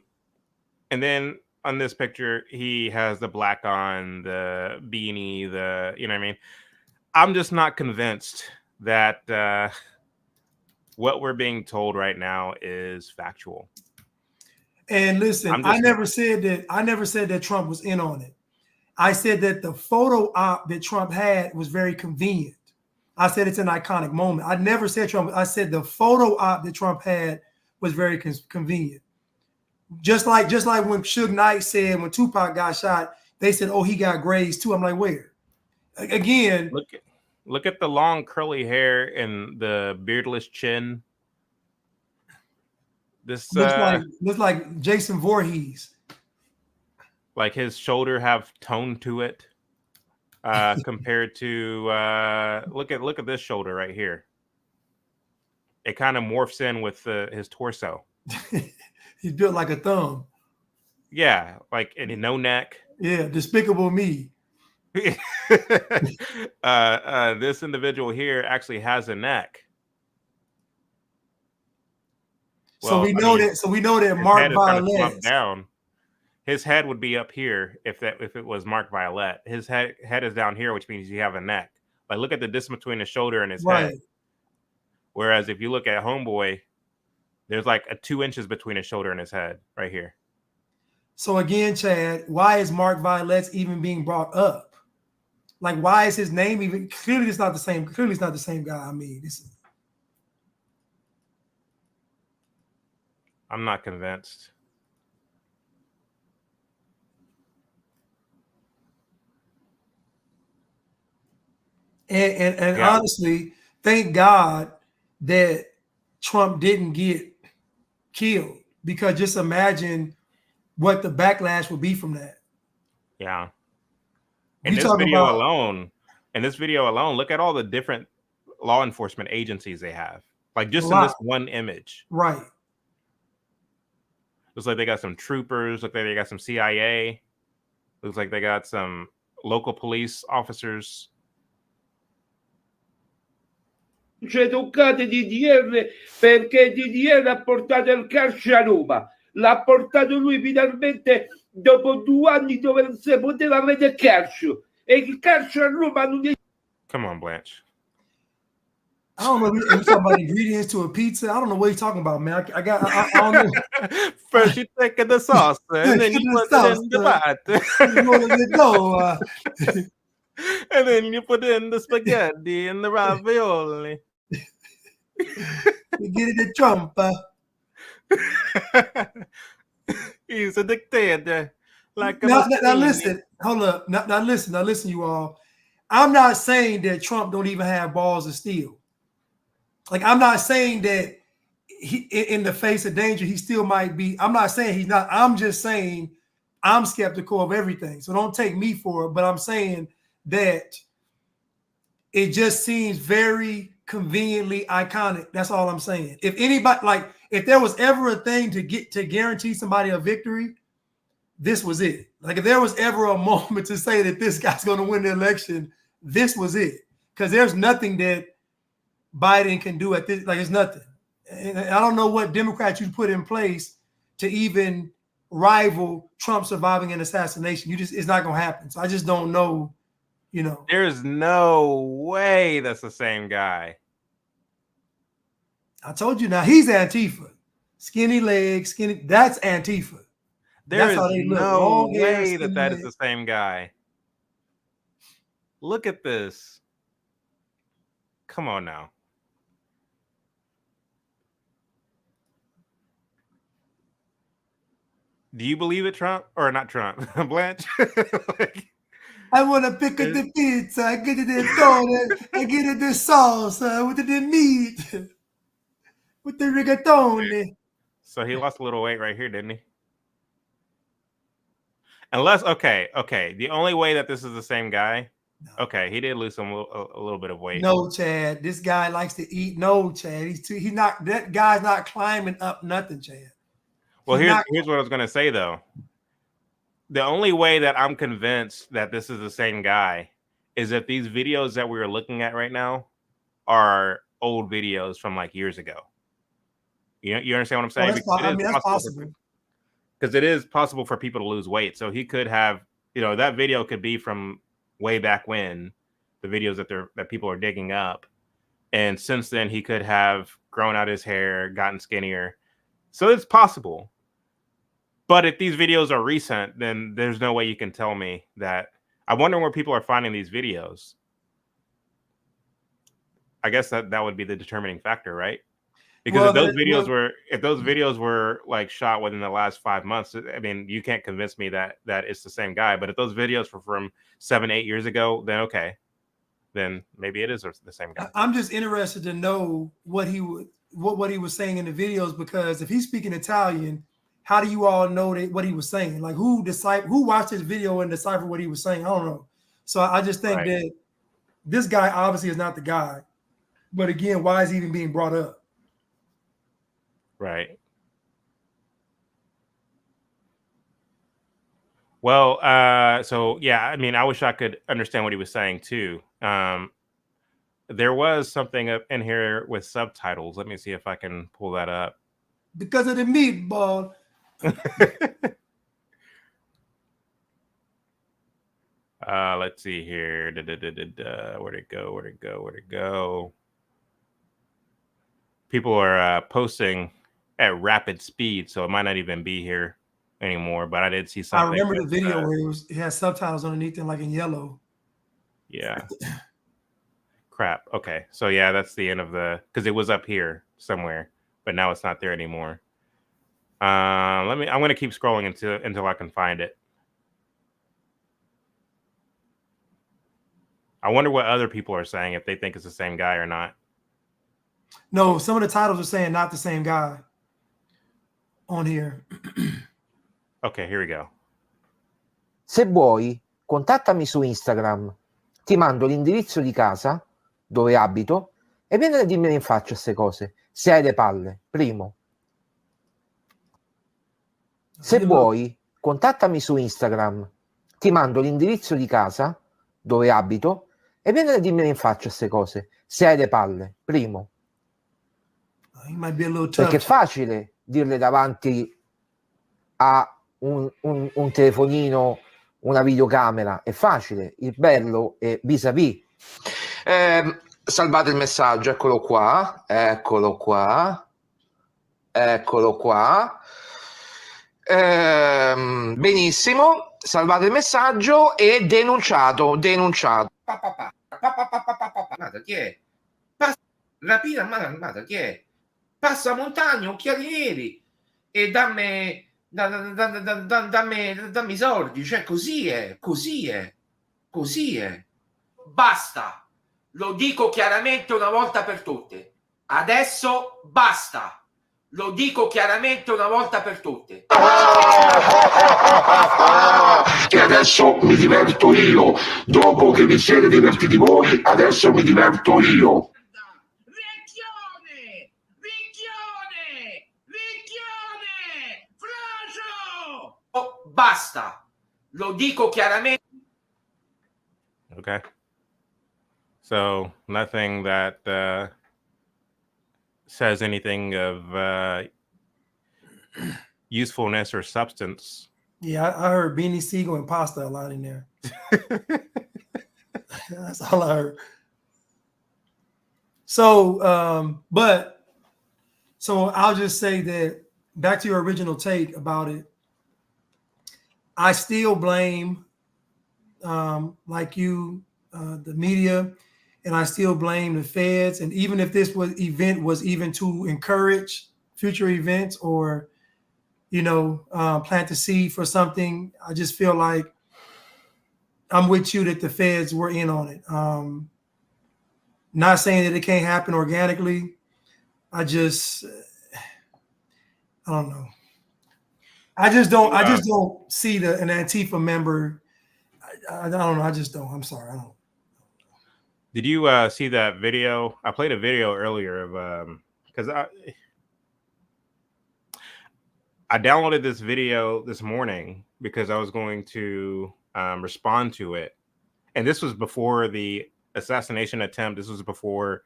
then on this picture, he has the black on, the beanie, you know what I mean? I'm just not convinced that what we're being told right now is factual. And listen, I never said that Trump was in on it. I said that the photo op that Trump had was very convenient. I said it's an iconic moment. I never said Trump. I said the photo op that Trump had was very convenient. Just like when Suge Knight said when Tupac got shot, they said, "Oh, he got grazed too." I'm like, where? Again, look at the long curly hair and the beardless chin. This looks like Jason Voorhees. Like his shoulder have tone to it. Compared to look at this shoulder right here. It kind of morphs in with his torso. He's built like a thumb. Yeah, like and no neck. Yeah, Despicable Me. This individual here actually has a neck. So we know that Mark Violette down. His head would be up here if it was Mark Violette. His head is down here, which means you have a neck. Like look at the distance between his shoulder and his head. Whereas if you look at Homeboy, There's like 2 inches between his shoulder and his head right here. So again, Chad, why is Mark Violets even being brought up? Like, why is his name even? Clearly, it's not the same. Clearly, it's not the same guy. I mean, I'm not convinced. And honestly, thank God that Trump didn't get killed, because just imagine what the backlash would be from that. Yeah. In this video alone, look at all the different law enforcement agencies they have. Like just in this one image. Right. Looks like they got some troopers. Look like they got some CIA. Looks like they got some local police officers. Toccate DDR perché DDR ha portato il carcere a Roma. L'ha portato lui finalmente dopo 2 anni dove non si poteva avere il carcere. E il carcere a Roma non è... Come on, Blanche. I don't know if you're talking about ingredients to a pizza. I don't know what you're talking about, man. I don't know. First you take the sauce, and then you put it in the pot. And then you put in the spaghetti and the ravioli. You get it at Trump. He's a dictator. Like now listen, hold up. Now listen, you all. I'm not saying that Trump don't even have balls of steel. Like, I'm not saying that he, in the face of danger, he still might be. I'm not saying he's not. I'm just saying I'm skeptical of everything. So don't take me for it. But I'm saying that it just seems very conveniently iconic. That's all I'm saying. If anybody, like, if there was ever a thing to guarantee somebody a victory, this was it. Like, if there was ever a moment to say that this guy's going to win the election, this was it. Because there's nothing that Biden can do at this. Like, it's nothing. And I don't know what Democrats you put in place to even rival Trump surviving an assassination. It's not going to happen. So I just don't know, you know. There's no way that's the same guy. I told you now, he's Antifa. Skinny legs, skinny. That's Antifa. There is no way that is the same guy. Look at this. Come on now. Do you believe it, Trump? Or not Trump? Blanche? I want to pick up the pizza. I get it in donut. I get it the sauce with the meat. With the rigatoni. So he lost a little weight right here, didn't he? Unless, okay. The only way that this is the same guy, okay, he did lose a little bit of weight. No, Chad. This guy likes to eat. No, Chad. He's not. That guy's not climbing up nothing, Chad. Well, here's what I was going to say, though. The only way that I'm convinced that this is the same guy is if these videos that we're looking at right now are old videos from like years ago. You understand what I'm saying? That's possible. Because it is possible for people to lose weight. So he could have, that video could be from way back when, the videos that people are digging up. And since then, he could have grown out his hair, gotten skinnier. So it's possible. But if these videos are recent, then there's no way you can tell me that. I wonder where people are finding these videos. I guess that would be the determining factor, right? Because if those videos were like shot within the last 5 months, I mean, you can't convince me that it's the same guy. But if those videos were from 7-8 years ago, then okay, then maybe it is the same guy. I'm just interested to know what he was saying in the videos, because if he's speaking Italian, how do you all know what he was saying? Like, who watched this video and deciphered what he was saying? I don't know. So I just think that this guy obviously is not the guy. But again, why is he even being brought up? Right. Well, so yeah, I mean, I wish I could understand what he was saying too. There was something up in here with subtitles. Let me see if I can pull that up. Because of the meatball. Let's see here. Where'd it go? People are posting at rapid speed, so it might not even be here anymore. But I did see I something. remember the video where it had subtitles underneath it, like in yellow. Yeah. Crap. Okay. So yeah, that's the end of because it was up here somewhere, but now it's not there anymore. I'm gonna keep scrolling until I can find it. I wonder what other people are saying, if they think it's the same guy or not. No, some of the titles are saying not the same guy on here. Okay, here we go. Se vuoi, contattami su Instagram. Ti mando l'indirizzo di casa dove abito e vieni a dirmene in faccia queste cose. Se hai le palle, primo. Se vuoi, contattami su Instagram. Ti mando l'indirizzo di casa dove abito e vieni a dirmene in faccia queste cose. Se hai le palle, primo. Perché è facile dirle davanti a un telefonino, una videocamera, è facile. Il bello è vis-à-vis. Salvate il messaggio, eccolo qua, eccolo qua, eccolo qua. Benissimo, salvate il messaggio e denunciato. Guarda, chi è? Rapina armata, chi è? Passamontagna, occhiali neri e dammi i soldi, cioè così è. Basta, lo dico chiaramente una volta per tutte. Adesso basta. Lo dico chiaramente una volta per tutte. E adesso mi diverto io. Dopo che vi siete divertiti voi, adesso mi diverto io. Basta, lo dico chiaramente. Okay. So nothing that says anything of usefulness or substance. Yeah, I heard Beanie Siegel and pasta a lot in there. That's all I heard. So, I'll just say that back to your original take about it. I still blame, like you, the media, and I still blame the feds. And even if this event was even to encourage future events or, plant the seed for something, I just feel like I'm with you that the feds were in on it. Not saying that it can't happen organically. I don't know. I just don't see an Antifa member. I don't know. I just don't. I'm sorry. I don't. Did you see that video? I played a video earlier of because I downloaded this video this morning because I was going to respond to it, and this was before the assassination attempt. This was before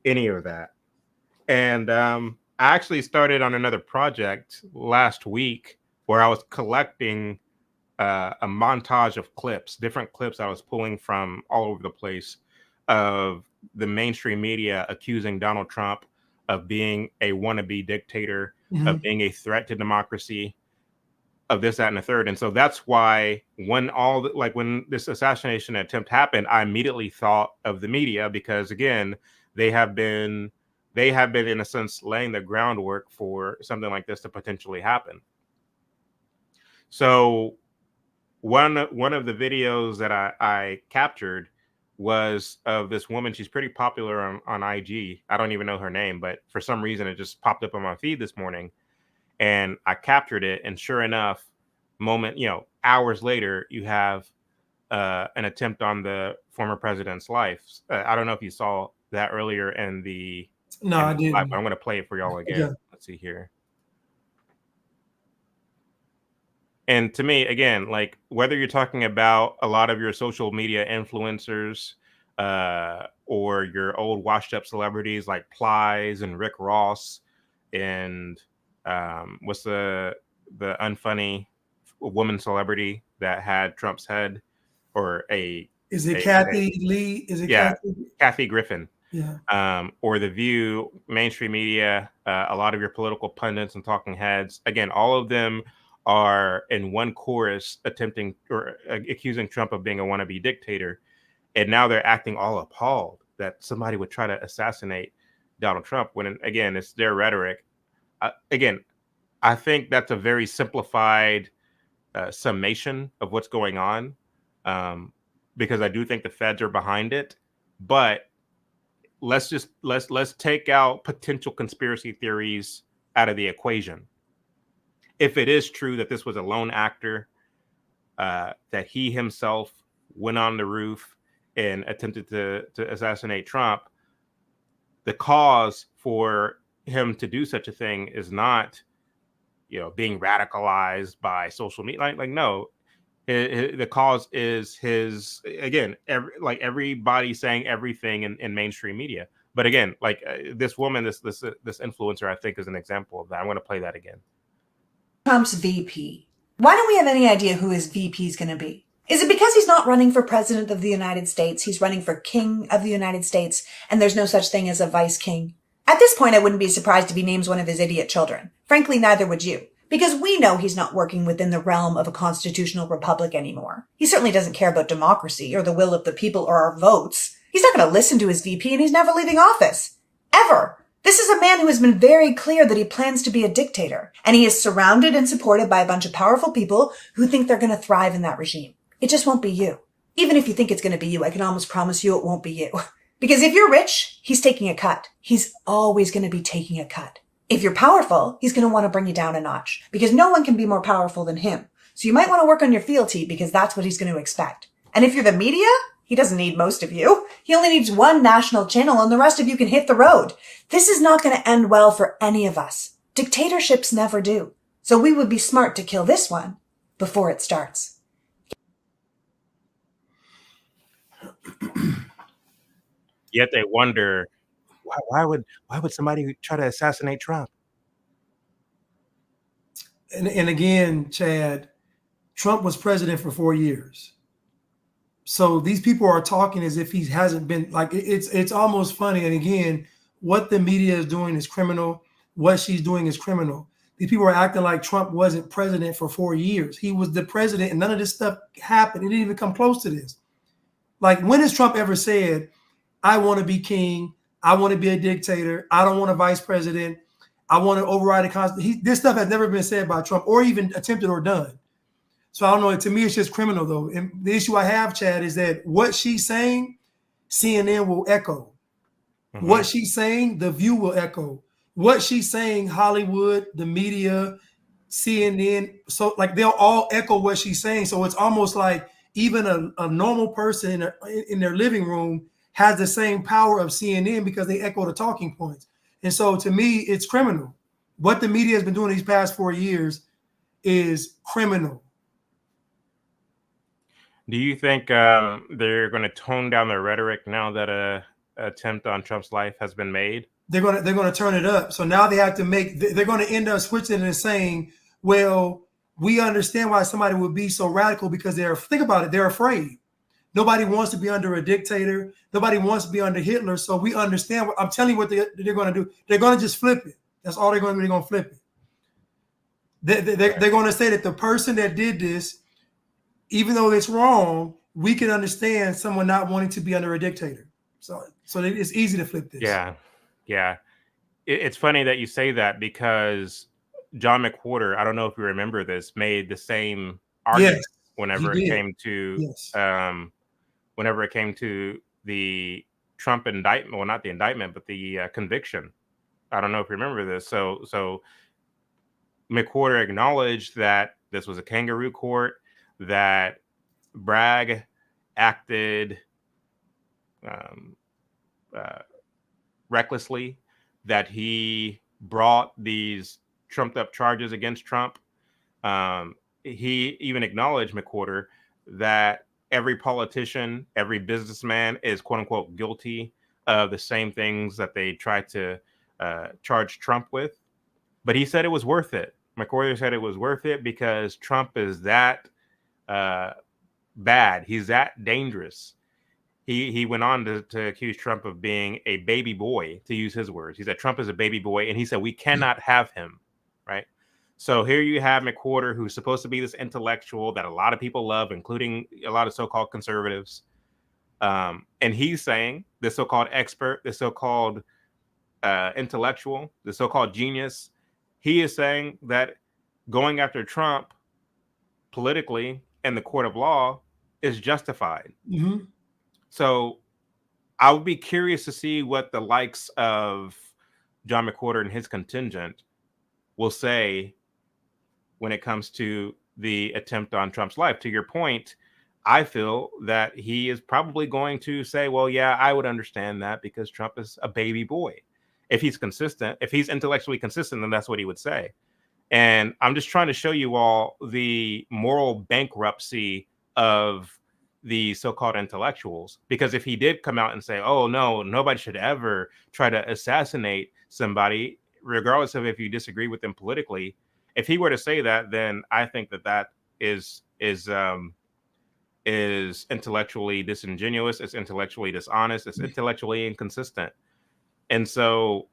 any of that, and I actually started on another project last week where I was collecting a montage of clips, different clips I was pulling from all over the place of the mainstream media accusing Donald Trump of being a wannabe dictator, of being a threat to democracy, of this, that, and the third. And so that's why when this assassination attempt happened, I immediately thought of the media because, again, they have been in a sense laying the groundwork for something like this to potentially happen. So one of the videos that I captured was of this woman. She's pretty popular on IG. I don't even know her name, but for some reason it just popped up on my feed this morning, and I captured it. And sure enough, hours later, you have an attempt on the former president's life. I don't know if you saw that earlier in the. No, I didn't. Live, but I'm going to play it for y'all again. Yeah. Let's see here. And to me, again, like whether you're talking about a lot of your social media influencers or your old washed up celebrities like Plies and Rick Ross and what's the unfunny woman celebrity that had Trump's head or Is it Kathy Lee? Is it yeah, Kathy? Kathy Griffin. or The View, mainstream media, a lot of your political pundits and talking heads, again, all of them are in one chorus attempting or accusing Trump of being a wannabe dictator. And now they're acting all appalled that somebody would try to assassinate Donald Trump when, again, it's their rhetoric. Again, I think that's a very simplified summation of what's going on, because I do think the feds are behind it. But let's take out potential conspiracy theories out of the equation. If it is true that this was a lone actor, that he himself went on the roof and attempted to assassinate Trump, the cause for him to do such a thing is not, being radicalized by social media. Like no, the cause is his, again, everybody saying everything in mainstream media. But again, this woman, this influencer, I think is an example of that. I'm going to play that again. Trump's VP. Why don't we have any idea who his VP is going to be? Is it because he's not running for president of the United States? He's running for king of the United States, and there's no such thing as a vice king. At this point, I wouldn't be surprised if he names one of his idiot children. Frankly, neither would you. Because we know he's not working within the realm of a constitutional republic anymore. He certainly doesn't care about democracy or the will of the people or our votes. He's not going to listen to his VP, and he's never leaving office. Ever. This is a man who has been very clear that he plans to be a dictator, and he is surrounded and supported by a bunch of powerful people who think they're going to thrive in that regime. It just won't be you. Even if you think it's going to be you, I can almost promise you it won't be you. Because if you're rich, he's taking a cut. He's always going to be taking a cut. If you're powerful, he's going to want to bring you down a notch, because no one can be more powerful than him. So you might want to work on your fealty, because that's what he's going to expect. And if you're the media, he doesn't need most of you. He only needs one national channel, and the rest of you can hit the road. This is not going to end well for any of us. Dictatorships never do. So we would be smart to kill this one before it starts. Yet they wonder, why would somebody try to assassinate Trump? And again, Chad, Trump was president for 4 years. So these people are talking as if he hasn't been, it's almost funny. And again, what the media is doing is criminal. What she's doing is criminal. These people are acting like Trump wasn't president for 4 years. He was the president, and none of this stuff happened. It didn't even come close to this. Like, when has Trump ever said, I want to be king, I want to be a dictator, I don't want a vice president, I want to override the Constitution? This stuff has never been said by Trump or even attempted or done. So I don't know. To me, it's just criminal, though. And the issue I have, Chad, is that what she's saying, CNN will echo. Mm-hmm. What she's saying, The View will echo. What she's saying, Hollywood, the media, CNN, so they'll all echo what she's saying. So it's almost like even a normal person in their living room has the same power of CNN because they echo the talking points. And so to me, it's criminal. What the media has been doing these past 4 years is criminal. Do you think they're going to tone down their rhetoric now that an attempt on Trump's life has been made? They're going to turn it up. So now they have to they're going to end up switching and saying, well, we understand why somebody would be so radical, because think about it, they're afraid. Nobody wants to be under a dictator. Nobody wants to be under Hitler. So we understand. I'm telling you what they're going to do. They're going to just flip it. That's all they're going to do. They're going to flip it. They're going to say that the person that did this, even though it's wrong, we can understand someone not wanting to be under a dictator. So it's easy to flip this. Yeah. It's funny that you say that, because John McWhorter, I don't know if you remember this, made the same argument whenever it came to the Trump indictment. Well, not the indictment, but the conviction. I don't know if you remember this. So McWhorter acknowledged that this was a kangaroo court, that Bragg acted recklessly, that he brought these trumped up charges against Trump. He even acknowledged, McWhorter, that every politician, every businessman is quote unquote guilty of the same things that they tried to charge Trump with. But he said it was worth it. McWhorter said it was worth it because Trump is that bad. He's that dangerous. he went on to accuse Trump of being a baby boy, to use his words. He said Trump is a baby boy, and he said we cannot have him, right? So here you have McWhorter, who's supposed to be this intellectual that a lot of people love, including a lot of so-called conservatives. And he's saying, the so-called expert, the so-called intellectual, the so-called genius, he is saying that going after Trump politically in the court of law is justified. Mm-hmm. So I would be curious to see what the likes of John McWhorter and his contingent will say when it comes to the attempt on Trump's life. To your point, I feel that he is probably going to say, well, yeah, I would understand that because Trump is a baby boy. If he's consistent, if he's intellectually consistent, then that's what he would say. And I'm just trying to show you all the moral bankruptcy of the so-called intellectuals, because if he did come out and say, oh no, nobody should ever try to assassinate somebody, regardless of if you disagree with them politically, if he were to say that, then I think that is intellectually disingenuous, it's intellectually dishonest, it's intellectually inconsistent. And so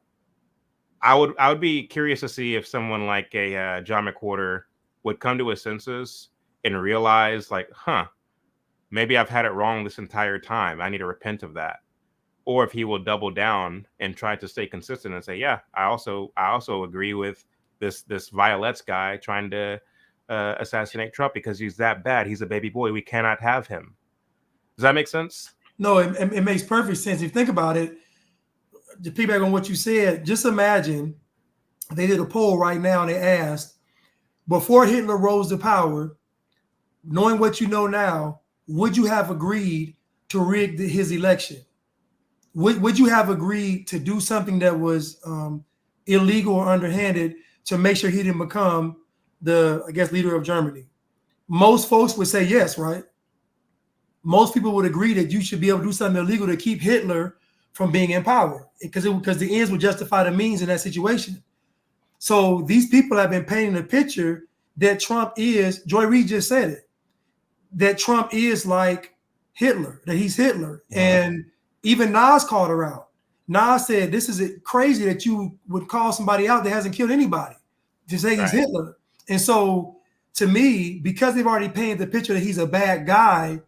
I would be curious to see if someone like a John McWhorter would come to his senses and realize, like, maybe I've had it wrong this entire time. I need to repent of that. Or if he will double down and try to stay consistent and say, yeah, I also agree with this Violet's guy trying to assassinate Trump because he's that bad. He's a baby boy. We cannot have him. Does that make sense? No, it makes perfect sense. If you think about it, to piggyback on what you said, just imagine they did a poll right now and they asked, before Hitler rose to power, knowing what you know now, would you have agreed to rig his election? Would you have agreed to do something that was illegal or underhanded to make sure he didn't become the, I guess, leader of Germany? Most folks would say yes, right? Most people would agree that you should be able to do something illegal to keep Hitler from being in power, because the ends would justify the means in that situation. So these people have been painting a picture that Trump is, Joy Reid just said it, that Trump is like Hitler, that he's Hitler. Wow. And even Nas called her out. Nas said, this is crazy that you would call somebody out that hasn't killed anybody to say he's Hitler. And so to me, because they've already painted the picture that he's a bad guy,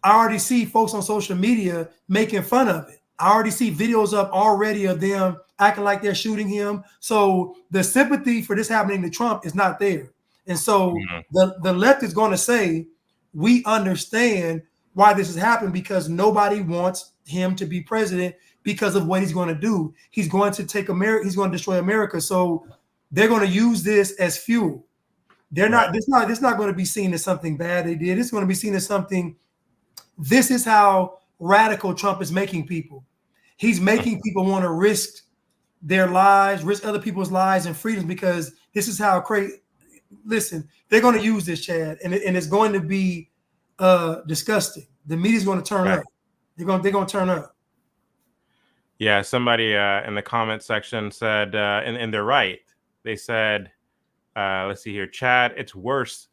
I already see folks on social media making fun of it. I already see videos up already of them acting like they're shooting him. So the sympathy for this happening to Trump is not there. And so the left is going to say, we understand why this has happened, because nobody wants him to be president because of what he's going to do. He's going to take America. He's going to destroy America. So they're going to use this as fuel. They're not. It's not going to be seen as something bad they did. It's going to be seen as something. This is how radical Trump is making people. He's making people want to risk their lives, risk other people's lives and freedoms, because this is how crazy. Listen, they're going to use this, Chad, and it's going to be disgusting. The media's going to turn up. They're going to turn up. Yeah, somebody in the comment section said, and they're right. They said, let's see here, Chad, it's worse.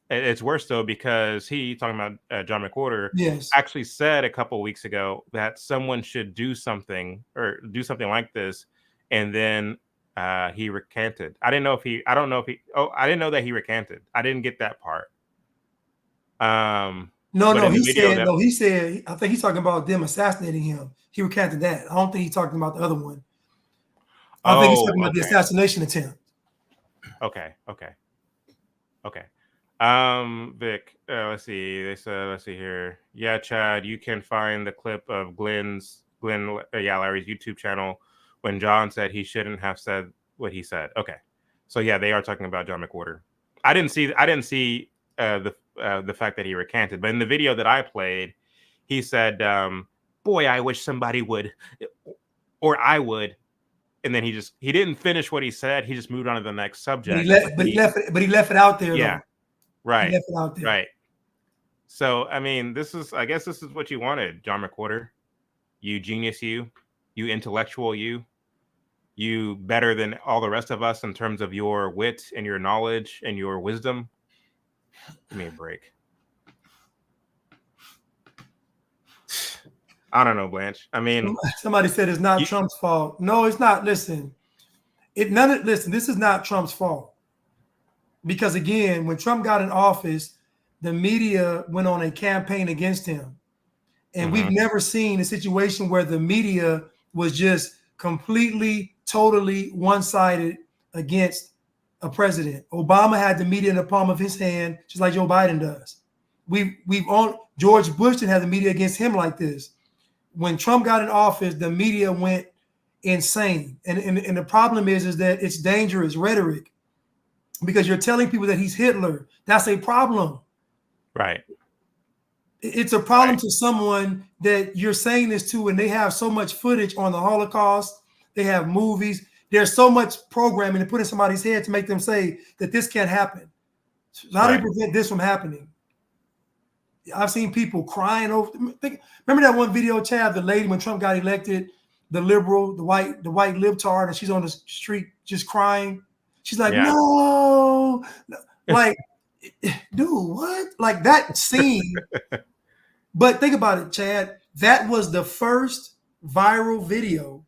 It's worse though, because he, talking about John McWhorter, actually said a couple of weeks ago that someone should do something like this, and then he recanted. I didn't know that he recanted. I didn't get that part. He said, I think he's talking about them assassinating him. He recanted that. I don't think he's talking about the other one. I think he's talking about the assassination attempt. Okay. Vic, let's see. They said, let's see here. Yeah, Chad, you can find the clip of Larry's YouTube channel when John said he shouldn't have said what he said. Okay, so yeah, they are talking about John McWhorter. I didn't see the fact that he recanted, but in the video that I played, he said, "Boy, I wish somebody would, or I would." And then he didn't finish what he said. He just moved on to the next subject. But he left it out there. Yeah. Though. Right. He left it out there. Right. So, I mean, I guess this is what you wanted, John McWhorter. You genius, you intellectual, you better than all the rest of us in terms of your wit and your knowledge and your wisdom. Give me a break. I don't know, Blanche. I mean, somebody said it's not Trump's fault. No, it's not. Listen, listen, this is not Trump's fault. Because again, when Trump got in office, the media went on a campaign against him. And we've never seen a situation where the media was just completely, totally one-sided against a president. Obama had the media in the palm of his hand, just like Joe Biden does. George Bush didn't have the media against him like this. When Trump got in office, the media went insane. And the problem is that it's dangerous rhetoric because you're telling people that he's Hitler. That's a problem. Right. It's a problem to someone that you're saying this to, and they have so much footage on the Holocaust. They have movies. There's so much programming to put in somebody's head to make them say that this can't happen. So how do you prevent this from happening? I've seen people crying over. Remember that one video, Chad, the lady when Trump got elected, the liberal, the white libtard, and she's on the street just crying. She's like, no, like, dude, what? Like that scene. But think about it, Chad. That was the first viral video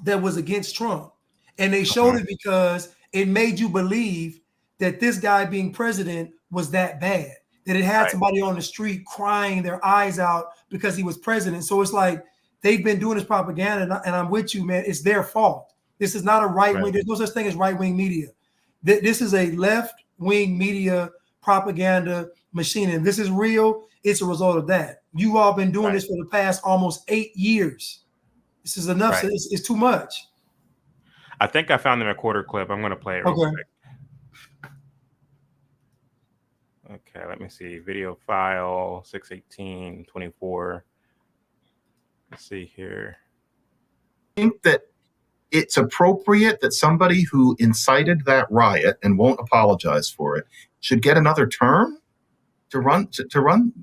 that was against Trump. And they showed it because it made you believe that this guy being president was that bad. That it had somebody on the street crying their eyes out because he was president. So it's like they've been doing this propaganda, and I'm with you, man. It's their fault. This is not a right wing. There's no such thing as right wing media. This is a left wing media propaganda machine, and this is real. It's a result of that. You all been doing this for the past almost 8 years. This is enough. So it's too much. I think I found the McWhorter clip. I'm going to play it real quick. Okay, let me see. Video file 618-24. Let's see here. I think that it's appropriate that somebody who incited that riot and won't apologize for it should get another term to run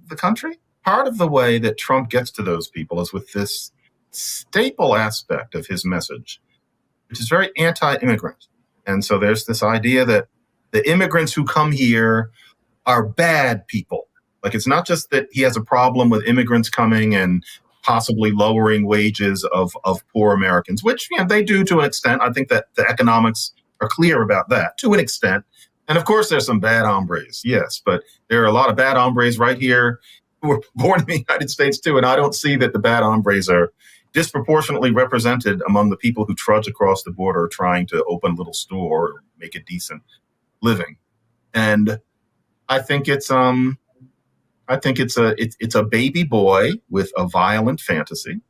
the country. Part of the way that Trump gets to those people is with this staple aspect of his message, which is very anti-immigrant. And so there's this idea that the immigrants who come here are bad people. Like, it's not just that he has a problem with immigrants coming and possibly lowering wages of poor Americans, which they do to an extent. I think that the economics are clear about that to an extent. And of course, there's some bad hombres, yes, but there are a lot of bad hombres right here who were born in the United States too. And I don't see that the bad hombres are disproportionately represented among the people who trudge across the border trying to open a little store or make a decent living. And I think it's a baby boy with a violent fantasy,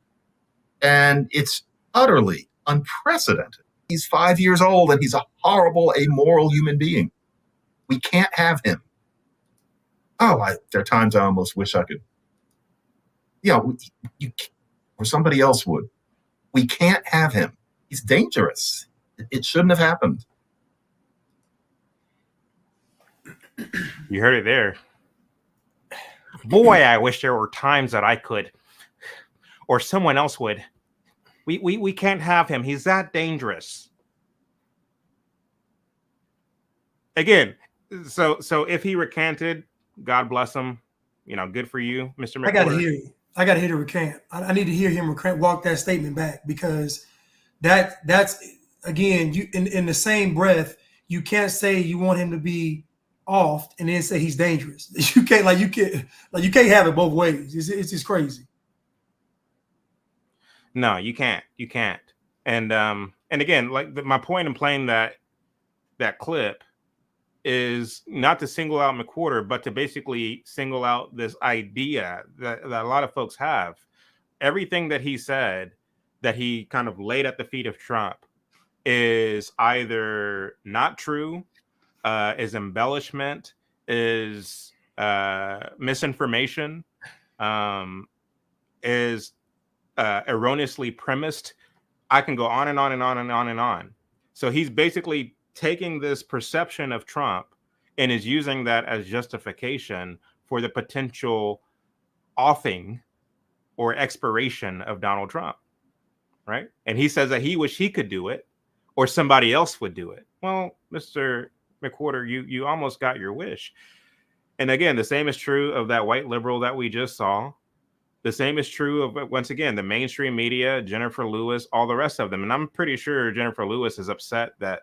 and it's utterly unprecedented. He's 5 years old and he's a horrible, amoral human being. We can't have him. There are times I almost wish I could, or somebody else would. We can't have him. He's dangerous. It shouldn't have happened. You heard it there. Boy, I wish there were times that I could, or someone else would. We can't have him. He's that dangerous. Again, so if he recanted, God bless him. Good for you, Mr. McWhorter. I gotta hear you. I gotta hear the recant. I need to hear him walk that statement back, because that's again, you in the same breath, you can't say you want him to be off and then say he's dangerous. You can't have it both ways. It's just crazy. No, you can't. And again, my point in playing that clip is not to single out McWhorter, but to basically single out this idea that a lot of folks have. Everything that he said, that he kind of laid at the feet of Trump, is either not true, is embellishment, is misinformation, is erroneously premised. I can go on and on and on and on and on. So he's basically taking this perception of Trump and is using that as justification for the potential offing or expiration of Donald Trump, right? And he says that he wish he could do it or somebody else would do it. Well, Mr. McWhorter, you almost got your wish. And again, the same is true of that white liberal that we just saw. The same is true of, once again, the mainstream media, Jennifer Lewis, all the rest of them. And I'm pretty sure Jennifer Lewis is upset that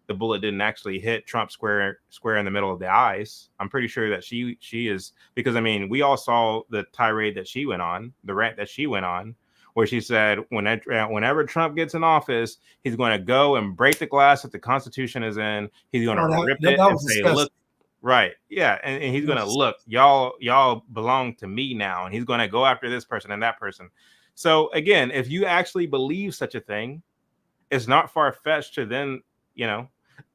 the bullet didn't actually hit Trump square in the middle of the eyes. I'm pretty sure that she is, because I mean, we all saw the tirade that she went on, the rant that she went on, where she said, whenever Trump gets in office, he's going to go and break the glass that the Constitution is in. He's going to rip it and say, disgusting. look, right. Yeah. And he's going to look, y'all belong to me now. And he's going to go after this person and that person. So again, if you actually believe such a thing, it's not far-fetched to then, you know,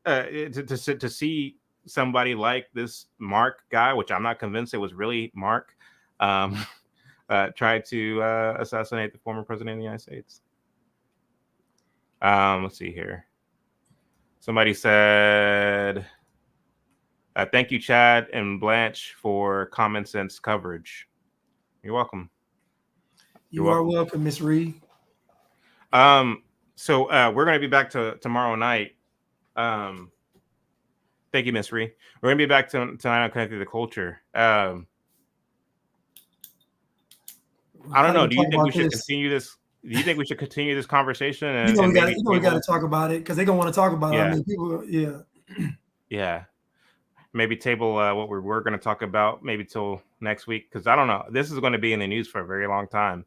to see somebody like this Mark guy, which I'm not convinced it was really Mark, tried to assassinate the former president of the United States. Let's see here. Somebody said, thank you, Chad and Blanche, for common sense coverage. You're welcome. You are welcome, Miss Reed. So we're going to be back tomorrow night. Thank you, Miss Reed. We're going to be back tonight on Connected to the Culture. I don't know. Do you think we should continue this? Do you think we should continue this conversation? And, we got to talk about it because they're gonna want to talk about it. I mean, people, yeah. Maybe table what we're going to talk about maybe till next week, because I don't know. This is going to be in the news for a very long time.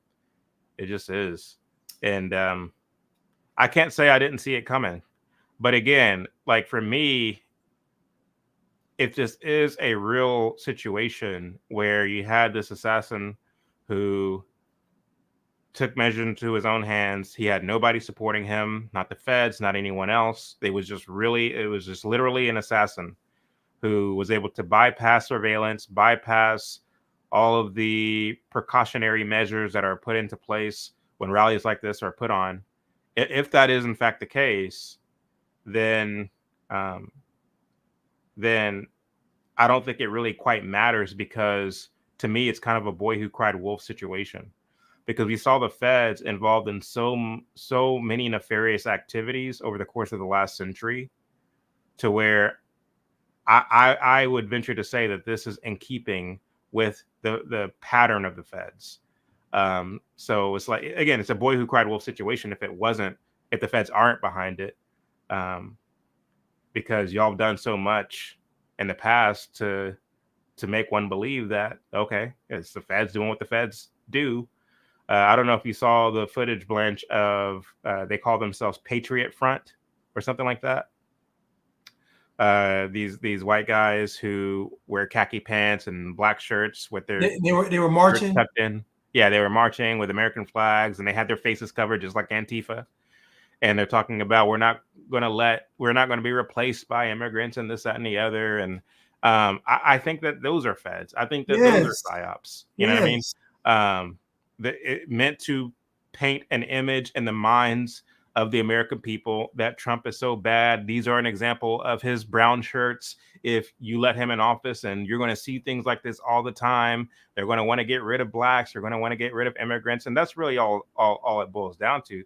It just is, and I can't say I didn't see it coming. But again, like for me, it just is a real situation where you had this assassin who took measures into his own hands. He had nobody supporting him, not the feds, not anyone else. It was just literally an assassin who was able to bypass surveillance, bypass all of the precautionary measures that are put into place when rallies like this are put on. If that is in fact the case, then I don't think it really quite matters, because to me, it's kind of a boy who cried wolf situation, because we saw the feds involved in so many nefarious activities over the course of the last century, to where I would venture to say that this is in keeping with the pattern of the feds. So it's like, again, it's a boy who cried wolf situation if the feds aren't behind it, because y'all have done so much in the past to make one believe that, okay, it's the feds doing what the feds do. I don't know if you saw the footage, Blanche, of they call themselves Patriot Front or something like that. These white guys who wear khaki pants and black shirts with their they were marching tucked in. Yeah, they were marching with American flags, and they had their faces covered just like Antifa. And they're talking about we're not going to be replaced by immigrants and this, that, and the other. And I think that those are feds. I think that those are psyops. You know what I mean? It meant to paint an image in the minds of the American people that Trump is so bad. These are an example of his brown shirts. If you let him in office, and you're going to see things like this all the time, they're going to want to get rid of blacks. They're going to want to get rid of immigrants. And that's really all it boils down to.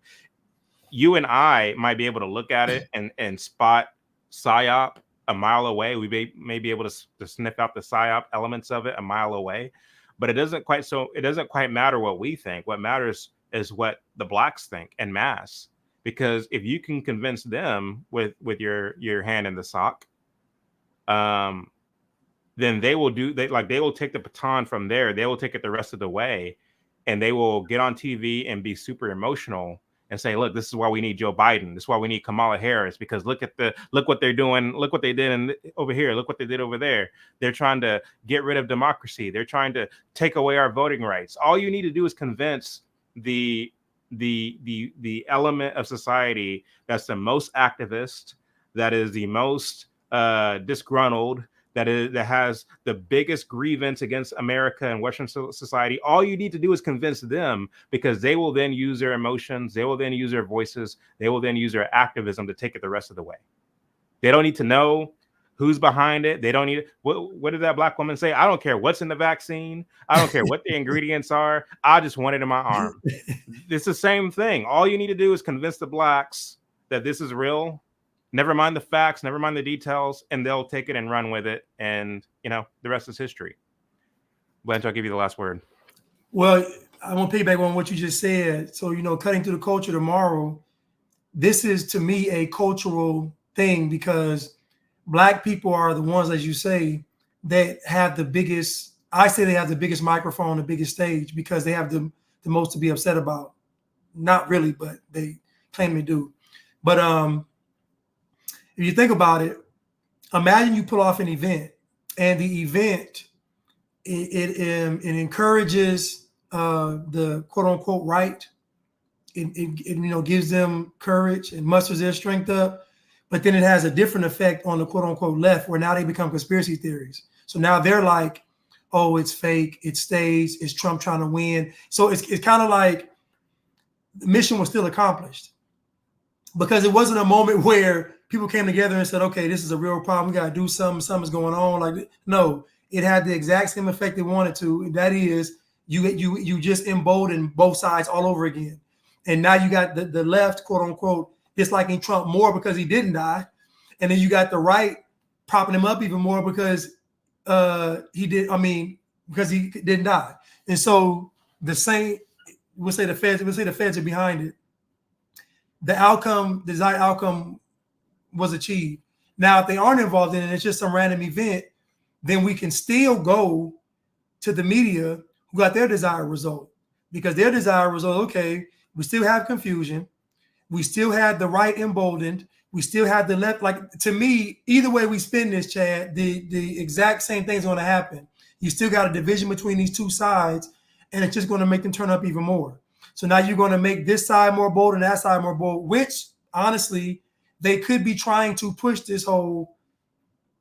You and I might be able to look at it and spot psyop a mile away. We may be able to sniff out the psyop elements of it a mile away, but it doesn't quite matter what we think. What matters is what the blacks think en masse. Because if you can convince them with your hand in the sock, then they will take the baton from there. They will take it the rest of the way, and they will get on TV and be super emotional and say, look, this is why we need Joe Biden. This is why we need Kamala Harris, because look what they're doing. Look what they did over here. Look what they did over there. They're trying to get rid of democracy. They're trying to take away our voting rights. All you need to do is convince the element of society that's the most activist, that is the most disgruntled, that has the biggest grievance against America and Western society. All you need to do is convince them, because they will then use their emotions, they will then use their voices, they will then use their activism to take it the rest of the way. They don't need to know who's behind it. They don't need what did that black woman say? I don't care what's in the vaccine. I don't care what the ingredients are. I just want it in my arm. It's the same thing. All you need to do is convince the blacks that this is real. Never mind the facts, never mind the details, and they'll take it and run with it. And, the rest is history. Blanche, I'll give you the last word. Well, I want to piggyback on what you just said. So, cutting through the culture tomorrow, this is to me a cultural thing because Black people are the ones, as you say, that have the biggest, I say they have the biggest microphone, the biggest stage because they have the most to be upset about. Not really, but they claim they do. But if you think about it, imagine you pull off an event and the event, it encourages the quote unquote right. It gives them courage and musters their strength up, but then it has a different effect on the quote unquote left, where now they become conspiracy theories. So now they're like, oh, it's fake, it's staged, it's Trump trying to win. So it's kind of like the mission was still accomplished because it wasn't a moment where people came together and said, okay, this is a real problem, we got to do something's going on. Like, no, it had the exact same effect they wanted to. That is, you just emboldened both sides all over again. And now you got the left, quote unquote, disliking Trump more because he didn't die. And then you got the right propping him up even more because because he didn't die. And so the same, we'll say the feds are behind it. The desired outcome was achieved. Now, if they aren't involved in it, it's just some random event, then we can still go to the media who got their desired result. Because their desired result, okay, we still have confusion. We still had the right emboldened. We still had the left. Like, to me, either way we spin this, Chad, the exact same thing's going to happen. You still got a division between these two sides, and it's just going to make them turn up even more. So now you're going to make this side more bold and that side more bold, which, honestly, they could be trying to push this whole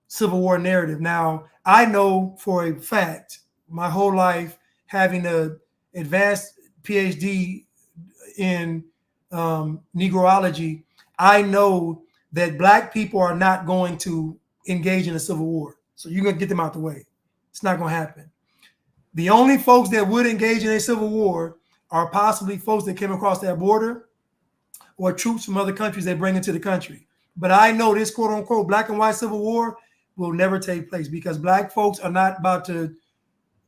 Civil War narrative. Now, I know for a fact, my whole life, having an advanced PhD in Negroology, I know that Black people are not going to engage in a civil war. So you're going to get them out the way. It's not going to happen. The only folks that would engage in a civil war are possibly folks that came across that border or troops from other countries they bring into the country. But I know this quote unquote black and white civil war will never take place because Black folks are not about to,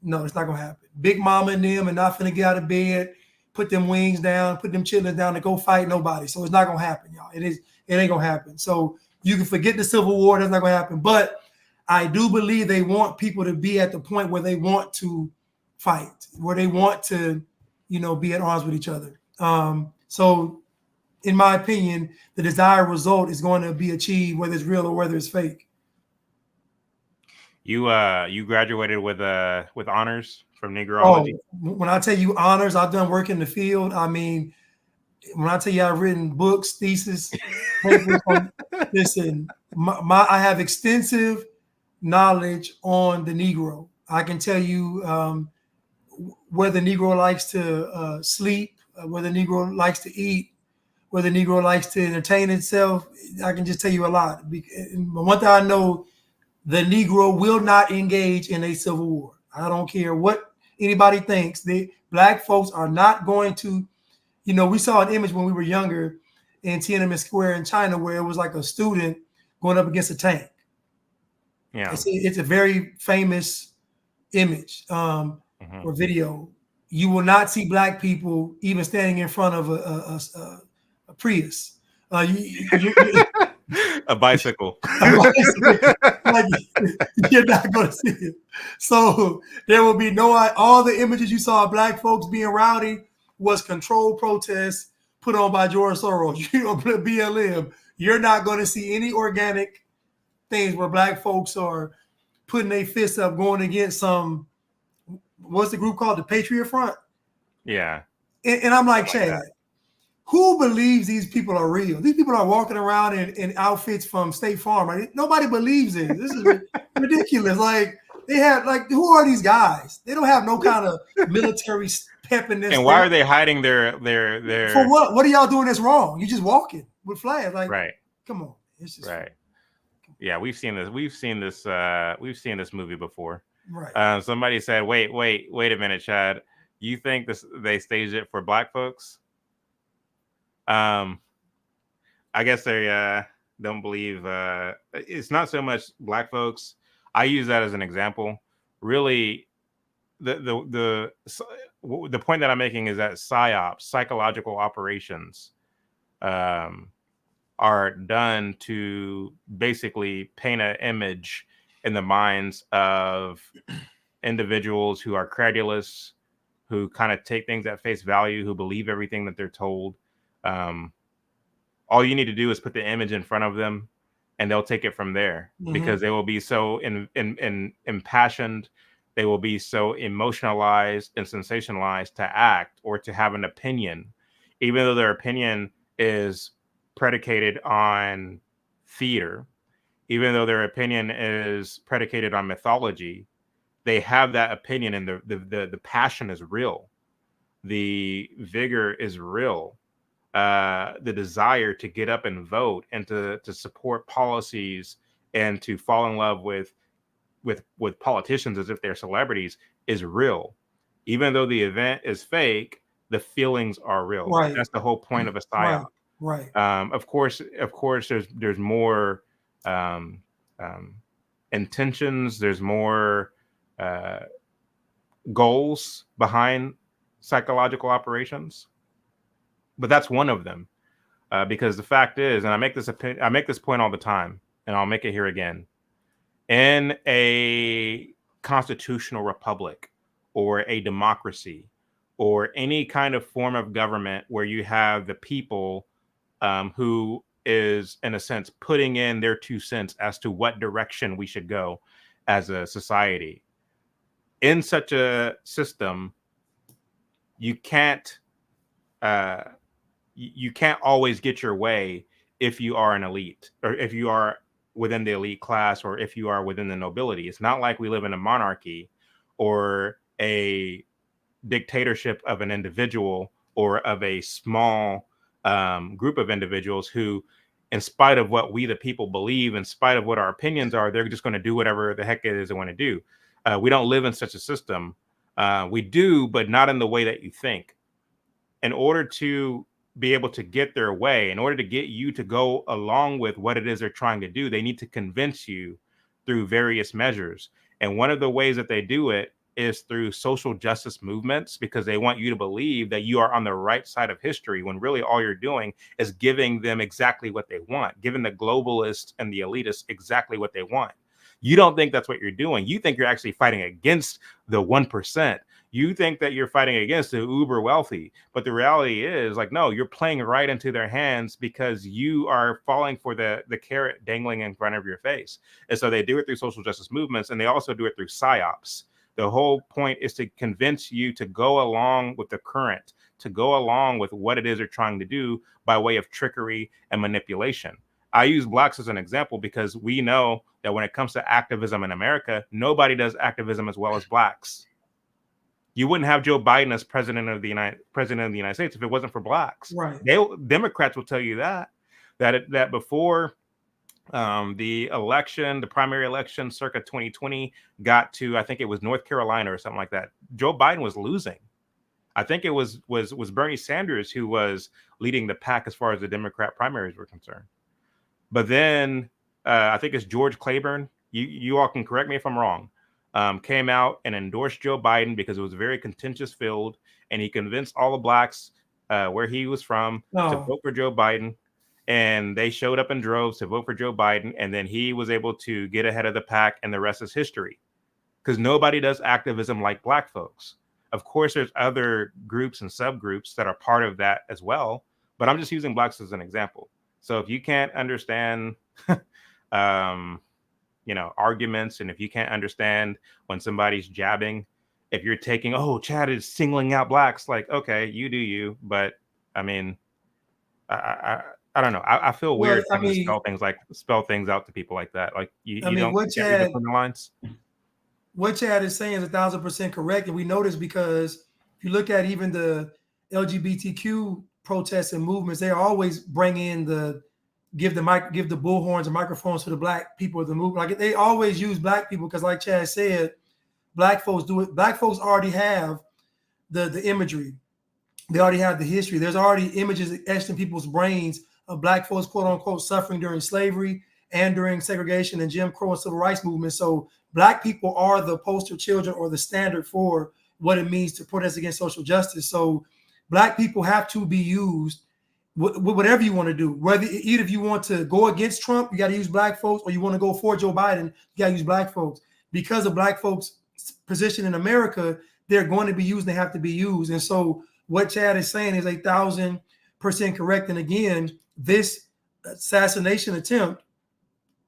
no, it's not going to happen. Big Mama and them are not going to get out of bed, put them wings down, put them chitlins down to go fight nobody. So it's not going to happen, y'all. It ain't going to happen. So you can forget the Civil War. That's not going to happen. But I do believe they want people to be at the point where they want to fight, where they want to, be at arms with each other. So in my opinion, the desired result is going to be achieved, whether it's real or whether it's fake. You graduated with honors from Negroology. Oh, when I tell you honors, I've done work in the field. I mean, when I tell you I've written books, thesis, papers listen, I have extensive knowledge on the Negro. I can tell you where the Negro likes to sleep, where the Negro likes to eat, where the Negro likes to entertain itself. I can just tell you a lot. One thing I know, the Negro will not engage in a civil war. I don't care what anybody thinks. The Black folks are not going to, we saw an image when we were younger in Tiananmen Square in China where it was like a student going up against a tank. Yeah. It's a very famous image or video. You will not see Black people even standing in front of a Prius. A bicycle. Like, you're not going to see it. So there will be all the images you saw of Black folks being rowdy was controlled protests put on by George Soros, BLM. You're not going to see any organic things where Black folks are putting their fists up going against what's the group called? The Patriot Front? Yeah. And I'm like, Chad, who believes these people are real? These people are walking around in outfits from State Farm. Right? Nobody believes it. This is ridiculous. Like, they have, who are these guys? They don't have no kind of military pep in this. And why are they hiding their For what? What are y'all doing that's wrong? You just walking with flags. Like, right. Come on. It's just right. Yeah, we've seen this. We've seen this movie before. Right. Somebody said, wait a minute, Chad. You think they staged it for Black folks? I guess they don't believe it's not so much Black folks. I use that as an example. Really, the point that I'm making is that psyops, psychological operations, are done to basically paint an image in the minds of individuals who are credulous, who kind of take things at face value, who believe everything that they're told. All you need to do is put the image in front of them, and they'll take it from there, because they will be so impassioned, they will be so emotionalized and sensationalized to act or to have an opinion, even though their opinion is predicated on theater, even though their opinion is predicated on mythology. They have that opinion, and the passion is real, the vigor is real, the desire to get up and vote and to support policies and to fall in love with politicians as if they're celebrities is real. Even though the event is fake, the feelings are real. Right. That's the whole point of a psyop. Right. Of course, there's more intentions. There's more goals behind psychological operations, but that's one of them. Because the fact is, and I make this point all the time, and I'll make it here again. In a constitutional republic or a democracy or any kind of form of government where you have the people who is, in a sense, putting in their 2 cents as to what direction we should go as a society. In such a system, you can't always get your way if you are an elite, or if you are within the elite class, or if you are within the nobility. It's not like we live in a monarchy or a dictatorship of an individual or of a small group of individuals who, in spite of what we the people believe, in spite of what our opinions are, they're just going to do whatever the heck it is they want to do. We don't live in such a system. We do, but not in the way that you think. In order to be able to get their way, in order to get you to go along with what it is they're trying to do, they need to convince you through various measures. And one of the ways that they do it is through social justice movements, because they want you to believe that you are on the right side of history, when really all you're doing is giving them exactly what they want, giving the globalists and the elitists exactly what they want. You don't think that's what you're doing. You think you're actually fighting against the 1%. You think that you're fighting against the uber wealthy, but the reality is, like, no, you're playing right into their hands because you are falling for the carrot dangling in front of your face. And so they do it through social justice movements, and they also do it through psyops. The whole point is to convince you to go along with the current, to go along with what it is they're trying to do by way of trickery and manipulation. I use blacks as an example because we know that when it comes to activism in America, nobody does activism as well as blacks. You wouldn't have Joe Biden as president of the United States if it wasn't for blacks. Right. Democrats will tell you that before the election, the primary election, circa 2020, got to, I think it was North Carolina or something like that, Joe Biden was losing. I think it was Bernie Sanders who was leading the pack as far as the Democrat primaries were concerned. But then I think it's George Claiborne. You all can correct me if I'm wrong. Came out and endorsed Joe Biden because it was a very contentious field, and he convinced all the blacks where he was from to vote for Joe Biden, and they showed up in droves to vote for Joe Biden, and then he was able to get ahead of the pack, and the rest is history, because nobody does activism like black folks. Of course, there's other groups and subgroups that are part of that as well, but I'm just using blacks as an example. So if you can't understand arguments, and if you can't understand when somebody's jabbing, if you're taking, oh, Chad is singling out blacks, like, okay, you do you, but I mean, I don't know. I feel weird to spell things out to people like that. Like you don't get read between the lines. What Chad is saying is 1,000% correct, and we know this because if you look at even the LGBTQ protests and movements, they always bring in give the bullhorns and microphones to the black people of the movement. Like, they always use black people because, like Chad said, black folks do it. Black folks already have the imagery. They already have the history. There's already images etched in people's brains of black folks, quote unquote, suffering during slavery and during segregation and Jim Crow and civil rights movement. So Black people are the poster children or the standard for what it means to protest against social justice. So Black people have to be used whatever you want to do. Whether either if you want to go against Trump, you got to use Black folks, or you want to go for Joe Biden, you got to use Black folks. Because of Black folks' position in America, they're going to be used. They have to be used. And so what Chad is saying is 1,000% correct. And again, this assassination attempt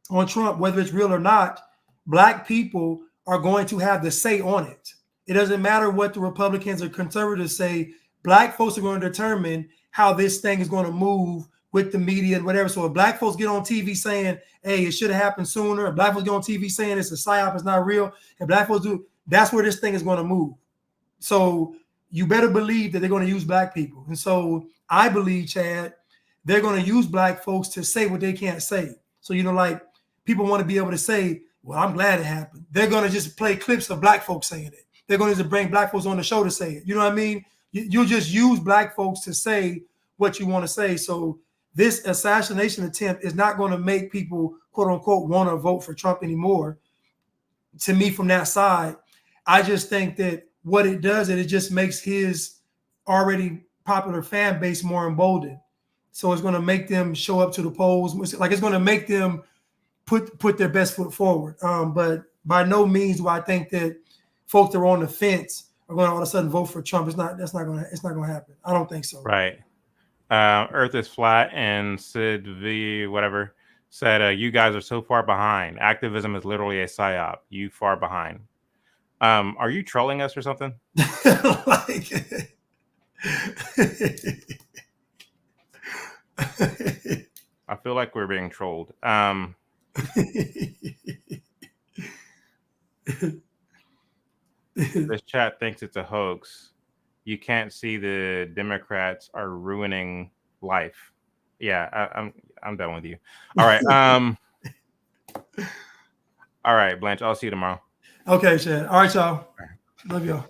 on Trump, whether it's real or not, Black people are going to have the say on it. It doesn't matter what the Republicans or conservatives say. Black folks are going to determine how this thing is going to move with the media and whatever. So if Black folks get on TV saying, hey, it should have happened sooner, if Black folks get on TV saying it's a psyop, it's not real, if Black folks do, that's where this thing is going to move. So you better believe that they're going to use Black people. And so I believe, Chad, they're going to use Black folks to say what they can't say. So, you know, like people want to be able to say, well, I'm glad it happened. They're going to just play clips of Black folks saying it. They're going to just bring Black folks on the show to say it. You know what I mean? You'll just use Black folks to say what you want to say. So this assassination attempt is not going to make people, quote unquote, want to vote for Trump anymore. To me, from that side, I just think that what it does is it just makes his already popular fan base more emboldened. So it's going to make them show up to the polls. Like it's going to make them put their best foot forward. But by no means do I think that folks that are on the fence are going to all of a sudden vote for Trump. It's not going to happen. I don't think so. Right. Earth is flat, and Sid V whatever said, you guys are so far behind. Activism is literally a psyop. You far behind. Are you trolling us or something? Like, I feel like we're being trolled. This chat thinks it's a hoax. You can't see the Democrats are ruining life. Yeah, I'm done with you. All right. All right, Blanche. I'll see you tomorrow. Okay, Chad. All right, y'all. Love y'all.